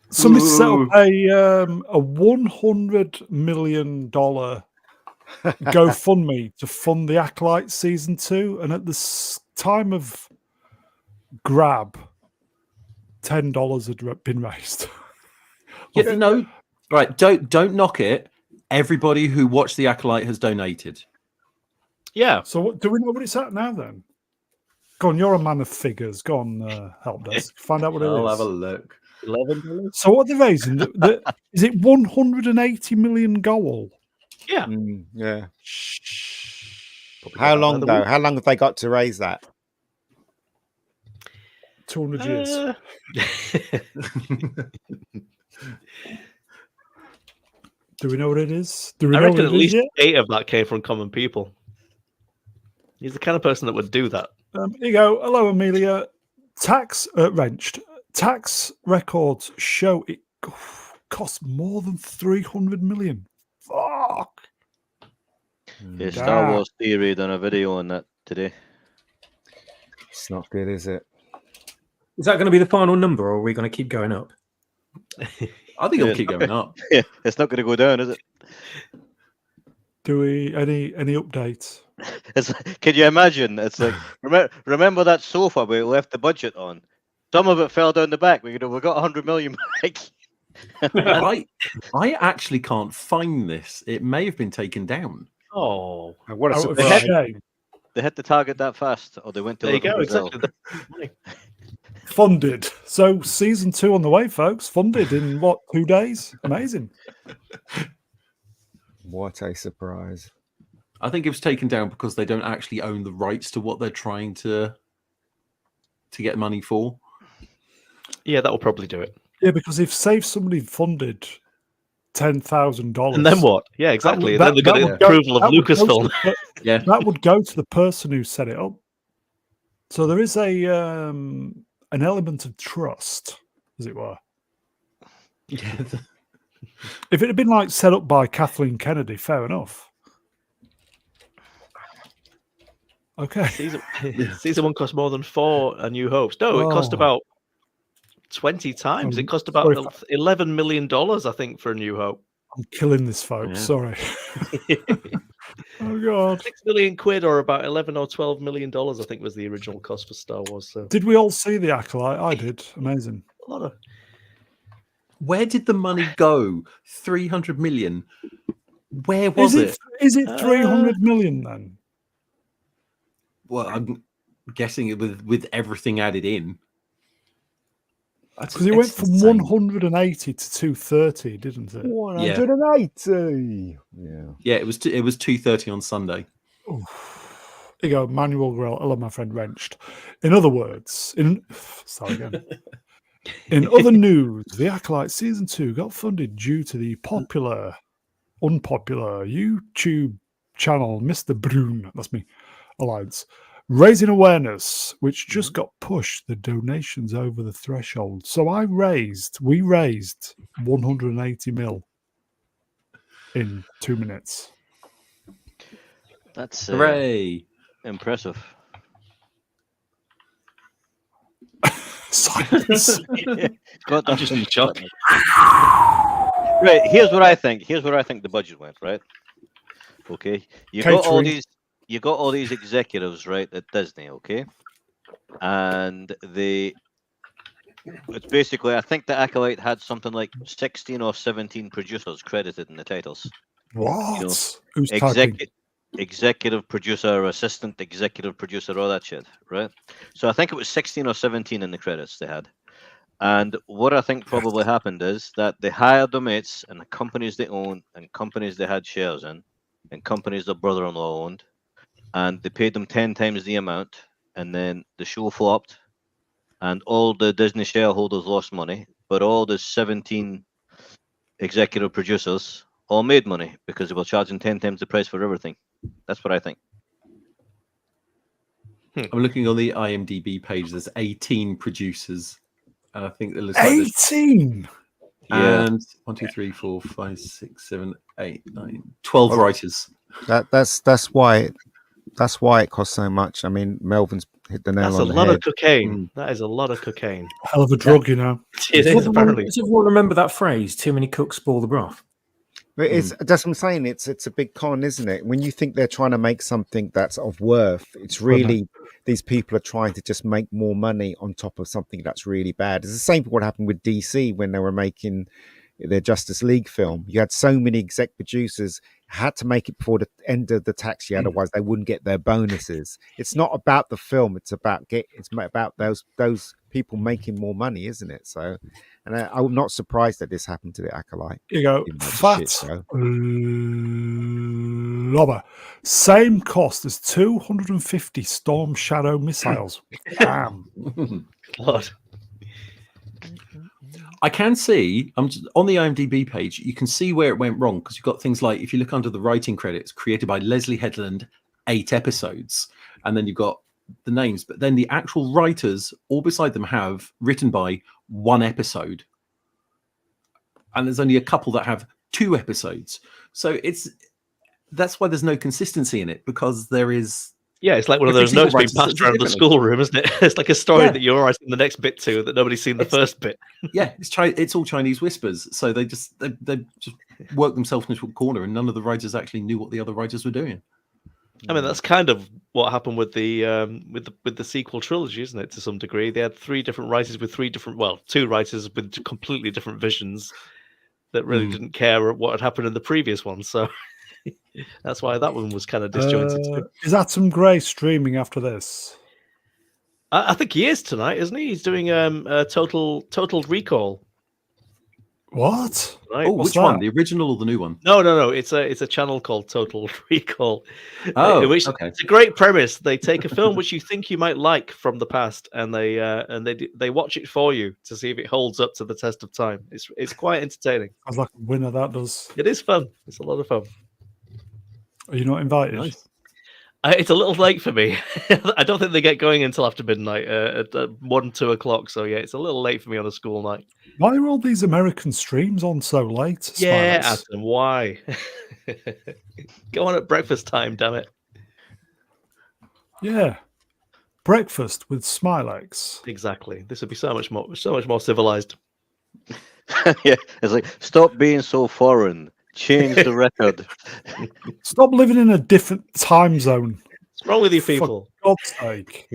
Somebody set up a $100 million GoFundMe to fund the Acolyte season 2, and at the time of grab, $10 had been raised. Yeah, no, right. Don't knock it. Everybody who watched the Acolyte has donated. Yeah. So what, do we know what it's at now then? Go on, you're a man of figures. Go on, Helpdesk. Find out what it is. I'll have a look. $11. So what are they raising? Is it 180 million goal? Yeah. Yeah. Probably How got long that by the though? week. How long have they got to raise that? 200 years. Do we know what it is? Do we I know reckon what at it is least yet? 8 of that came from common people. He's the kind of person that would do that. Here you go. Hello, Amelia. Tax wrenched. Tax records show it costs more than 300 million. Fuck. Yeah, Star Wars Theory done a video on that today. It's not good, is it? Is that going to be the final number, or are we going to keep going up? I think it'll keep going up. Yeah, it's not going to go down, is it? Do we any updates? Can you imagine? It's like remember that sofa we left the budget on. Some of it fell down the back. We got 100 million back. I actually can't find this. It may have been taken down. Oh, what a Out of surprise! shame. They hit the target that fast, or they went to there you live in go. Brazil. Exactly. Funded. So season 2 on the way, folks. Funded in what, 2 days? Amazing. What a surprise! I think it was taken down because they don't actually own the rights to what they're trying to get money for. Yeah, that will probably do it. Yeah, because if say somebody funded $10,000, And then what? Yeah, exactly. that Then they're going to would get go- approval of that would go to Lucasfilm. the Yeah. That would go to the person who set it up. So there is an element of trust, as it were. Yeah. If it had been like set up by Kathleen Kennedy, fair enough. Okay. Season 1 cost more than 4 A New Hopes. No, it cost about 20 times. It cost about $11 million, I think, for A New Hope. I'm killing this, folks. Yeah. Sorry. Oh God. 6 million quid, or about 11 or 12 million dollars, I think, was the original cost for Star Wars. So Did we all see the Acolyte? I did. Amazing. a lot of. Where did the money go? 300 million. Where was it? Is it 300 million then? Well, I'm guessing it with everything added in. Because it went from 180 to 230, didn't it? 180. Yeah. Yeah, it was 230 on Sunday. Here you go, Manuel Grell. Hello, my friend Wrenched. In other words, start again. In other news, the Acolyte season 2 got funded due to the unpopular YouTube channel Mr. Brune, that's me, Alliance, raising awareness, which just got pushed the donations over the threshold. So we raised 180 mil in 2 minutes. That's Hooray! Impressive. Silence. I'm just in shock. Right, here's what I think. Here's where I think the budget went. Right. Okay. You got all these executives, right, at Disney. Okay. And it's basically, I think the Acolyte had something like 16 or 17 producers credited in the titles. What? You know, Who's typing? executive producer, assistant executive producer, all that shit, right? So I think it was 16 or 17 in the credits they had. And what I think probably happened is that they hired their mates and the companies they owned and companies they had shares in and companies their brother-in-law owned, and they paid them 10 times the amount, and then the show flopped and all the Disney shareholders lost money, but all the 17 executive producers all made money because they were charging 10 times the price for everything. That's what I think. I'm looking on the IMDb page. There's 18 producers. I think it looks 18. Yeah. And 1, 2, 3, 4, 5, 6, 7, 8, 9, 12 writers. That's why it costs so much. I mean, Melvin's hit the nail That's on a the lot head. of cocaine. That is a lot of cocaine. Hell of a drug, you know. It is, apparently. Does everyone remember that phrase? Too many cooks spoil the broth. But that's what I'm saying. It's a big con, isn't it? When you think they're trying to make something that's of worth, it's really these people are trying to just make more money on top of something that's really bad. It's the same what happened with DC when they were making their Justice League film. You had so many exec producers had to make it before the end of the tax year, otherwise they wouldn't get their bonuses. It's not about the film; it's about those people making more money, isn't it? So, and I'm not surprised that this happened to the Acolyte. You go, You know, the fat shit show. lobber. Same cost as 250 Storm Shadow missiles. Damn. God. I can see on the IMDb page, you can see where it went wrong because you've got things like if you look under the writing credits, created by Leslie Headland, 8 episodes, and then you've got the names, but then the actual writers all beside them have written by 1 episode, and there's only a couple that have 2 episodes. So that's why there's no consistency in it, because there is. Yeah, it's like one of Every those single notes being writer passed says around the differently. schoolroom, isn't it? It's like a story Yeah. that you're writing the next bit to that nobody's seen the first bit. Yeah, it's all Chinese whispers. So they just work themselves into a corner, and none of the writers actually knew what the other writers were doing. I mean, that's kind of what happened with the sequel trilogy, isn't it? To some degree, they had 3 different writers with 2 writers with completely different visions that really didn't care what had happened in the previous one. So that's why that one was kind of disjointed too. Is Atom Gray streaming after this? I think he is tonight, isn't he? He's doing a Total Recall. What? Right? Oh, What's which one? that? The original or the new one? No. It's a channel called Total Recall. Oh, which okay. It's a great premise. They take a film which you think you might like from the past, and they watch it for you to see if it holds up to the test of time. It's quite entertaining. Sounds like a winner, that does. It is fun. It's a lot of fun. Are you not invited? Nice. It's a little late for me. I don't think they get going until after midnight, at 1, 2 o'clock. So yeah, it's a little late for me on a school night. Why are all these American streams on so late? Yeah, Smilex? Adam, why? Go on at breakfast time, damn it. Yeah. Breakfast with Smilex. Exactly. This would be so much more civilized. Yeah, it's like, stop being so foreign. Change the record. Stop living in a different time zone. What's wrong with you For people? God's sake.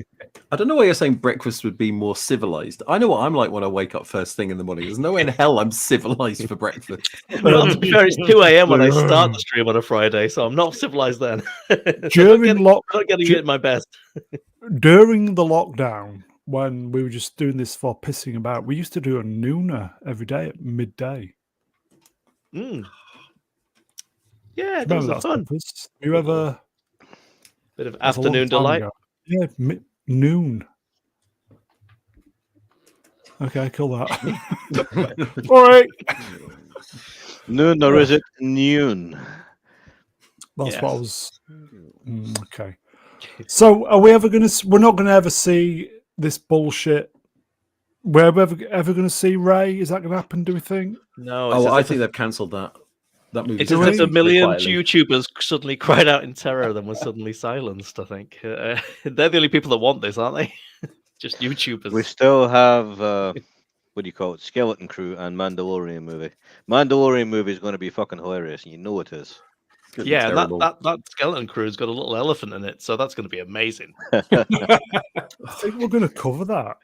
I don't know why you're saying breakfast would be more civilized. I know what I'm like when I wake up first thing in the morning. There's no way in hell I'm civilized for breakfast. Well, to be fair, it's 2 a.m. when I start the stream on a Friday, so I'm not civilized then. So During not getting it my best. During the lockdown, when we were just doing this for pissing about, we used to do a nooner every day at midday. Yeah, those are fun. Stuffers? You ever Bit of that's a long afternoon time delight. ago. Yeah, noon. Okay, kill that. All right. Noon, or is it noon? That's Yes. what I was. Okay. So, are we ever going to? We're not going to ever see this bullshit. We're ever going to see Ray? Is that going to happen? Do we think? No, Oh, I think they've cancelled that movie. it's as if a really? million Quietly. YouTubers suddenly cried out in terror, then were suddenly silenced. I think they're the only people that want this, aren't they? Just YouTubers. We still have what do you call it? Skeleton Crew and Mandalorian movie. Mandalorian movie is going to be fucking hilarious, and you know it is. It's gonna be Yeah, terrible. that skeleton crew's got a little elephant in it, so that's going to be amazing. I think we're going to cover that.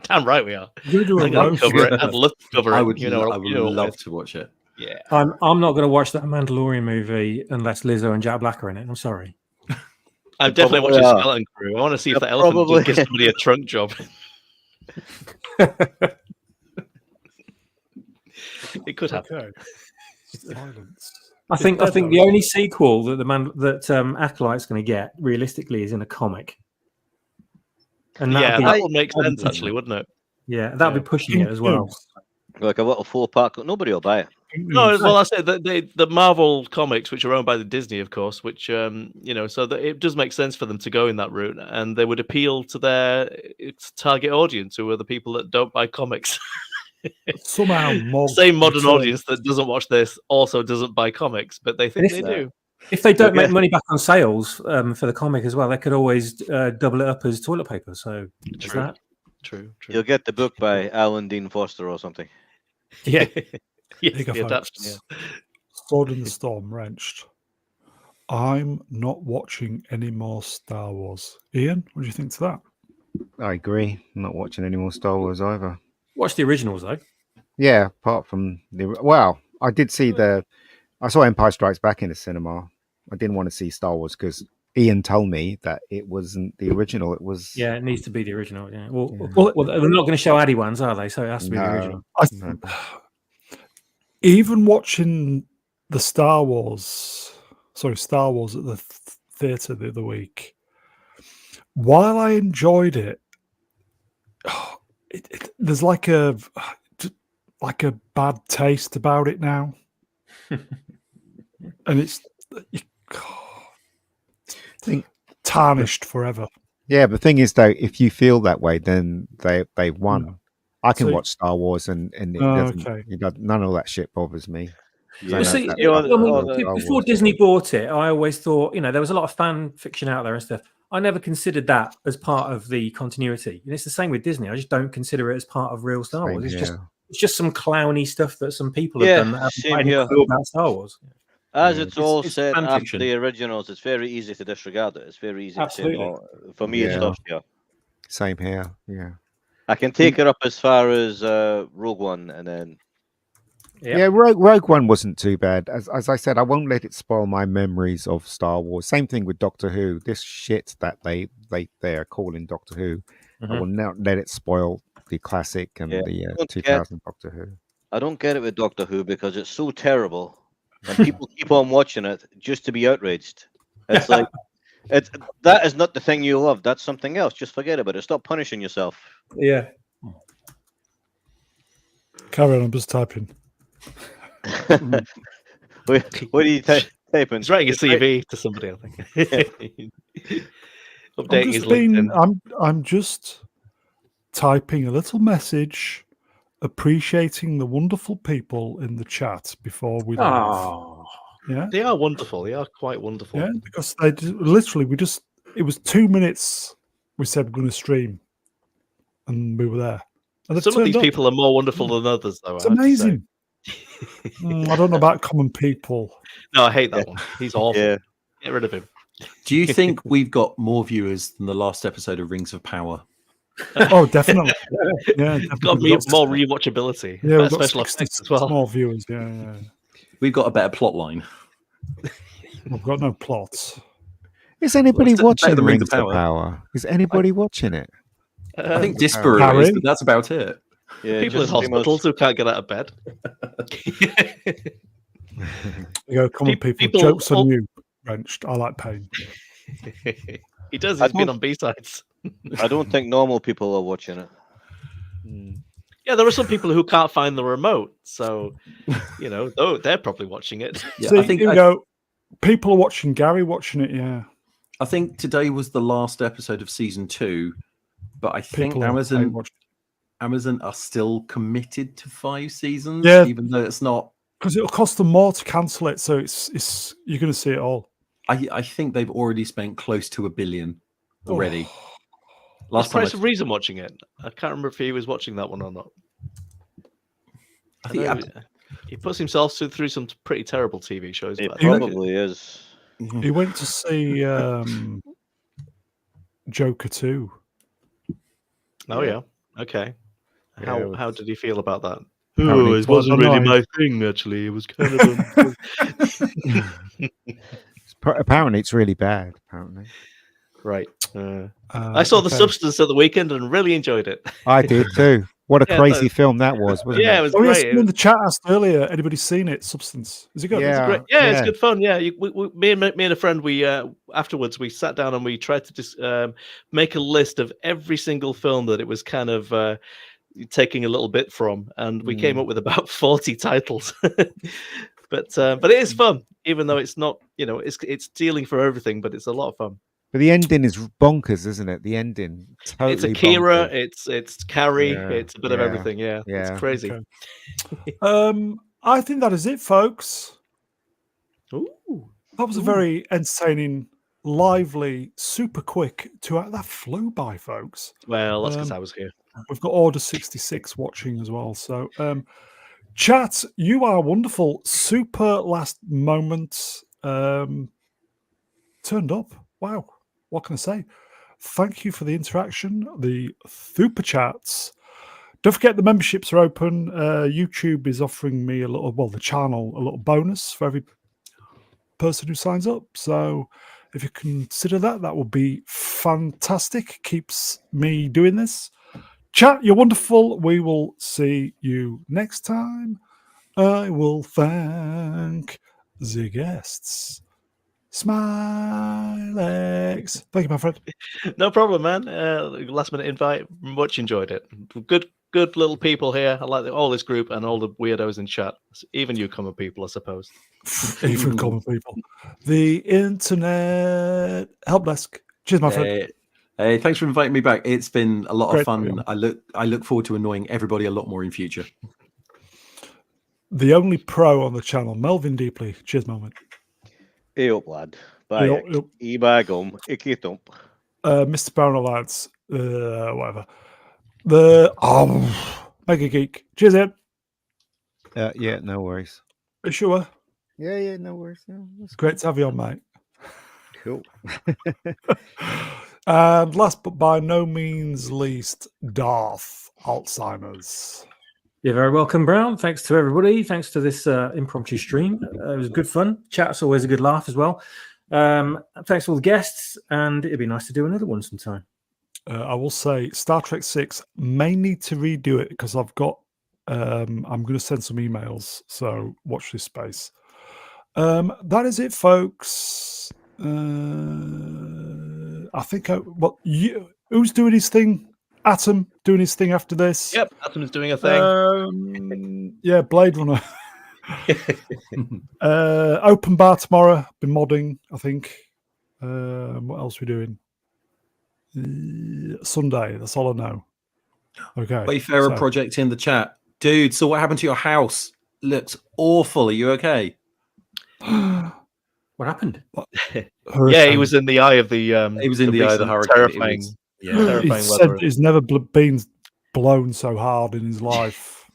Damn right we are. We're going to do a I'd roast. cover it. I'd love to cover it. I would, you know, I would you know, love to watch it. Yeah, I'm not going to watch that Mandalorian movie unless Lizzo and Jack Black are in it. I'm sorry. I'm definitely probably watching are. Skeleton Crew. I want to see if Yeah, that elephant probably. gives somebody a trunk job. It could happen. Okay. Silence. I think the only sequel that Acolyte's going to get realistically is in a comic. And Yeah, that'd that be, would make sense, actually, wouldn't it? that'd be pushing it as well. Like a little 4-pack. Nobody will buy it. No, well, I said that the Marvel comics, which are owned by the Disney, of course, which you know, so that it does make sense for them to go in that route, and they would appeal to their target audience, who are the people that don't buy comics. somehow more same modern return. audience that doesn't watch this also doesn't buy comics, but they think they do. If they don't make money back on sales for the comic as well, they could always double it up as toilet paper. So there's that. True. You'll get the book by Alan Dean Foster or something. Yeah. Here you go, folks. Sword in the Storm, Wrenched. I'm not watching any more Star Wars. Ian, what do you think to that? I agree. I'm not watching any more Star Wars either. Watch the originals though. Yeah, apart from I did see I saw Empire Strikes Back in the cinema. I didn't want to see Star Wars because Ian told me that it wasn't the original. It was. Yeah, it needs to be the original. Yeah. Well, they're not going to show Addy ones, are they? So it has to be the original. Even watching the Star Wars at the theatre the other week, while I enjoyed it, there's like a bad taste about it now, and it's tarnished forever. Yeah, but the thing is, though, if you feel that way, then they've won. No. I can watch Star Wars, and it doesn't. None of that shit bothers me. Yeah. Before Disney bought it, I always thought, there was a lot of fan fiction out there and stuff. I never considered that as part of the continuity. And it's the same with Disney. I just don't consider it as part of real Star Wars. It's just some clowny stuff that some people have done that haven't got any clue about Star Wars. As it's all set after the originals, it's very easy to disregard it. It's very easy to say, for me, it stops here. Same here, yeah. I can take it up as far as Rogue One, and then... Yeah, Rogue One wasn't too bad. As I said, I won't let it spoil my memories of Star Wars. Same thing with Doctor Who. This shit that they are calling Doctor Who, I will not let it spoil the classic and the 2000 Doctor Who. I don't get it with Doctor Who because it's so terrible, and people keep on watching it just to be outraged. It's like that is not the thing you love. That's something else. Just forget about it. Stop punishing yourself. Yeah. Carry on. I'm just typing. What are you typing? He's writing a CV to somebody, I think. Updating his LinkedIn. I'm just typing a little message, appreciating the wonderful people in the chat before we leave. Yeah, they are wonderful. They are quite wonderful. Yeah, because they literally it was 2 minutes. We said we're going to stream, and we were there. And some of these people are more wonderful than others, though. It's amazing. I don't know about common people. No, I hate that one. He's awful. Yeah. Get rid of him. Do you think we've got more viewers than the last episode of Rings of Power? Oh, definitely. Yeah, definitely. Got more rewatchability. Yeah, we've got special effects as well. More viewers. Yeah. We've got a better plot line. We've got no plots. Is anybody watching Rings of Power? Is anybody watching it? I think Disparu is, but that's about it. Yeah, people in hospitals who can't get out of bed. You go, come on, people. Jokes on you, Wrenched. I like pain. He does. He's been on B-sides. I don't think normal people are watching it. Yeah, there are some people who can't find the remote, so they're probably watching it. Yeah, I think people are watching Gary watching it. Yeah, I think today was the last episode of season 2, but I think Amazon are still committed to 5 seasons, even though it's not, because it'll cost them more to cancel it. So it's you're going to see it all. I think they've already spent close to $1 billion already. Last Price of Reason watching it. I can't remember if he was watching that one or not. I think he puts himself through some pretty terrible TV shows. It probably is. He went to see Joker 2. Oh yeah. Okay. How did he feel about that? Oh, it wasn't really my thing. Actually, it was kind of. Apparently, it's really bad. Apparently, right. I saw The Substance at the weekend and really enjoyed it. I did too. What a crazy film that was, wasn't it? It was great. Yes, in the chat asked earlier, anybody seen it? Substance. Is it good? Yeah, it's great. It's good fun. Yeah, me and a friend, afterwards we sat down and we tried to just make a list of every single film that it was kind of taking a little bit from, and we came up with about 40 titles. But it is fun, even though it's not, it's dealing for everything, but it's a lot of fun. But the ending is bonkers, isn't it? The ending, totally It's Akira, bonkers. it's Carrie, Yeah, it's a bit of yeah, everything. Yeah, yeah. it's crazy. Okay. I think that is it, folks. Ooh. That was a very entertaining, lively, super quick 2 hour. That flew by, folks. Well, that's because I was here. We've got Order 66 watching as well. So, chat, you are wonderful. Super last moment turned up. Wow. What can I say? Thank you for the interaction, the super chats. Don't forget the memberships are open. YouTube is offering me the channel, a little bonus for every person who signs up. So if you consider that, that would be fantastic. Keeps me doing this. Chat, you're wonderful. We will see you next time. I will thank the guests. Symlexx. Thank you, my friend. No problem, man. Last minute invite. Much enjoyed it. Good little people here. I like all this group and all the weirdos in chat. Even you common people, I suppose. Even common people. The internet Helpdesk. Cheers, my friend. Hey, thanks for inviting me back. It's been a lot Great of fun. I look forward to annoying everybody a lot more in future. The only pro on the channel, Melvin Deeply. Cheers, Melvin. Hey up, lad. Bye. E-bagum. Icky-thump. Mr. Barrel lads. Whatever. Mega Geek. Cheers, Ed. Yeah, no worries. Are you sure? Yeah, no worries. Yeah, Great to have you on, mate. Cool. And last but by no means least, Darth Alzheimer's. You're very welcome, Brown. Thanks to everybody. Thanks to this impromptu stream. It was good fun. Chat's always a good laugh as well. Thanks to all the guests, and it'd be nice to do another one sometime. I will say Star Trek 6 may need to redo it because I've got I'm going to send some emails, so watch this space. That is it, folks. I think who's doing his thing? Atom doing his thing after this. Yep, Atom's doing a thing. Yeah, Blade Runner. Open bar tomorrow. Been modding, I think. What else are we doing? Sunday. That's all I know. Okay. Wayfarer project in the chat, dude. So what happened to your house? Looks awful. Are you okay? What happened? Yeah, he was in the eye of the. He was in the eye of the hurricane. Terrifying. He said he's never been blown so hard in his life.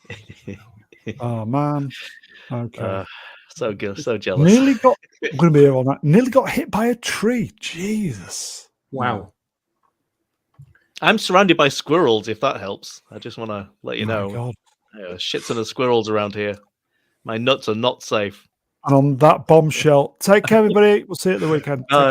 Oh man. Okay. So jealous. Nearly got. I'm going to be here on that. Nearly got hit by a tree. Jesus. Wow. I'm surrounded by squirrels. If that helps, I just want to let you know. God. Shit ton of squirrels around here. My nuts are not safe. And on that bombshell, take care, everybody. We'll see you at the weekend.